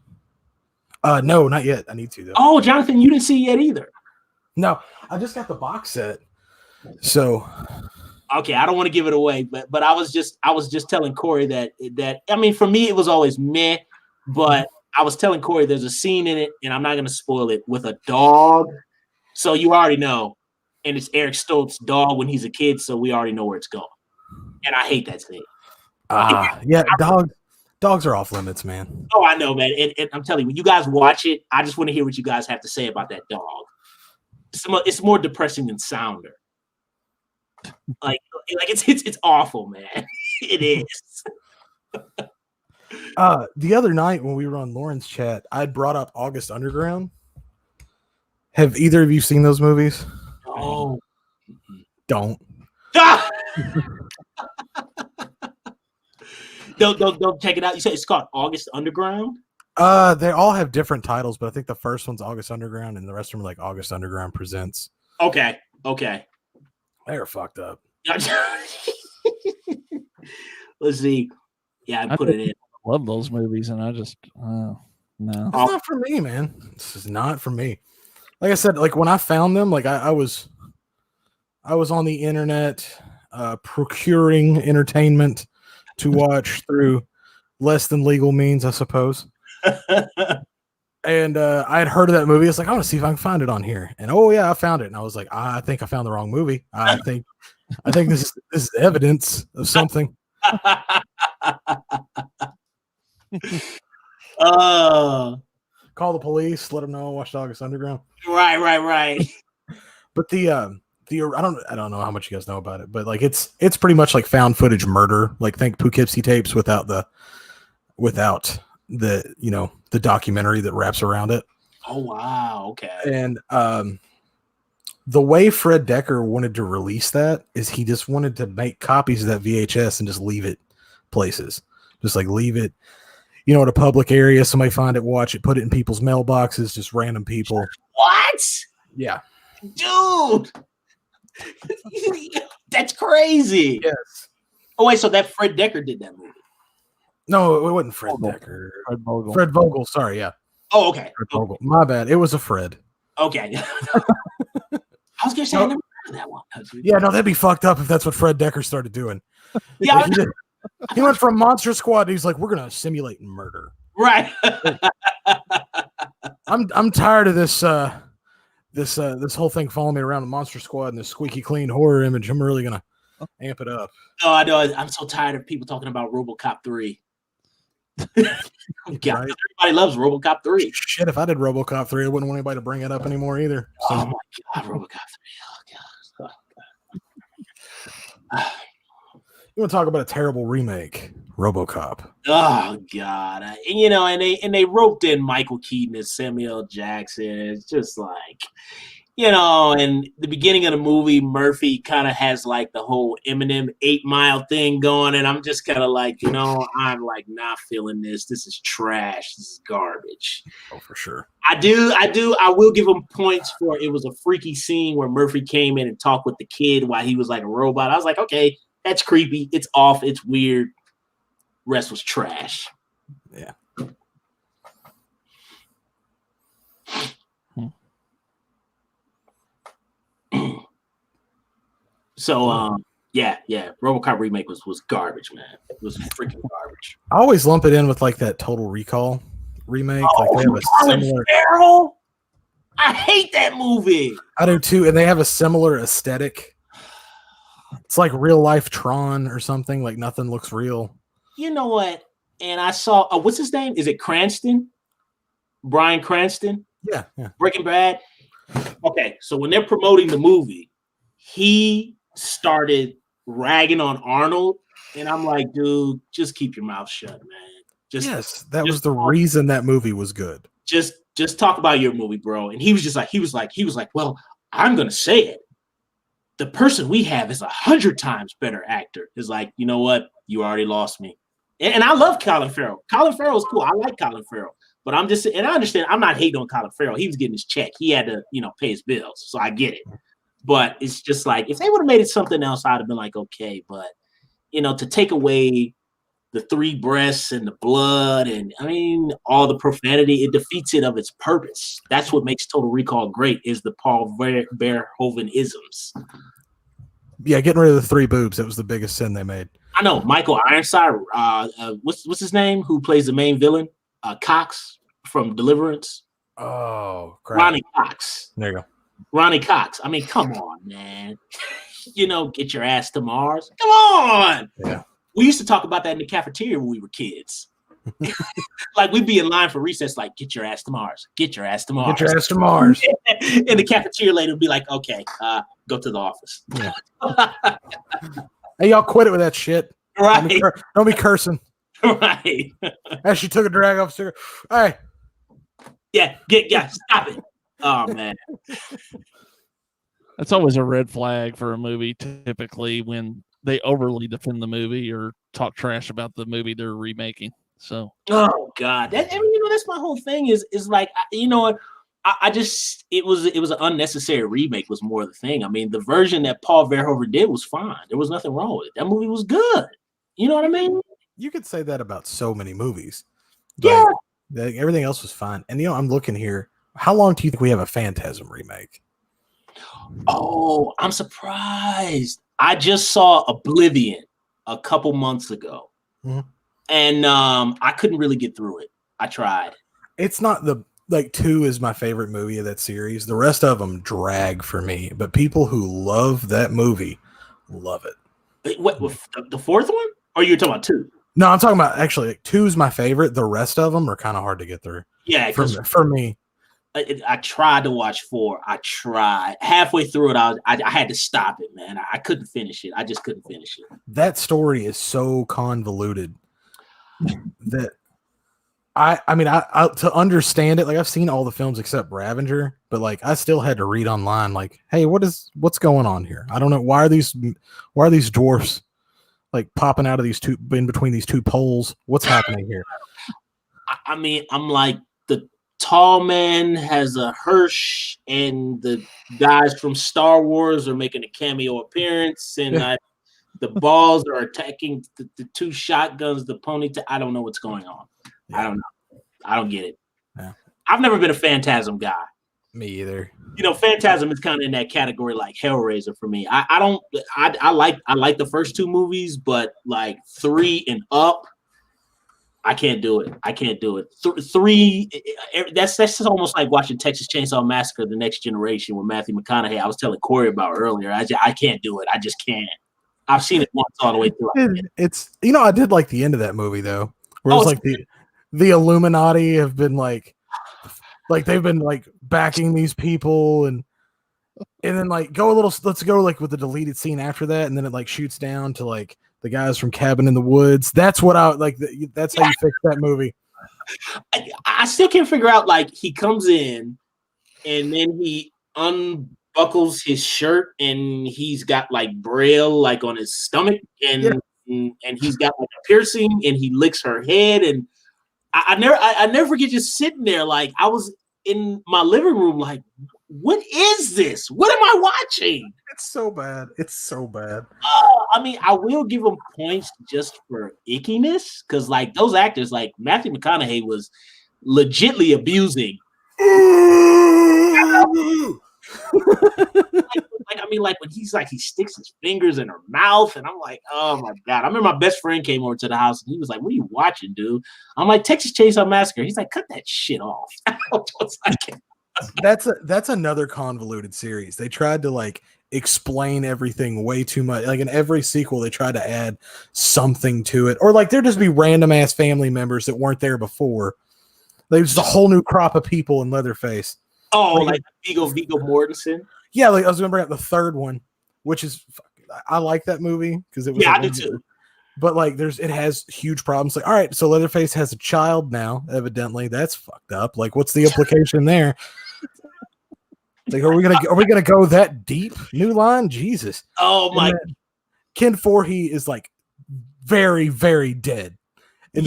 Yeah. No, not yet. I need to though. Oh, Jonathan, you didn't see it yet either. No, I just got the box set. So okay, I don't want to give it away, but I was just telling Corey that I mean, for me it was always meh, but I was telling Corey there's a scene in it, and I'm not going to spoil it, with a dog. So you already know. And it's Eric Stoltz's dog when he's a kid, so we already know where it's going. And I hate that scene. Yeah, dogs are off limits, man. Oh, I know, man. And I'm telling you, when you guys watch it, I just want to hear what you guys have to say about that dog. It's more depressing than Sounder. Like it's awful, man. It is. The other night when we were on Lauren's chat, I brought up August Underground. Have either of you seen those movies? Oh, don't. Don't check it out. You said it's called August Underground? They all have different titles, but I think the first one's August Underground, and the rest of them are like August Underground Presents. Okay. They're fucked up. Let's see. Yeah, I put it in. I love those movies, and I just no. It's not for me, man. This is not for me. Like I said, like when I found them, like I was on the internet procuring entertainment to watch through less than legal means, I suppose. And I had heard of that movie. It's like, I want to see if I can find it on here. And oh yeah, I found it. And I was like, I think I found the wrong movie. I think this is evidence of something. Call the police, let them know I watched August Underground. Right. But the I don't know how much you guys know about it, but like it's pretty much like found footage murder. Like think Poughkeepsie Tapes without the the documentary that wraps around it. Oh wow, okay. And the way Fred Decker wanted to release that is he just wanted to make copies of that VHS and just leave it places. Just like leave it, at a public area, somebody find it, watch it, put it in people's mailboxes, just random people. What? Yeah. Dude. That's crazy. Yes. Oh, wait, so that Fred Decker did that movie? No, it wasn't Fred Decker. Fred Vogel, sorry, yeah. Oh, okay. Fred Vogel. My bad. It was a Fred. Okay. I was going to say, I never heard of that one. Yeah, no, that'd be fucked up if that's what Fred Decker started doing. Yeah, he went from Monster Squad, and he's like, we're going to simulate murder. Right. I'm tired of this this whole thing following me around the Monster Squad and this squeaky clean horror image. I'm really going to amp it up. Oh, I know. I'm so tired of people talking about RoboCop 3. God, right? Everybody loves RoboCop 3. Shit, if I did RoboCop 3, I wouldn't want anybody to bring it up anymore either. So. Oh my God, RoboCop 3. Oh God. You want to talk about a terrible remake, RoboCop? Oh God, and they roped in Michael Keaton as Samuel L. Jackson. It's just like, and the beginning of the movie, Murphy kind of has like the whole Eminem 8 Mile thing going, and I'm just kind of like, I'm like not feeling this. This is trash. This is garbage. Oh, for sure. I will give him points for it was a freaky scene where Murphy came in and talked with the kid while he was like a robot. I was like, okay. That's creepy. It's off. It's weird. Rest was trash. Yeah. So yeah, RoboCop remake was garbage, man. It was freaking garbage. I always lump it in with like that Total Recall remake. Like they have a Colin similar. Farrell? I hate that movie. I do too, and they have a similar aesthetic. It's like real life Tron or something. Like nothing looks real. You know what? And I saw what's his name? Is it Cranston? Bryan Cranston? Yeah. Breaking Bad. Okay, so when they're promoting the movie, he started ragging on Arnold, and I'm like, dude, just keep your mouth shut, man. That was the reason that movie was good. Just talk about your movie, bro. And he was like, well, I'm gonna say it. The person we have is 100 times better actor. Is like, you know what? You already lost me. And I love Colin Farrell. Colin Farrell is cool. I like Colin Farrell. But I'm just, and I understand, I'm not hating on Colin Farrell. He was getting his check. He had to, pay his bills. So I get it. But it's just like, if they would have made it something else, I'd have been like, okay. But, to take away the 3 breasts and the blood and, all the profanity, it defeats it of its purpose. That's what makes Total Recall great, is the Paul Verhoeven-isms. Yeah, getting rid of the 3 boobs. That was the biggest sin they made. I know. Michael Ironside, what's his name? Who plays the main villain? Cox from Deliverance. Oh, crap. Ronnie Cox. There you go. Ronnie Cox. Come on, man. Get your ass to Mars. Come on. Yeah. We used to talk about that in the cafeteria when we were kids. Like we'd be in line for recess, like, get your ass to Mars. Get your ass to Mars. Get your ass to Mars. And the cafeteria lady would be like, okay, go to the office. Yeah. Hey, y'all quit it with that shit. Right. Don't be cursing. Right. As she took a drag off cigarette. Hey. Yeah, stop it. Oh, man. That's always a red flag for a movie, typically, when they overly defend the movie or talk trash about the movie they're remaking. So, oh God, that's my whole thing. Is like, I just it was an unnecessary remake was more the thing. The version that Paul Verhoeven did was fine. There was nothing wrong with it. That movie was good. You know what I mean? You could say that about so many movies. Yeah. Everything else was fine. And I'm looking here. How long do you think we have a Phantasm remake? Oh, I'm surprised. I just saw Oblivion a couple months ago. Mm-hmm. And I couldn't really get through it. I tried. It's not 2 is my favorite movie of that series. The rest of them drag for me, but people who love that movie love it. What the 4th one? Or you're talking about 2? No, I'm talking about actually 2 is my favorite. The rest of them are kind of hard to get through. Yeah, for me. I tried to watch 4. I tried. Halfway through it, I had to stop it, man. I couldn't finish it. I just couldn't finish it. That story is so convoluted that I to understand it, like I've seen all the films except Ravager, but like I still had to read online, like, hey, what's going on here? I don't know. Why are these dwarfs like popping out of these two in between these 2 poles? What's happening here? I'm like, the tall man has a Hirsch, and the guys from Star Wars are making a cameo appearance, and the balls are attacking the 2 shotguns, the ponytail. I don't know what's going on. Yeah. I don't know. I don't get it. Yeah. I've never been a Phantasm guy. Me either. Phantasm is kind of in that category like Hellraiser for me. I like the first 2 movies, but like 3 and up, I can't do it. 3, that's almost like watching Texas Chainsaw Massacre: The Next Generation with Matthew McConaughey. I was telling Corey about earlier. I can't do it. I just can't. I've seen it once all the way through. It's I did like the end of that movie though, where it's like the Illuminati have been like they've been like backing these people and then like let's go like with the deleted scene after that, and then it like shoots down to like the guys from Cabin in the Woods. That's what I like. That's how you fix that movie. I still can't figure out, like, he comes in and then he unbuckles his shirt and he's got like braille like on his stomach and he's got like a piercing and he licks her head, and I never forget just sitting there like I was in my living room like, what is this? What am I watching? It's so bad. I will give them points just for ickiness, because like those actors, like Matthew McConaughey was legitly abusing. like when he's like he sticks his fingers in her mouth, and I'm like, oh my god! I remember my best friend came over to the house, and he was like, "What are you watching, dude?" I'm like, "Texas Chainsaw Massacre." He's like, "Cut that shit off." That's another convoluted series. They tried to like explain everything way too much. Like in every sequel, they tried to add something to it, or like there'd just be random ass family members that weren't there before. There's a whole new crop of people in Leatherface. Oh, like Viggo Mortensen. Yeah, like I was gonna bring up the third one, which is I like that movie because it was I do too. But like it has huge problems. Like, all right, so Leatherface has a child now, evidently. That's fucked up. Like, what's the implication there? Like, are we gonna go that deep? New line? Jesus. Oh my Ken Foree is like very, very dead. In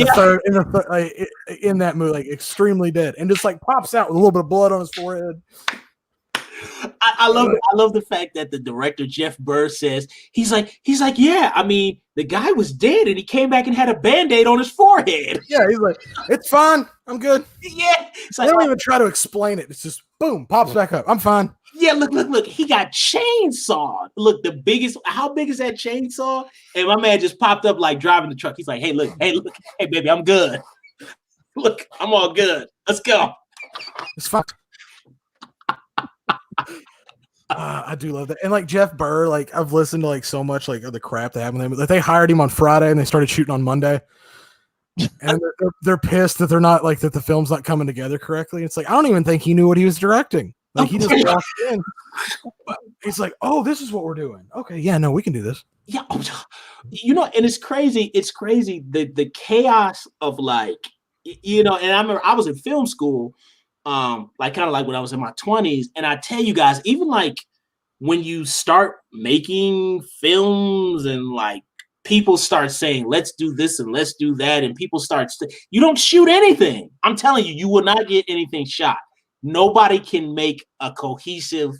that movie, like extremely dead, and just like pops out with a little bit of blood on his forehead. I love the fact that the director Jeff Burr says he's like, yeah, I mean, the guy was dead and he came back and had a Band-Aid on his forehead. Yeah, he's like, it's fine, I'm good. Yeah, they don't even try to explain it. It's just boom, pops back up. I'm fine. Yeah, look, he got chainsawed. Look, how big is that chainsaw? And my man just popped up like driving the truck. He's like, hey, baby, I'm good. Look, I'm all good. Let's go. It's fine. I do love that. And like Jeff Burr, like I've listened to like so much like of the crap they have with him. Like they hired him on Friday and they started shooting on Monday. And they're pissed that they're not like that the film's not coming together correctly. It's like I don't even think he knew what he was directing. Like he just walked in. He's like, "Oh, this is what we're doing." Okay, yeah, no, we can do this. Yeah, you know, and it's crazy. It's crazy the chaos of like, you know. And I remember I was in film school, like kind of like when I was in my 20s. And I tell you guys, even like when you start making films and like people start saying, "Let's do this and let's do that," and people start, you don't shoot anything. I'm telling you, you will not get anything shot. Nobody can make a cohesive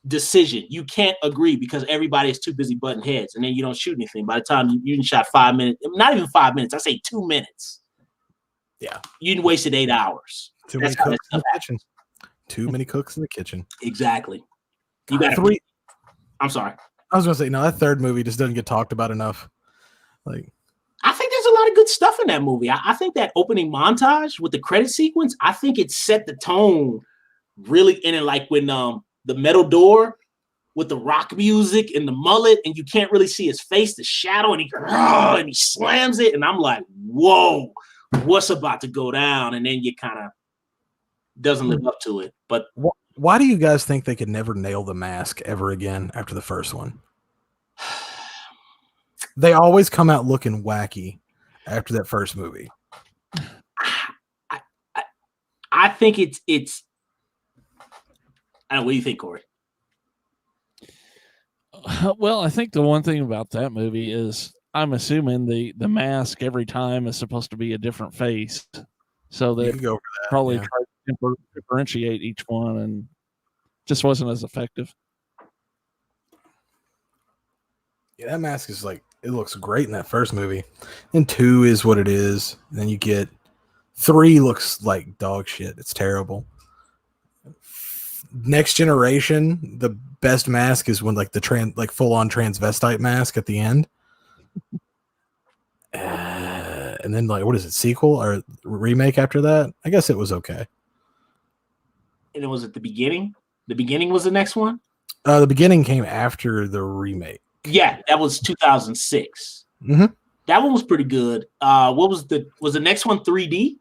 decision. You can't agree because everybody is too busy butting heads, and then you don't shoot anything. By the time you shot 5 minutes, not even 5 minutes, I say 2 minutes. Yeah, you wasted 8 hours. Too many cooks in the kitchen. Too many cooks in the kitchen. Exactly. You got 3. I'm sorry. I was gonna say no. That third movie just doesn't get talked about enough. Like, I think there's a lot of good stuff in that movie. I think that opening montage with the credit sequence, I think it set the tone really in it. Like when the metal door with the rock music and the mullet, and you can't really see his face, the shadow, and he slams it, and I'm like, whoa, what's about to go down? And then you kind of doesn't live up to it. But why do you guys think they could never nail the mask ever again after the first one? They always come out looking wacky after that first movie. I think it's. I don't know, what do you think, Corey? Well, I think the one thing about that movie is I'm assuming the mask every time is supposed to be a different face, so they probably try to differentiate each one, and just wasn't as effective. Yeah, that mask is like, it looks great in that first movie. And 2 is what it is. And then you get 3 looks like dog shit. It's terrible. Next Generation, the best mask is when like the full on transvestite mask at the end. And then like, what is it? Sequel or remake after that? I guess it was okay. And it was at the beginning. The beginning was the next one. The beginning came after the remake. Yeah, that was 2006. Mm-hmm. That one was pretty good. What was the next one? 3D.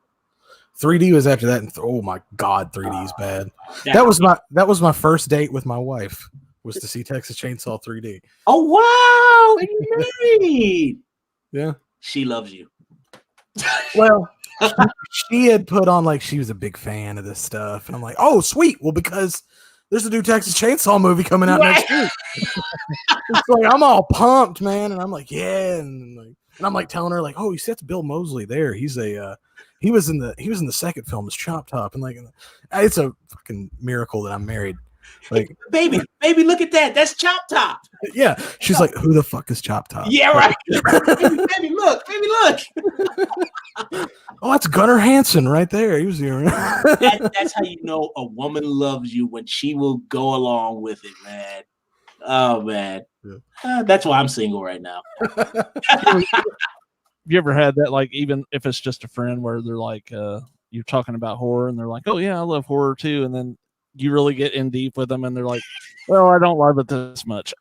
3D was after that, and oh my god, 3D is bad. That was my first date with my wife, was to see Texas Chainsaw 3D. Oh wow, you're married. Yeah, she loves you. Well, she had put on like she was a big fan of this stuff, and I'm like, oh sweet, well because there's a new Texas Chainsaw movie coming out next week. It's like I'm all pumped, man, and I'm like, yeah, and I'm like telling her like, oh, you see that's Bill Moseley there. He's a he was in the second film as Chop Top, and like it's a fucking miracle that I'm married. Like baby, look at that. That's Chop Top. Yeah, she's like, who the fuck is Chop Top? Yeah, right. baby, look. Oh, that's Gunnar Hansen right there. He was here. That's how you know a woman loves you, when she will go along with it, man. Oh man, that's why I'm single right now. Have you ever had that, like, even if it's just a friend where they're like, you're talking about horror and they're like, oh yeah, I love horror too, and then you really get in deep with them and they're like, well, I don't love it this much.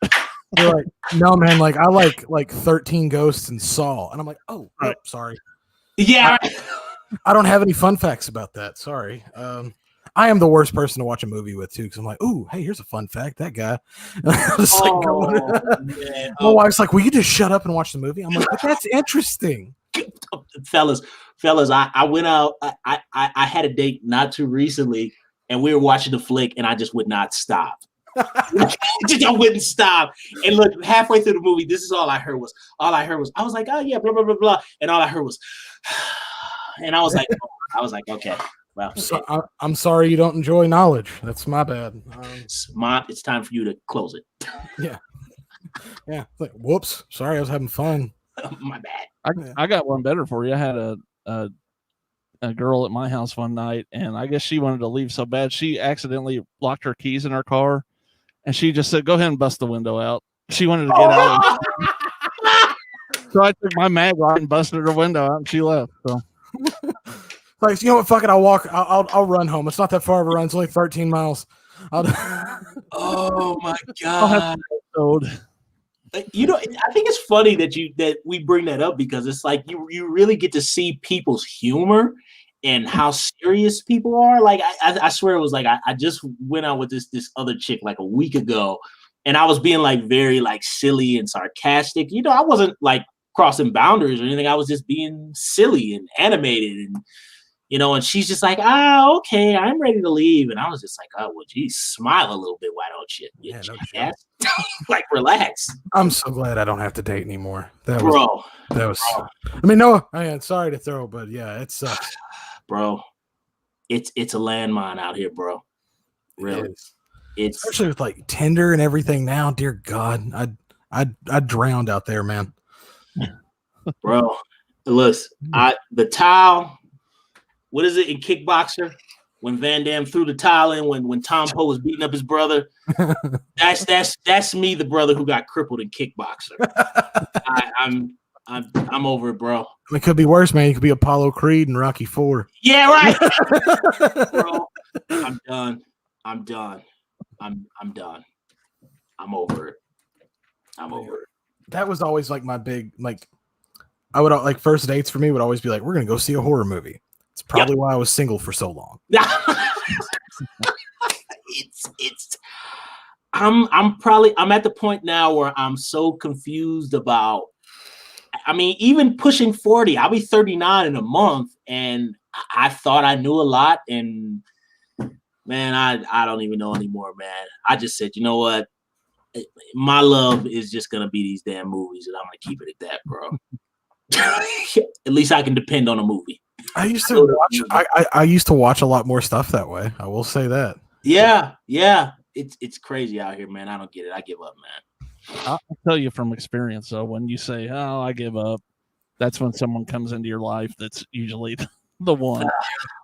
They're like, no man, like I like 13 Ghosts and Saw, and I'm like, oh, Right. sorry. Yeah. I don't have any fun facts about that. Sorry. I am the worst person to watch a movie with too, because I'm like, ooh, hey, here's a fun fact. That guy. Man. My wife's like, will you just shut up and watch the movie? I'm like, but that's interesting. fellas, I went out. I had a date not too recently, and we were watching the flick, and I just would not stop. I wouldn't stop. And look, halfway through the movie, this is all I heard was I was like, oh yeah, blah blah blah blah, and all I heard was, and I was like, okay, well, So, I'm sorry you don't enjoy knowledge. That's my bad. It's time for you to close it. Yeah. Like, whoops. Sorry, I was having fun. My bad. I got one better for you. I had a girl at my house one night, and I guess she wanted to leave so bad she accidentally locked her keys in her car, and she just said, "Go ahead and bust the window out." She wanted to get out, so I took my mag lock and busted her window out, and she left. So, like, you know what? Fuck it. I'll run home. It's not that far of a run. It's only 13 miles. Oh my I'll have god. to You know, I think it's funny that we bring that up, because it's like you really get to see people's humor and how serious people are. Like I swear it was like I just went out with this other chick like a week ago, and I was being like very like silly and sarcastic. You know, I wasn't like crossing boundaries or anything. I was just being silly and animated, and you know, and she's just like, okay, I'm ready to leave. And I was just like, oh, well, geez, smile a little bit. Why don't you? Yeah, no jackass? Like, relax. I'm so glad I don't have to date anymore. That Bro. was. I mean, no, sorry to throw, but yeah, it sucks. Bro, it's a landmine out here, bro. Really, it's especially with like Tinder and everything now. Dear God, I drowned out there, man. Bro, look, the towel. What is it in Kickboxer when Van Damme threw the towel in when Tom Poe was beating up his brother? That's me, the brother who got crippled in Kickboxer. I'm over it, bro. It could be worse, man. You could be Apollo Creed and Rocky IV. Yeah, right. Bro, I'm done. I'm done. I'm over it. That was always like my big, like, I would like first dates for me would always be like, we're gonna go see a horror movie. It's probably why I was single for so long. I'm at the point now where I'm so confused about, I mean, even pushing 40, I'll be 39 in a month, and I thought I knew a lot, and man, I don't even know anymore, man. I just said, you know what? My love is just gonna be these damn movies, and I'm gonna keep it at that, bro. At least I can depend on a movie. I used to watch. I used to watch a lot more stuff that way. I will say that. Yeah. It's crazy out here, man. I don't get it. I give up, man. I'll tell you from experience, though, when you say, "Oh, I give up," that's when someone comes into your life that's usually the one.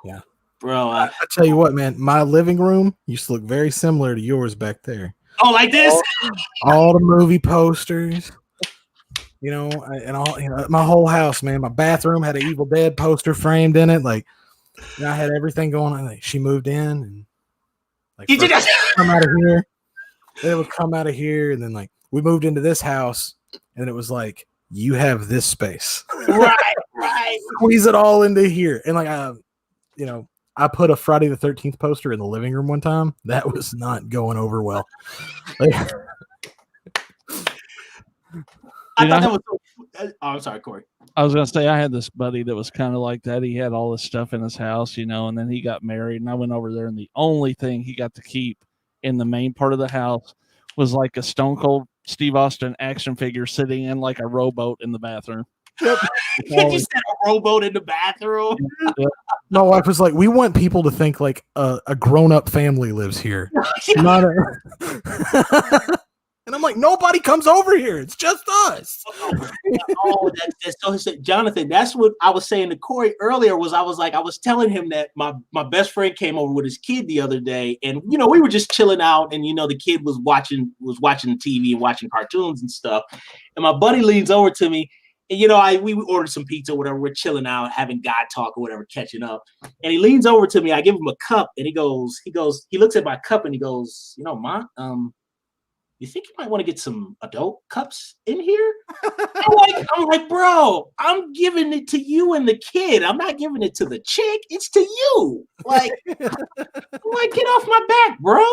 Yeah, bro. I tell you what, man. My living room used to look very similar to yours back there. Oh, like this? All the movie posters. You know, and all, you know, my whole house, man. My bathroom had an Evil Dead poster framed in it. Like, you know, I had everything going on. Like, she moved in, and like, come out of here. Then it would come out of here, and then like we moved into this house, and it was like, you have this space, right. Squeeze it all into here, and like, you know, I put a Friday the 13th poster in the living room one time. That was not going over well. Like, I thought that was so. Oh, I'm sorry, Corey. I was gonna say I had this buddy that was kind of like that. He had all this stuff in his house, you know, and then he got married, and I went over there, and the only thing he got to keep in the main part of the house was like a Stone Cold Steve Austin action figure sitting in like a rowboat in the bathroom. Yep. You said a rowboat in the bathroom. Yep. My wife was like, "We want people to think like a grown-up family lives here." Not a And I'm like, nobody comes over here. It's just us. So Jonathan, that's what I was saying to Corey earlier. I was telling him that my best friend came over with his kid the other day, and we were just chilling out, and the kid was watching TV and watching cartoons and stuff. And my buddy leans over to me, and we ordered some pizza or whatever. We're chilling out, having God talk or whatever, catching up. And he leans over to me. I give him a cup, and he looks at my cup and he goes, Ma, you think you might want to get some adult cups in here? I'm like, bro, I'm giving it to you and the kid. I'm not giving it to the chick. It's to you. Like, get off my back, bro.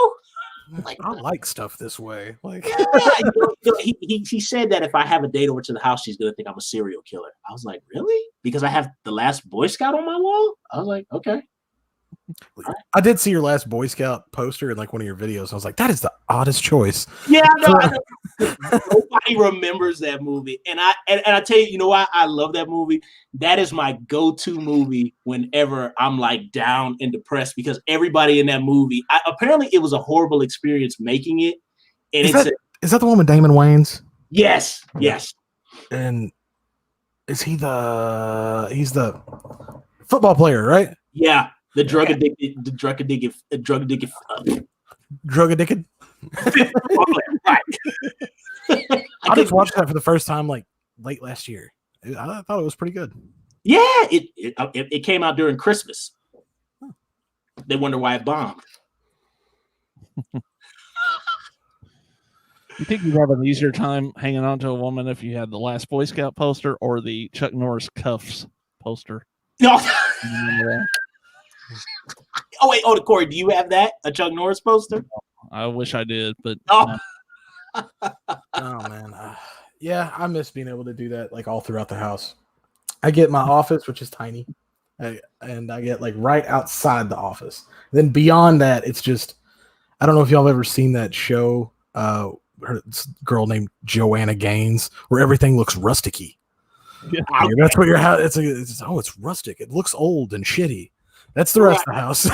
I like stuff this way. Like, he said that if I have a date over to the house, she's gonna think I'm a serial killer. I was like, really? Because I have the last Boy Scout on my wall? I was like, okay. Right. I did see your last Boy Scout poster in like one of your videos. I was like, that is the oddest choice. Yeah, nobody remembers that movie. And I tell you, why I love that movie? That is my go-to movie whenever I'm like down and depressed, because everybody in that movie, apparently it was a horrible experience making it. And is that the one with Damon Wayans? Yes. And is he's the football player, right? Yeah. The drug addicted. Right. I just watched that for the first time like late last year. I thought it was pretty good. Yeah, it came out during Christmas. They wonder why it bombed. You think you'd have an easier time hanging on to a woman if you had the last Boy Scout poster or the Chuck Norris cuffs poster? No. Oh wait, Corey, do you have that? A Chuck Norris poster? I wish I did, but oh man, yeah, I miss being able to do that like all throughout the house. I get my office, which is tiny, and I get like right outside the office. Then beyond that, it's just I don't know if y'all have ever seen that show, this girl named Joanna Gaines, where everything looks rusticy. Yeah, that's what your house. It's rustic. It looks old and shitty. That's the rest of the house.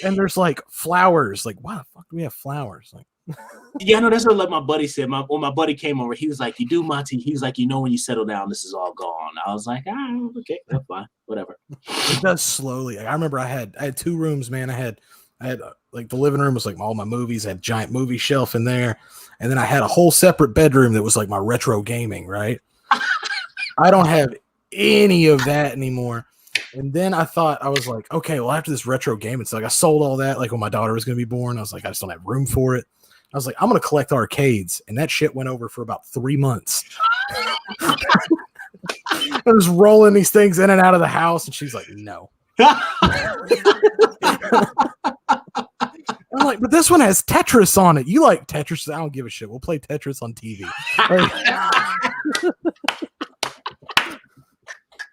And there's like flowers. Like, why the fuck do we have flowers? Like, yeah, no, that's what like my buddy said. When my buddy came over, he was like, "You do, Monty." He was like, when you settle down, this is all gone. I was like, okay, that's fine, whatever. It does slowly. Like, I remember I had 2 rooms, man. I had like the living room was like all my movies. I had a giant movie shelf in there, and then I had a whole separate bedroom that was like my retro gaming. Right. I don't have any of that anymore. And then I was like, okay, well, after this retro game, it's like I sold all that like when my daughter was going to be born. I was like, I just don't have room for it. I was like, I'm going to collect arcades. And that shit went over for about 3 months. I was rolling these things in and out of the house. And she's like, no. I'm like, but this one has Tetris on it. You like Tetris? I don't give a shit. We'll play Tetris on TV.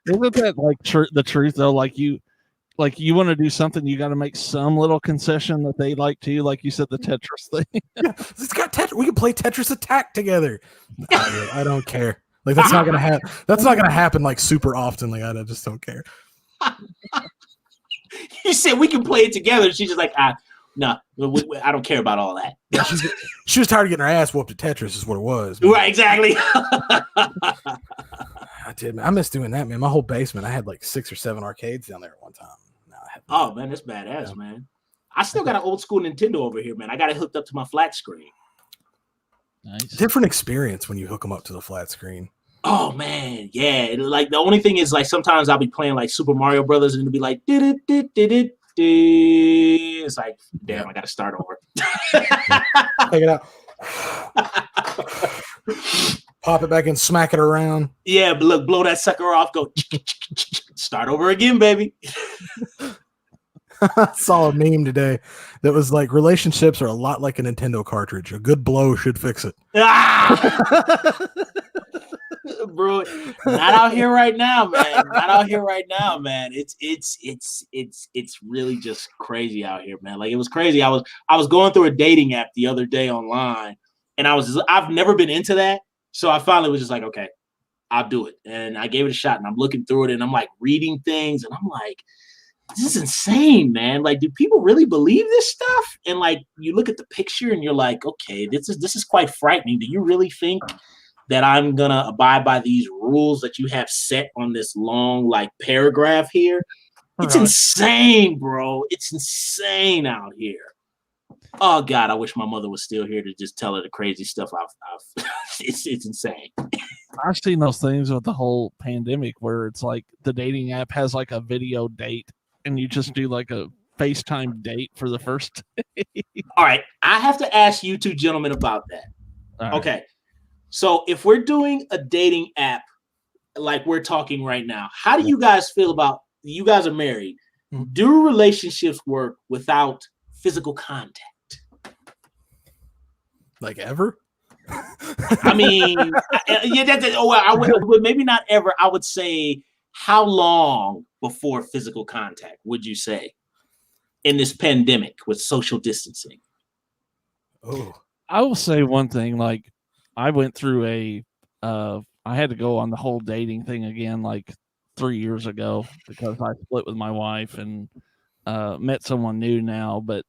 Isn't that like the truth though? Like you want to do something, you got to make some little concession that they like too. Like you said, the Tetris thing. Yeah, it's got Tetris. We can play Tetris Attack together. I don't care. Like that's not gonna happen. That's not gonna happen like super often. Like I just don't care. You said we can play it together. She's just like, no, I don't care about all that. Yeah, she was tired of getting her ass whooped at Tetris. Is what it was. Man. Right, exactly. I did, man. I miss doing that, man. My whole basement, I had like 6 or 7 arcades down there at one time. Oh man, that's badass, man. I still got an old school Nintendo over here, man. I got it hooked up to my flat screen. Nice. Different experience when you hook them up to the flat screen. Oh man, yeah. Like the only thing is, like sometimes I'll be playing like Super Mario Brothers, and it'll be like, did. It's like, damn, I got to start over. Take it out. Pop it back and smack it around. Yeah, but look, blow that sucker off. Go start over again, baby. I saw a meme today that was like, relationships are a lot like a Nintendo cartridge. A good blow should fix it. Bro, not out here right now, man. Not out here right now, man. It's really just crazy out here, man. Like it was crazy. I was going through a dating app the other day online, and I've never been into that. So I finally was just like, okay, I'll do it. And I gave it a shot, and I'm looking through it, and I'm like reading things, and I'm like, this is insane, man. Like, do people really believe this stuff? And like, you look at the picture and you're like, okay, this is quite frightening. Do you really think that I'm gonna abide by these rules that you have set on this long like paragraph here? It's insane, bro. It's insane out here. Oh God, I wish my mother was still here to just tell her the crazy stuff I've it's insane. I've seen those things with the whole pandemic where it's like the dating app has like a video date and you just do like a FaceTime date for the first day. All right, I have to ask you two gentlemen about that. Right. Okay, so if we're doing a dating app like we're talking right now, how do you guys feel about, you guys are married, do relationships work without physical contact? Like ever? I mean, I would maybe not ever. I would say, how long before physical contact would you say in this pandemic with social distancing? Oh, I will say one thing. Like, I went through I had to go on the whole dating thing again, like 3 years ago, because I split with my wife and met someone new now. But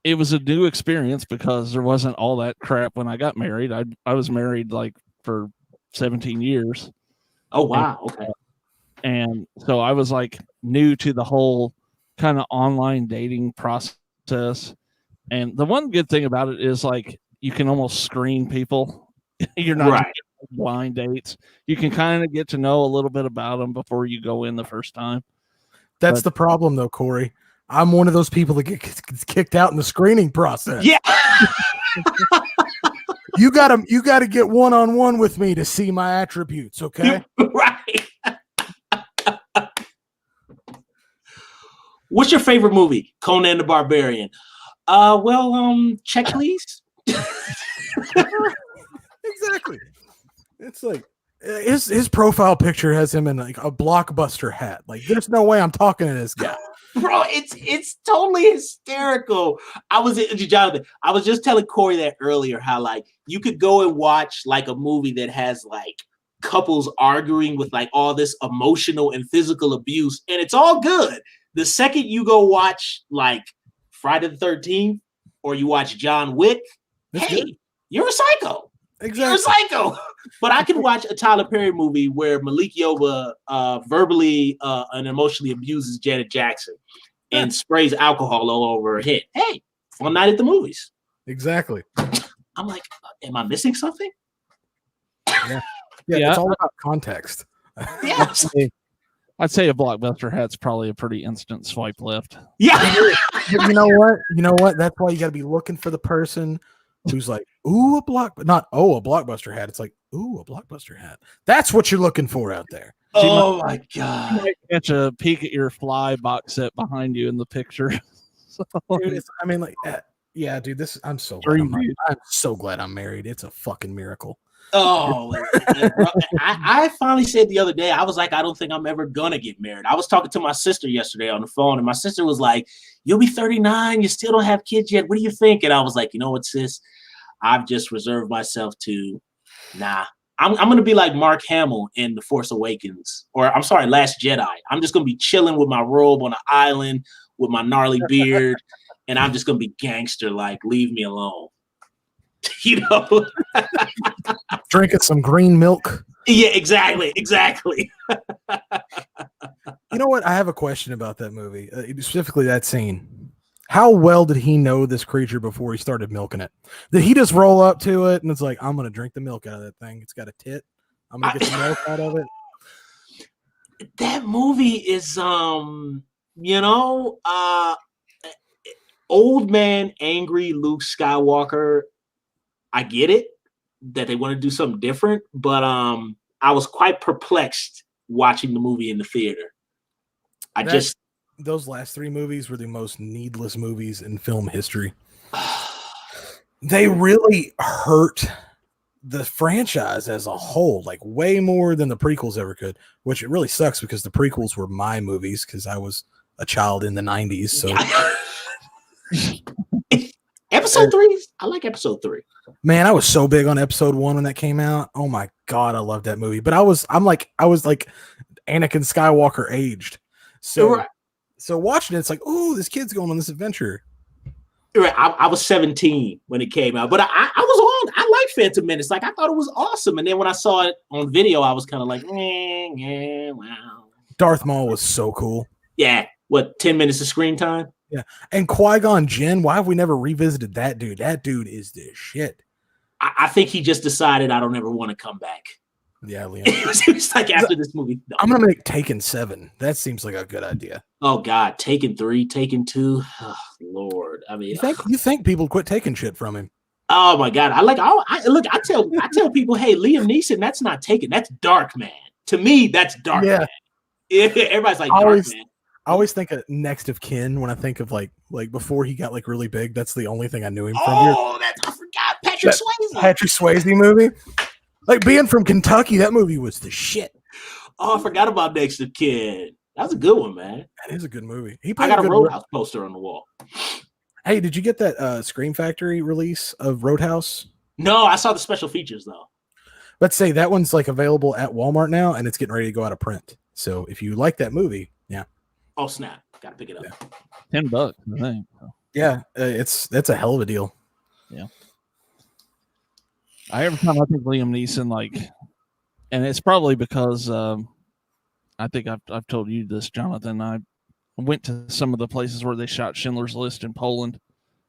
it was a new experience because there wasn't all that crap when I got married. I was married like for 17 years. Oh, wow. Okay. And so I was like new to the whole kind of online dating process. And the one good thing about it is like you can almost screen people. You're not right. Blind dates. You can kind of get to know a little bit about them before you go in the first time. That's the problem though, Corey. I'm one of those people that gets kicked out in the screening process. Yeah. You gotta get one-on-one with me to see my attributes, okay? Right. What's your favorite movie? Conan the Barbarian. Check please. Exactly. It's like his profile picture has him in like a Blockbuster hat. Like, there's no way I'm talking to this guy. Bro, it's totally hysterical. I was just telling Corey that earlier, how like you could go and watch like a movie that has like couples arguing with like all this emotional and physical abuse, and it's all good. The second you go watch like Friday the 13th or you watch John Wick, you're a psycho. Exactly. You're a psycho. But I can watch a Tyler Perry movie where Malik Yoba verbally and emotionally abuses Janet Jackson and sprays alcohol all over her head. Hey, fun night at the movies. Exactly. I'm like, am I missing something? Yeah. It's all about context. Yeah. I'd say a Blockbuster hat's probably a pretty instant swipe left. Yeah. You know what? That's why you got to be looking for the person who's like, ooh, a Blockbuster hat. It's like, ooh, a Blockbuster hat. That's what you're looking for out there. Oh my God. You might catch a peek at your Fly box set behind you in the picture. Dude, dude, I'm so glad I'm married. It's a fucking miracle. Oh, I finally said the other day, I was like, I don't think I'm ever gonna get married. I was talking to my sister yesterday on the phone, and my sister was like, you'll be 39, you still don't have kids yet. What do you think? And I was like, you know what, sis? I've just reserved myself to, I'm gonna be like Mark Hamill in The Force Awakens, or I'm sorry, Last Jedi. I'm just gonna be chilling with my robe on an island with my gnarly beard, and I'm just gonna be gangster, like, leave me alone. You know, drinking some green milk. Yeah, exactly. You know what? I have a question about that movie, specifically that scene. How well did he know this creature before he started milking it? Did he just roll up to it and it's like, I'm gonna drink the milk out of that thing? It's got a tit. I'm gonna get some milk out of it. That movie is, old man, angry Luke Skywalker. I get it that they want to do something different, but I was quite perplexed watching the movie in the theater. Those last three movies were the most needless movies in film history. They really hurt the franchise as a whole, like way more than the prequels ever could, which it really sucks because the prequels were my movies because I was a child in the 90s. So Episode 3, I like episode 3. Man, I was so big on episode 1 when that came out. Oh my God, I love that movie. But I was like Anakin Skywalker aged. So watching it, it's like, oh, this kid's going on this adventure. Right. I was 17 when it came out, but I was on. I like Phantom Menace. Like, I thought it was awesome. And then when I saw it on video, I was kind of like, wow. Darth Maul was so cool. Yeah. What, 10 minutes of screen time? Yeah. And Qui-Gon Jinn, why have we never revisited that dude? That dude is the shit. I think he just decided I don't ever want to come back. Yeah, Liam. It was like after this movie. No. I'm going to make Taken 7. That seems like a good idea. Oh, God. Taken 3, Taken 2. Oh, Lord. I mean, you think people quit taking shit from him? Oh, my God. I tell people, hey, Liam Neeson, that's not Taken. That's Dark Man. To me, that's Dark Man. Everybody's like, Dark Man. I always think of Next of Kin when I think of like before he got like really big. That's the only thing I knew him from. Oh, I forgot Patrick Swayze. Patrick Swayze movie. Like being from Kentucky, that movie was the shit. Oh, I forgot about Next of Kin. That was a good one, man. That is a good movie. I got a Roadhouse poster on the wall. Hey, did you get that Scream Factory release of Roadhouse? No, I saw the special features though. Let's say that one's like available at Walmart now, and it's getting ready to go out of print. So if you like that movie, yeah. Oh snap! Gotta pick it up. Yeah. $10, I think. Yeah, that's a hell of a deal. Yeah. Every time I think Liam Neeson, like, and it's probably because I think I've told you this, Jonathan. I went to some of the places where they shot Schindler's List in Poland,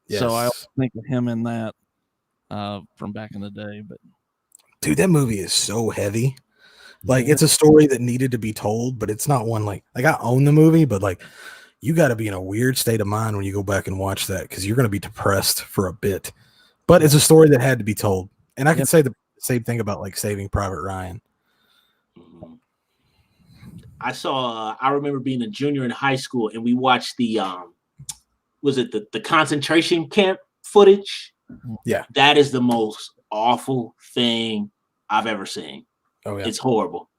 so I think of him in that from back in the day. But dude, that movie is so heavy. Like, it's a story that needed to be told, but it's not one like I own the movie, but like you got to be in a weird state of mind when you go back and watch that because you're going to be depressed for a bit. But it's a story that had to be told. And I can say the same thing about like Saving Private Ryan. I remember being a junior in high school and we watched the the concentration camp footage? Yeah. That is the most awful thing I've ever seen. Oh yeah. It's horrible.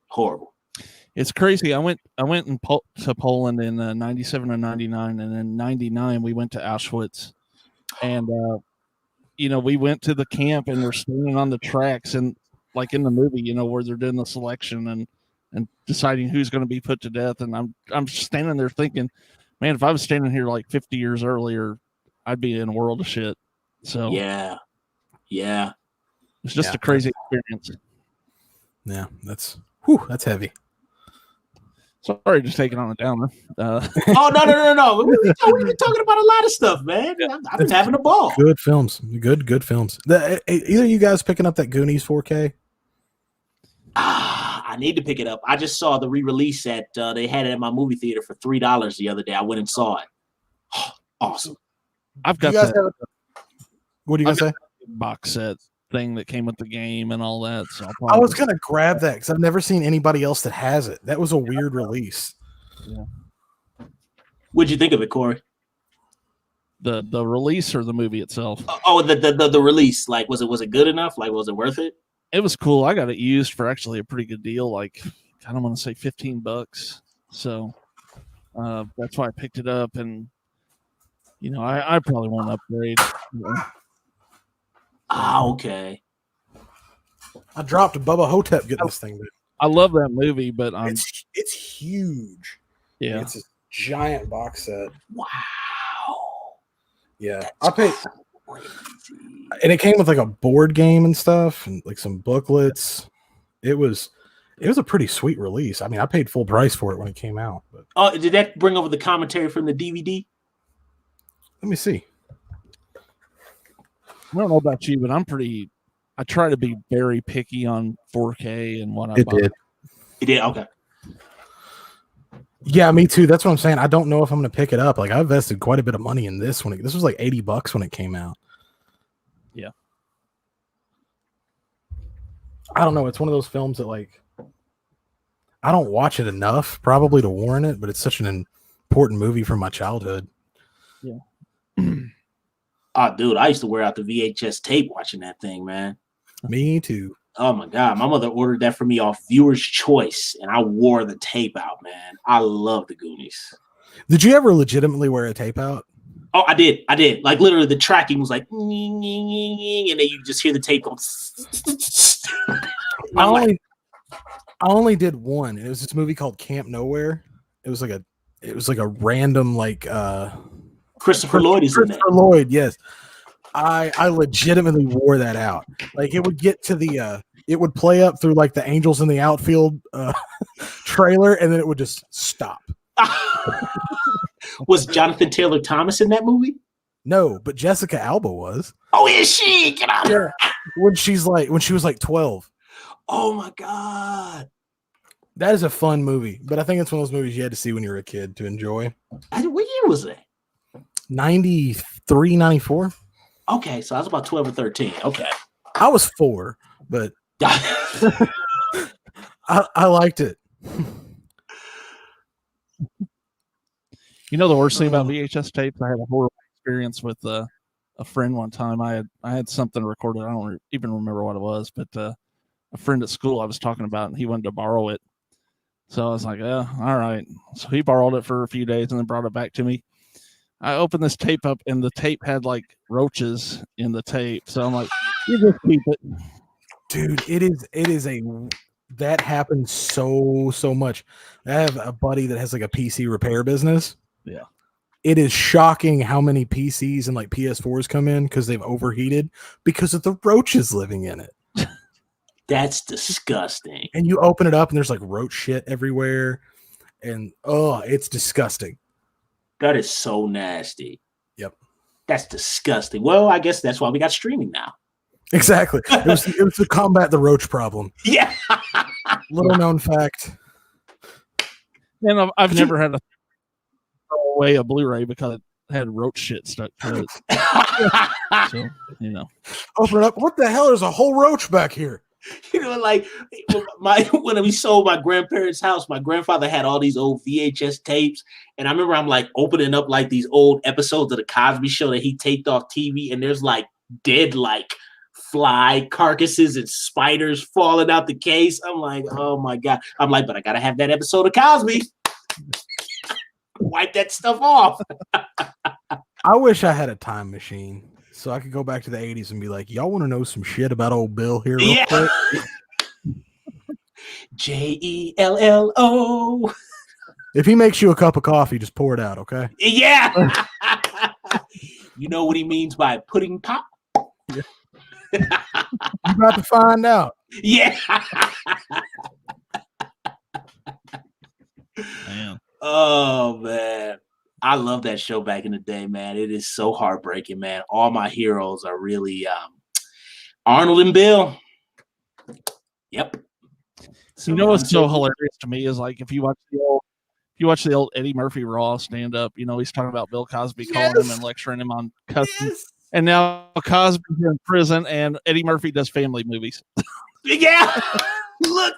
Horrible. It's crazy. I went to Poland in 97 and 99, and in 99 we went to Auschwitz. And we went to the camp and we're standing on the tracks and like in the movie, where they're doing the selection and deciding who's going to be put to death. And I'm standing there thinking, man, if I was standing here like 50 years earlier, I'd be in a world of shit. So yeah. It's just a crazy experience. Yeah, that's heavy. Sorry, just taking on a downer. Oh no! We've been talking about a lot of stuff, man. I've been having a ball. Good films, good films. Either of you guys picking up that Goonies 4K? I need to pick it up. I just saw the re-release at they had it at my movie theater for $3 the other day. I went and saw it. Awesome. I've got that. What do you guys say? Box set thing that came with the game and all that. So I was gonna grab that because I've never seen anybody else that has it. That was a weird release. Yeah. What'd you think of it, Corey? The release or the movie itself? Oh, the release. Like, was it good enough? Like, was it worth it? It was cool. I got it used for actually a pretty good deal. Like, I don't want to say $15. So that's why I picked it up. And I probably won't upgrade. Okay. I dropped Bubba Hotep getting this thing. I love that movie, but it's huge. Yeah, it's a giant box set. Wow. Yeah, I paid, and it came with like a board game and stuff, and like some booklets. It was a pretty sweet release. I mean, I paid full price for it when it came out. But oh, did that bring over the commentary from the DVD? Let me see. I don't know about you, but I try to be very picky on 4K and what I buy. It did? Okay. Yeah, me too. That's what I'm saying. I don't know if I'm going to pick it up. Like, I invested quite a bit of money in this one. This was like $80 when it came out. Yeah. I don't know. It's one of those films that, like, I don't watch it enough probably to warrant it, but it's such an important movie from my childhood. Yeah. Oh, dude, I used to wear out the VHS tape watching that thing, man. Me too. Oh, my God. My mother ordered that for me off Viewer's Choice, and I wore the tape out, man. I love the Goonies. Did you ever legitimately wear a tape out? Oh, I did. Like, literally, the tracking was like, and then you just hear the tape go. I only did one, and it was this movie called Camp Nowhere. it was like a random Christopher Lloyd is in that. Christopher Lloyd, yes. I legitimately wore that out. Like it would get to the it would play up through like the Angels in the Outfield trailer, and then it would just stop. Was Jonathan Taylor Thomas in that movie? No, but Jessica Alba was. Oh, is she? Get out of here. When she was like 12. Oh my God. That is a fun movie, but I think it's one of those movies you had to see when you were a kid to enjoy. What year was that? 93, 94. Okay, so I was about 12 or 13. Okay. I was 4, but I liked it. You know the worst thing about VHS tapes? I had a horrible experience with a friend one time. I had something recorded. I don't even remember what it was, but a friend at school I was talking about, and he wanted to borrow it. So I was like, "Yeah, all right." So he borrowed it for a few days and then brought it back to me. I opened this tape up, and the tape had like roaches in the tape. So I'm like, "You just keep it." Dude, that happens so much. I have a buddy that has like a PC repair business. Yeah. It is shocking how many PCs and like PS4s come in because they've overheated because of the roaches living in it. That's disgusting. And you open it up and there's like roach shit everywhere. And it's disgusting. That is so nasty. Yep. That's disgusting. Well, I guess that's why we got streaming now. Exactly. It was to combat the roach problem. Yeah. Little known fact. And I've never had to throw away a Blu-ray because it had roach shit stuck to it. So, Open it up. What the hell? There's a whole roach back here. Like when we sold my grandparents' house, my grandfather had all these old VHS tapes, and I remember I'm like opening up like these old episodes of the Cosby Show that he taped off TV, and there's like dead like fly carcasses and spiders falling out the case. I'm like, oh my God. I'm like, but I gotta have that episode of Cosby. Wipe that stuff off. I wish I had a time machine so I could go back to the 80s and be like, y'all want to know some shit about old Bill here real quick? JELLO. If he makes you a cup of coffee, just pour it out, okay? Yeah. You know what he means by pudding pop? Yeah. You're about to find out. Yeah. Man. Oh, man. I love that show back in the day, man. It is so heartbreaking, man. All my heroes are really Arnold and Bill. Yep. So, what's so hilarious to me is like if you watch the old Eddie Murphy Raw stand up, he's talking about Bill Cosby calling him and lecturing him on cussing. Yes. And now Cosby's in prison and Eddie Murphy does family movies. Yeah. Look.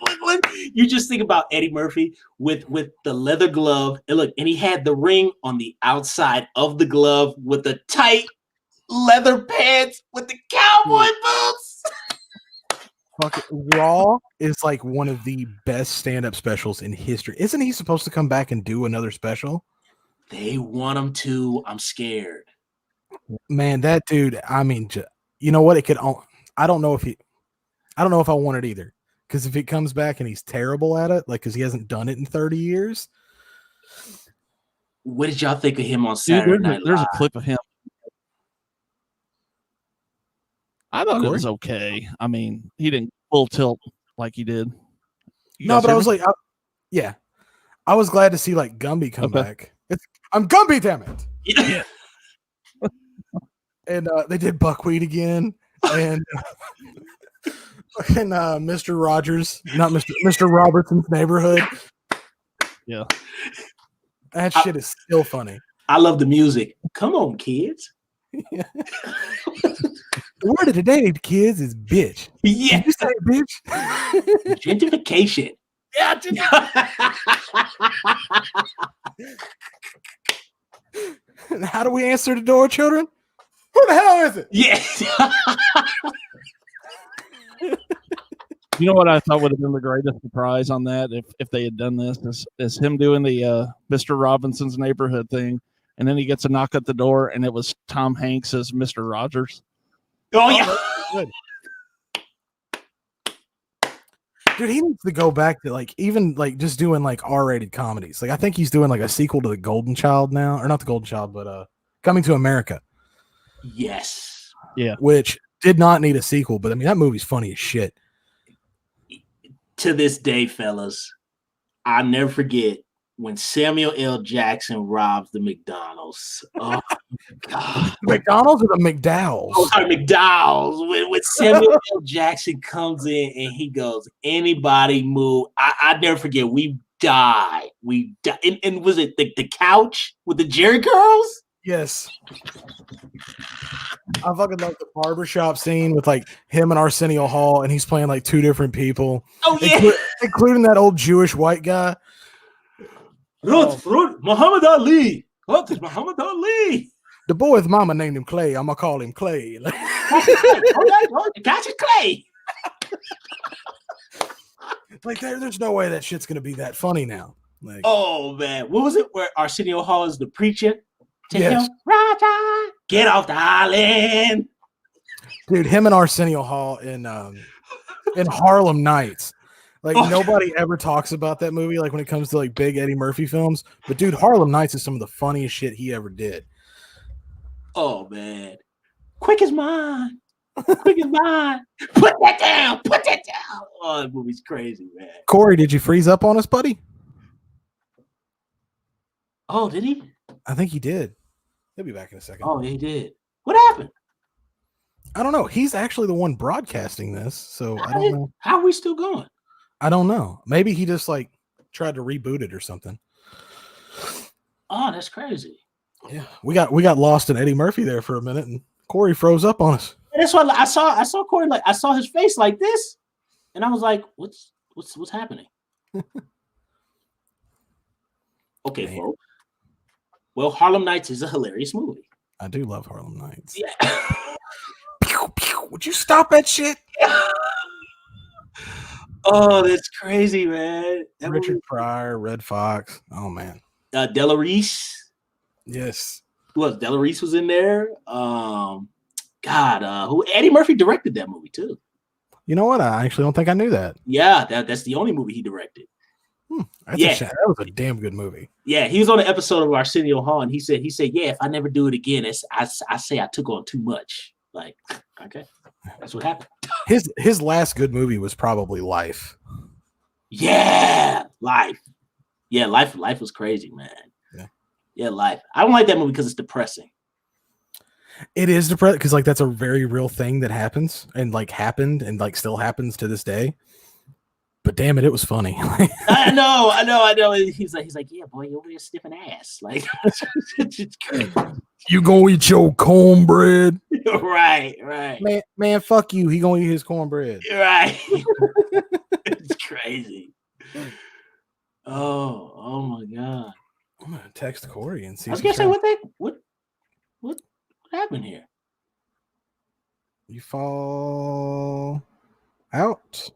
You just think about Eddie Murphy with the leather glove. And he had the ring on the outside of the glove with the tight leather pants with the cowboy boots. Raw is like one of the best stand-up specials in history. Isn't he supposed to come back and do another special? They want him to. I'm scared. Man, that dude, I mean, you know what? I don't know if I want it either. Because if he comes back and he's terrible at it, like, because he hasn't done it in 30 years. What did y'all think of him on Saturday Night Live? There's a clip of him. I thought it was okay. I mean, he didn't full tilt like he did. No, but I was like, yeah. I was glad to see like Gumby come back. I'm Gumby, damn it. Yeah. And they did Buckwheat again. And Mr. Rogers, not Mr. Robertson's Neighborhood. Yeah. That shit is still funny. I love the music. Come on, kids. Yeah. The word of the day, kids, is bitch. Yeah. Did you say bitch? Gentrification. Yeah. How do we answer the door, children? Who the hell is it? Yeah. You know what I thought would have been the greatest surprise on that if they had done this is him doing the Mr. Robinson's Neighborhood thing, and then he gets a knock at the door, and it was Tom Hanks as Mr. Rogers. Oh yeah. Good. Dude, he needs to go back to like even like just doing like R-rated comedies. Like I think he's doing like a sequel to The Golden Child now, or not The Golden Child, but Coming to America. Yes. Yeah. Which did not need a sequel, but I mean that movie's funny as shit. To this day, fellas, I'll never forget when Samuel L. Jackson robs the McDonald's. Oh God. McDonald's or the McDowells? Oh, sorry, McDowell's. When Samuel L. Jackson comes in and he goes, anybody move. I never forget. We died. And was it the couch with the Jerry curls? Yes. I fucking love the barbershop scene with like him and Arsenio Hall, and he's playing like two different people. Oh, yeah. Including that old Jewish white guy. Muhammad Ali. What is Muhammad Ali? The boy with mama named him Clay. I'm gonna call him Clay. Gotcha, Clay. Like there's no way that shit's gonna be that funny now. Like, oh man, what was it where Arsenio Hall is the preacher? To yes. him, Raja, get off the island. Dude, him and Arsenio Hall in Harlem Nights. Like nobody ever talks about that movie, like when it comes to like big Eddie Murphy films. But dude, Harlem Nights is some of the funniest shit he ever did. Oh man. Quick as mine. Quick as mine. Put that down. Put that down. Oh, that movie's crazy, man. Corey, did you freeze up on us, buddy? Oh, did he? I think he did. He'll be back in a second. Oh, he did. What happened? I don't know. He's actually the one broadcasting this, so I don't know. How are we still going? I don't know. Maybe he just like tried to reboot it or something. Oh, that's crazy. Yeah, we got lost in Eddie Murphy there for a minute, and Corey froze up on us. And that's why I saw Corey, like I saw his face like this, and I was like, what's happening? Okay, Man. folks. Well, Harlem Nights is a hilarious movie. I do love Harlem Nights. Yeah. Pew, pew. Would you stop that shit? Oh, that's crazy, man. Richard Pryor, Red Fox. Oh man. Della Reese. Yes. Who else? Della Reese was in there. Who Eddie Murphy directed that movie too. You know what? I actually don't think I knew that. Yeah, that's the only movie he directed. That was a damn good movie. Yeah, he was on an episode of Arsenio Hall, and he said, yeah, if I never do it again, I say I took on too much. Like, okay, that's what happened. His last good movie was probably Life. Yeah, Life. Yeah, Life was crazy, man. Yeah, Life. I don't like that movie because it's depressing. It is depressing because like that's a very real thing that happens and like happened and like still happens to this day. But damn it, it was funny. I know. He's like, yeah, boy, you're over there sniffing ass. Like, it's crazy. You gonna eat your cornbread? Right. Man, fuck you. He gonna eat his cornbread. Right. It's crazy. Oh my God. I'm gonna text Corey and see. I was gonna say what happened here? You fall out.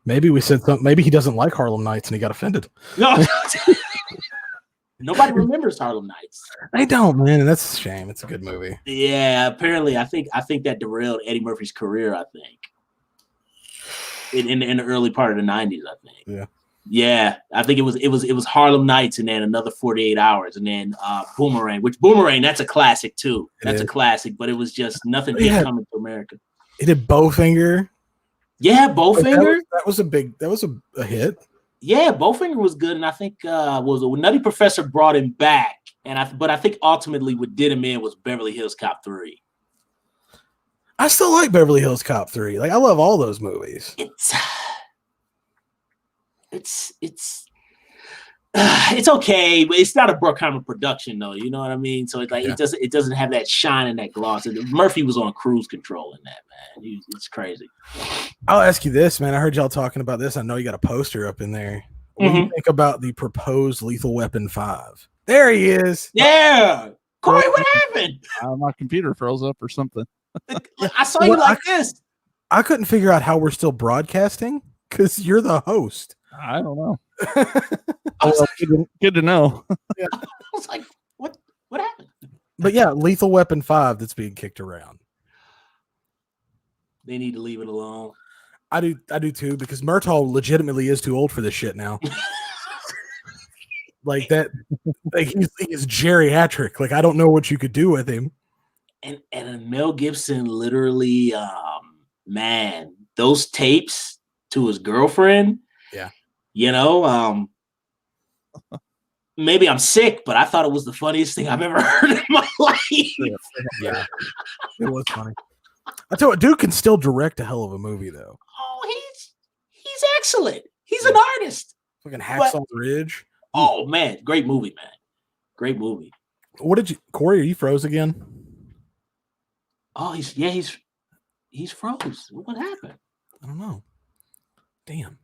Maybe we said something. Maybe he doesn't like Harlem Nights and he got offended. No. Nobody remembers Harlem Nights. They don't, man, and that's a shame. It's a good movie. Yeah, apparently, I think that derailed Eddie Murphy's career. I think in the early part of the '90s. I think. Yeah. I think it was Harlem Nights, and then another 48 Hours, and then Boomerang. Which Boomerang, that's a classic too. That's a classic, but it was just nothing coming to America. It did Bowfinger. Yeah, Bowfinger. That was a hit. Yeah, Bowfinger was good, and I think when Nutty Professor brought him back, but I think ultimately what did him in was Beverly Hills Cop 3. I still like Beverly Hills Cop 3. Like I love all those movies. It's okay, but it's not a Bruckheimer production though. You know what I mean? So it's like it doesn't have that shine and that gloss. And Murphy was on cruise control in that, man. It's crazy. I'll ask you this, man. I heard y'all talking about this. I know you got a poster up in there. What do you think about the proposed Lethal Weapon 5? There he is. Yeah. Corey, what happened? My computer froze up or something. I saw you like this. I couldn't figure out how we're still broadcasting because you're the host. I don't know. Good to know. I was like, what happened? But yeah, Lethal Weapon 5 that's being kicked around. They need to leave it alone. I do too, because Murtaugh legitimately is too old for this shit now. Like that, like he's geriatric. Like I don't know what you could do with him. And Mel Gibson literally, man, those tapes to his girlfriend. Yeah. You know, maybe I'm sick, but I thought it was the funniest thing I've ever heard in my life. Yeah, it was funny. I tell you what, dude can still direct a hell of a movie, though. Oh, he's excellent. He's an artist. Fucking Hacksaw Ridge. Oh man, great movie, man. Great movie. What did you, Corey? Are you froze again? Oh, he's froze. What happened? I don't know. Damn.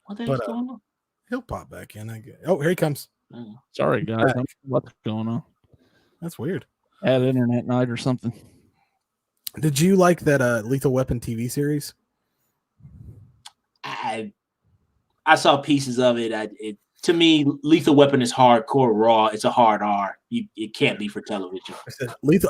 What the hell's going on? He'll pop back in. I guess. Oh, here he comes. Sorry, guys. I don't know what's going on. That's weird. At internet night or something. Did you like that Lethal Weapon TV series? I saw pieces of it. To me, Lethal Weapon is hardcore raw. It's a hard R. It can't be for television.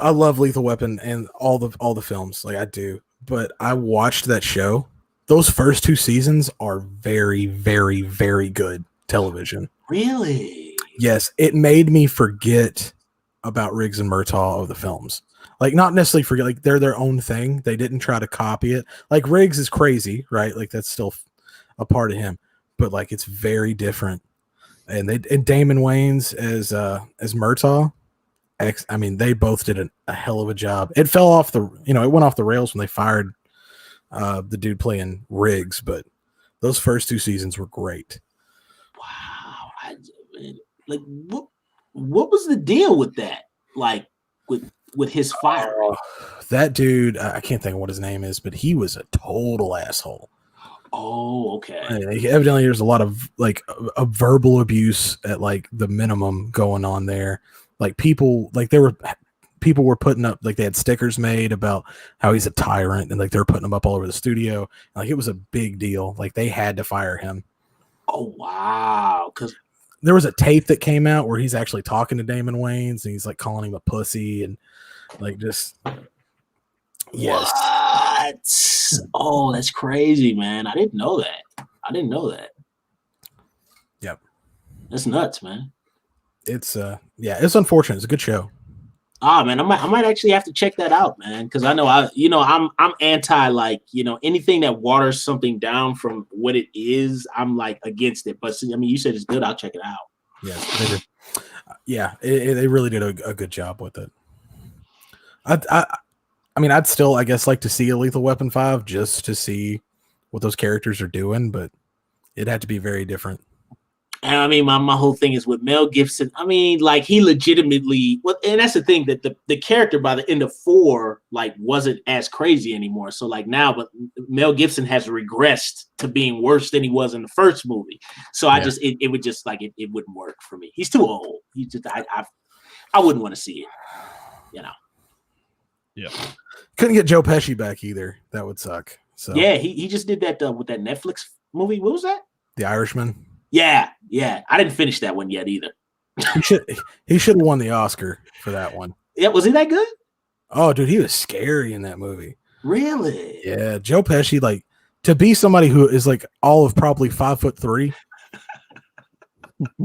I love Lethal Weapon and all the films. Like I do. But I watched that show. Those first 2 seasons are very, very, very good television. Really? Yes. It made me forget about Riggs and Murtaugh of the films. Like not necessarily forget, like they're their own thing. They didn't try to copy it. Like Riggs is crazy, right? Like that's still a part of him, but like it's very different. And Damon Wayans as Murtaugh, I mean, they both did a hell of a job. It fell off it went off the rails when they fired the dude playing Riggs, but those first 2 seasons were great. Wow. Like what was the deal with that? Like with his firing? That dude, I can't think of what his name is, but he was a total asshole. Oh, okay. Evidently, there's a lot of like a verbal abuse at like the minimum going on there. Like people were putting up, like they had stickers made about how he's a tyrant, and like they were putting them up all over the studio. Like it was a big deal. Like they had to fire him. Oh wow! Because there was a tape that came out where he's actually talking to Damon Wayans, and he's like calling him a pussy and like just. Yes. What? Oh, that's crazy, man. I didn't know that. Yep. That's nuts, man. It's it's unfortunate. It's a good show. Ah, man, I might actually have to check that out, man, because I know I'm anti, like, anything that waters something down from what it is. I'm like against it. But I mean, you said it's good. I'll check it out. Yes, they did. Yeah, they really did a good job with it. I mean, I'd still, I guess, like to see a Lethal Weapon 5 just to see what those characters are doing, but it'd have to be very different. And I mean, my whole thing is with Mel Gibson. I mean, like he legitimately, and that's the thing, that the character by the end of 4 like wasn't as crazy anymore. So like now, but Mel Gibson has regressed to being worse than he was in the first movie. So I just it would just like it wouldn't work for me. He's too old. He just I wouldn't want to see it. Yeah. Couldn't get Joe Pesci back either. That would suck. So yeah, he just did that with that Netflix movie. What was that? The Irishman. Yeah. I didn't finish that one yet either. He should have won the Oscar for that one. Yeah, was he that good? Oh, dude, he was scary in that movie. Really? Yeah, Joe Pesci, like to be somebody who is like all of probably 5'3",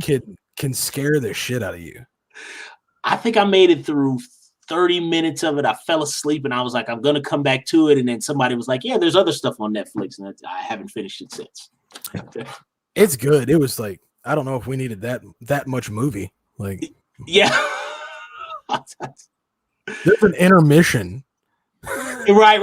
can scare the shit out of you. I think I made it through 30 minutes of it. I fell asleep and I was like, I'm going to come back to it. And then somebody was like, yeah, there's other stuff on Netflix. And I haven't finished it since. It's good. It was like, I don't know if we needed that much movie. Like, yeah. There's an intermission. Right. Yeah,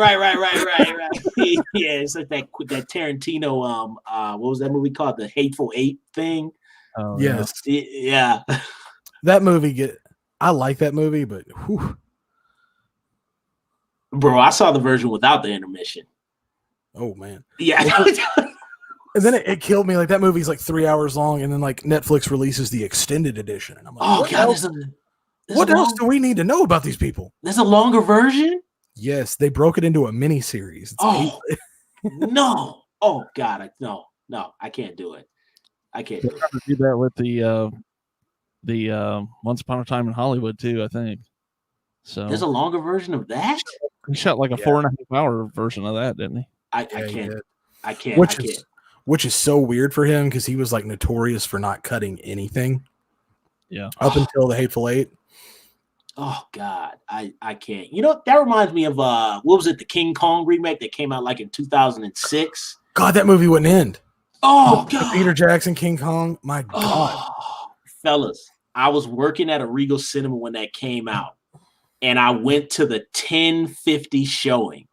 it's like that Tarantino, what was that movie called? The Hateful Eight thing? Oh, yes. Yeah. That movie I like that movie, but whew. Bro, I saw the version without the intermission. Oh man. Yeah. And then it killed me. Like that movie's like 3 hours long, and then like Netflix releases the extended edition, and I'm like, oh god, what else do we need to know about these people? There's a longer version? Yes, they broke it into a mini series. No. Oh god, no, I can't do it. I can't do that with the Once Upon a Time in Hollywood too, I think. So there's a longer version of that? He shot like a 4.5 hour version of that, didn't he? I can't. I can't. Which is so weird for him because he was like notorious for not cutting anything. Yeah. Up until the Hateful Eight. Oh God, I can't. You know, that reminds me of what was it, the King Kong remake that came out like in 2006? God, that movie wouldn't end. Oh God. Peter Jackson, King Kong. My God. Fellas, I was working at a Regal Cinema when that came out, and I went to the 10:50 showing.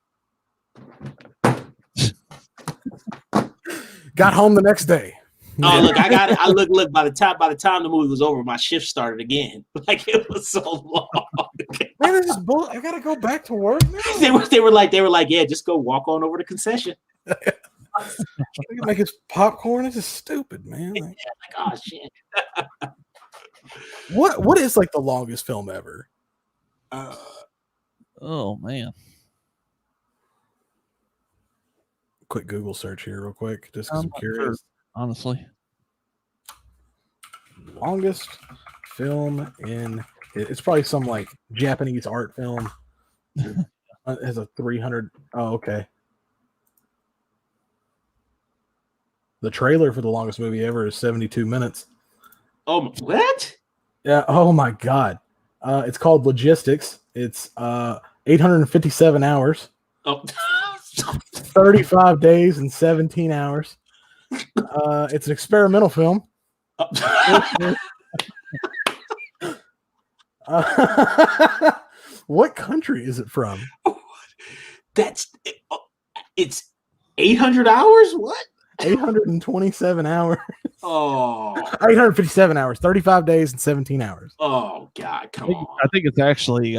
Got home the next day. Oh, look, I got it. I look. By the time the movie was over, my shift started again. Like it was so long. Man, this is bull. I gotta go back to work now. They were like, yeah, just go walk on over to concession. I can make his popcorn. This is stupid, man. Like, oh shit. What is like the longest film ever? Oh man. Quick Google search here, real quick, just because I'm curious. Sure, honestly, longest film in it's probably some like Japanese art film. It has a 300. Oh, okay. The trailer for the longest movie ever is 72 minutes. Oh, what? Yeah. Oh my God. It's called Logistics. It's 857 hours. Oh. 35 days and 17 hours. It's an experimental film. What country is it from? It's 800 hours? What? 827 hours. Oh. 857 hours, 35 days and 17 hours. Oh God, come on. I think it's actually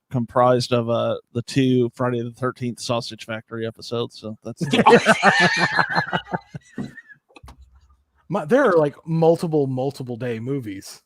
comprised of the 2 Friday the 13th Sausage Factory episodes. So that's there are like multiple day movies.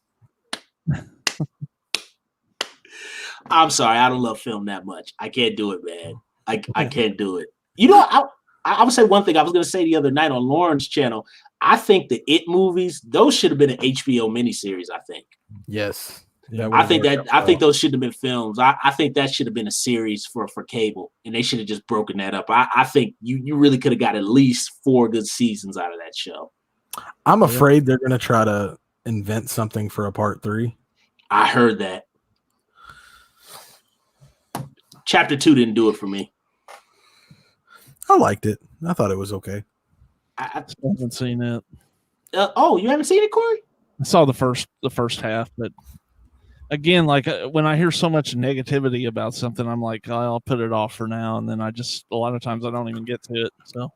I'm sorry, I don't love film that much. I can't do it, man. I can't do it. You know, I would say one thing I was going to say the other night on Lauren's channel. I think the It movies, those should have been an HBO miniseries. I think. Yes. I think those should have been films. I think that should have been a series for cable, and they should have just broken that up. I think you really could have got at least 4 good seasons out of that show. I'm afraid they're going to try to invent something for a part 3. I heard that. Chapter 2 didn't do it for me. I liked it. I thought it was okay. I haven't seen it. You haven't seen it, Corey? I saw the first half, but again, like when I hear so much negativity about something, I'm like, oh, I'll put it off for now, and then a lot of times I don't even get to it. So,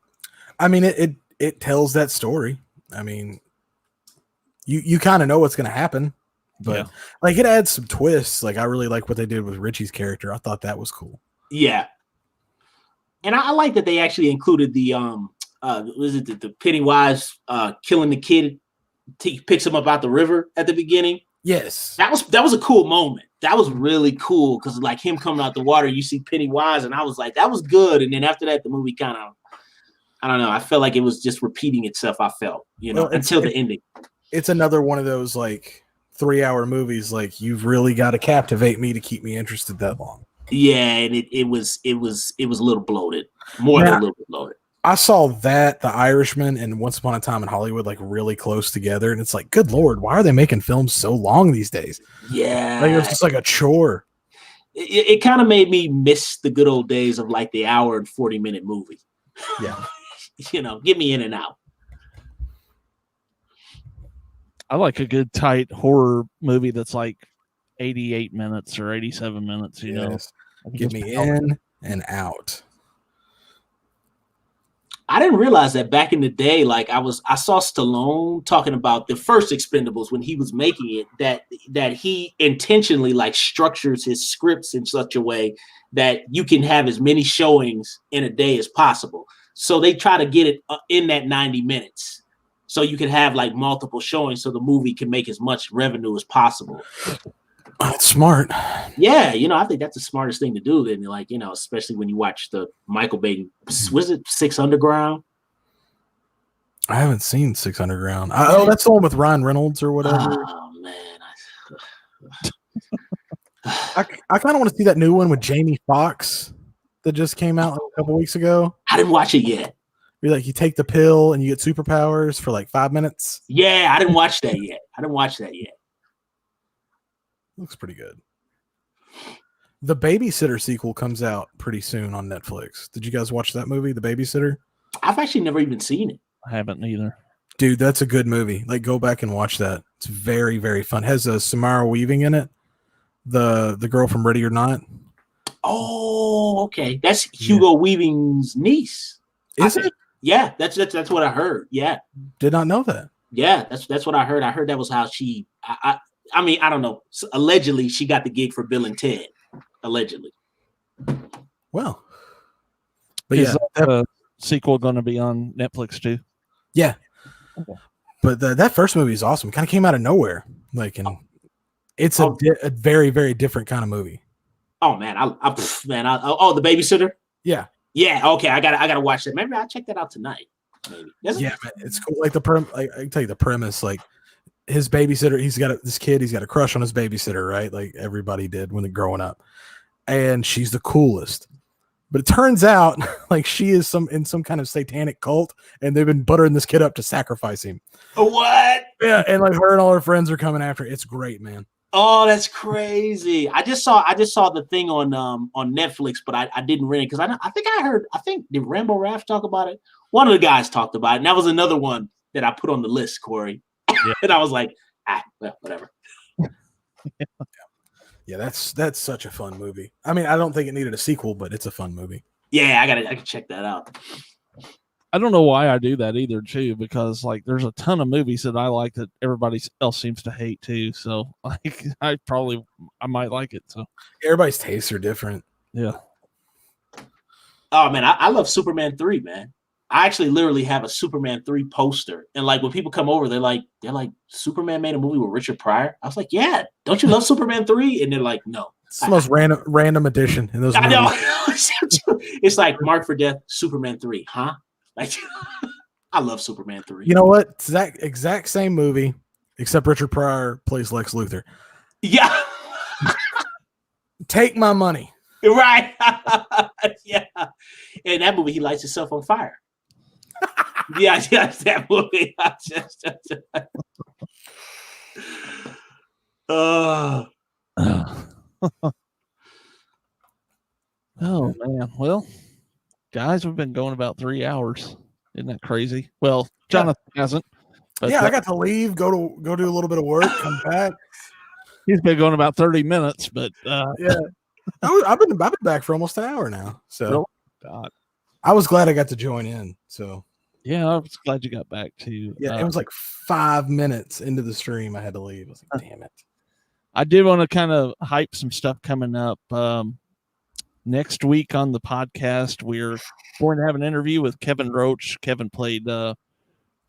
I mean, it tells that story. I mean, you kind of know what's going to happen, but like it adds some twists. Like I really like what they did with Richie's character. I thought that was cool. Yeah, and I like that they actually included the was it the Pennywise killing the kid? He picks him up out the river at the beginning. Yes, that was a cool moment. That was really cool because like him coming out the water, you see Pennywise, and I was like, that was good. And then after that, the movie kind of, I don't know, I felt like it was just repeating itself. I felt, until the ending. It's another one of those like 3-hour movies. Like you've really got to captivate me to keep me interested that long. Yeah, and it was a little bloated, more than a little bit bloated. I saw that The Irishman and Once Upon a Time in Hollywood like really close together, and it's like, good Lord, why are they making films so long these days? Yeah, like it was just like a chore. It kind of made me miss the good old days of like the hour and 40-minute movie. Yeah, get me in and out. I like a good tight horror movie that's like 88 minutes or 87 minutes. You know, get me in and out. I didn't realize that back in the day, like I saw Stallone talking about the first Expendables when he was making it, that he intentionally like structures his scripts in such a way that you can have as many showings in a day as possible. So they try to get it in that 90 minutes so you can have like multiple showings so the movie can make as much revenue as possible. That's smart. Yeah, I think that's the smartest thing to do. Then, like, especially when you watch the Michael Bay, was it 6 Underground? I haven't seen 6 Underground. Oh, that's the one with Ryan Reynolds or whatever. Oh man, I kind of want to see that new one with Jamie Foxx that just came out a couple weeks ago. I didn't watch it yet. You take the pill and you get superpowers for like 5 minutes. Yeah, I didn't watch that yet. Looks pretty good. The Babysitter sequel comes out pretty soon on Netflix. Did you guys watch that movie, The Babysitter? I've actually never even seen it. I haven't either. Dude, that's a good movie. Like, go back and watch that. It's very, very fun. It has Samara Weaving in it, the girl from Ready or Not. Oh, okay. That's Hugo Weaving's niece. Is it? Yeah, that's what I heard. Yeah, did not know that. Yeah, that's what I heard. I heard that was how she. I mean, I don't know. Allegedly, she got the gig for Bill and Ted. Allegedly. Well, but is that sequel going to be on Netflix too? Yeah. Okay. But that first movie is awesome. Kind of came out of nowhere. Like, and it's a very, very different kind of movie. Oh man, the Babysitter. Yeah. Yeah. Okay, I gotta watch that. Maybe I'll check that out tonight. Maybe. Yeah, man, it's cool. Like I can tell you the premise. Like his babysitter, he's got a crush on his babysitter, right? Like everybody did when they're growing up, and she's the coolest. But it turns out, like she is in some kind of satanic cult, and they've been buttering this kid up to sacrifice him. What? Yeah, and like her and all her friends are coming after. It's great, man. Oh, that's crazy! I just saw the thing on Netflix, but I didn't rent it because I think did Rambo Raff talk about it? One of the guys talked about it, and that was another one that I put on the list, Corey. Yeah. And I was like, well, whatever. Yeah, that's such a fun movie. I mean, I don't think it needed a sequel, but it's a fun movie. Yeah, I can check that out. I don't know why I do that either, too, because like there's a ton of movies that I like that everybody else seems to hate too. So like I might like it. So everybody's tastes are different. Yeah. Oh man, I love Superman 3, man. I actually literally have a Superman 3 poster. And like when people come over, they're like, Superman made a movie with Richard Pryor. I was like, yeah, don't you love Superman 3? And they're like, no. It's the most random addition in those movies. I know. It's like Marked for Death, Superman 3, huh? Like, I love Superman 3. You know what? It's that exact same movie, except Richard Pryor plays Lex Luthor. Yeah. Take my money. Right. Yeah. In that movie, he lights himself on fire. Yeah, that movie. Oh man. Well, guys, we've been going about 3 hours. Isn't that crazy? Well, Jonathan hasn't. But I got to leave, go do a little bit of work, come back. He's been going about 30 minutes, but yeah. I've been back for almost an hour now. So really? God. I was glad I got to join in. So yeah, I was glad you got back too. Yeah, it was like 5 minutes into the stream I had to leave. I was like, damn it. I did want to kind of hype some stuff coming up. Next week on the podcast, we're going to have an interview with Kevin Roach. Kevin played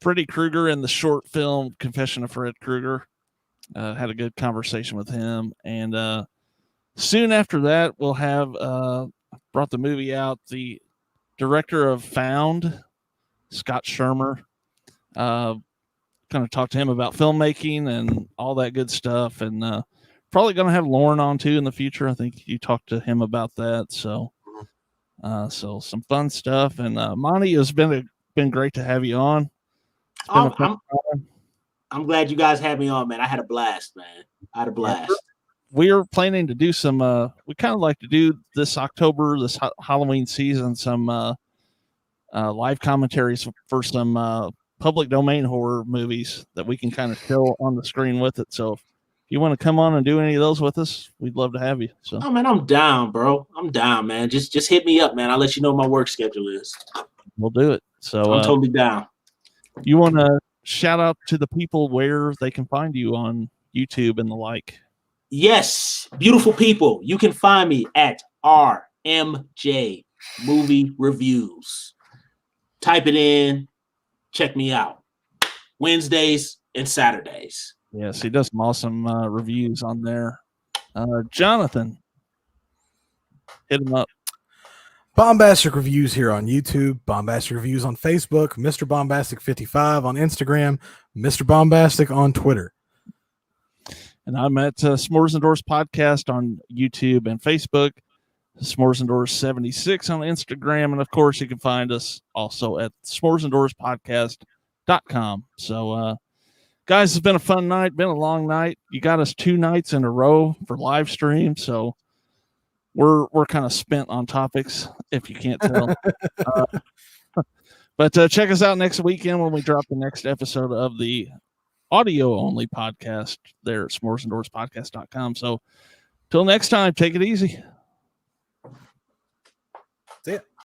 Freddy Krueger in the short film Confession of Fred Krueger. Had a good conversation with him. And soon after that, we'll have brought the movie out. The director of Found, Scott Shermer. Going to talk to him about filmmaking and all that good stuff. And probably going to have Lauren on too in the future. I think you talked to him about that. So some fun stuff. And Monty, has been great to have you on. I'm glad you guys had me on, man. I had a blast, man. I had a blast. We're planning to do some. We kind of like to do this October, this Halloween season, some live commentaries for some public domain horror movies that we can kind of show on the screen with it. So if you want to come on and do any of those with us, we'd love to have you. So, oh man, I'm down, bro. I'm down, man. Just hit me up, man. I'll let you know what my work schedule is. We'll do it. So I'm totally down. You want to shout out to the people where they can find you on YouTube and the like? Yes, beautiful people. You can find me at RMJ Movie Reviews. Type it in. Check me out. Wednesdays and Saturdays. Yes, he does some awesome reviews on there. Jonathan, hit him up. Bombastic Reviews here on YouTube, Bombastic Reviews on Facebook, Mr. Bombastic 55 on Instagram, Mr. Bombastic on Twitter. And I'm at S'mores and Doors Podcast on YouTube and Facebook. S'mores Indoors 76 on Instagram. And of course, you can find us also at s'moresindoorspodcast.com. So, guys, it's been a fun night, been a long night. You got us 2 nights in a row for live stream. So we're kind of spent on topics, if you can't tell. But check us out next weekend when we drop the next episode of the audio only podcast there at s'moresindoorspodcast.com. So till next time, take it easy.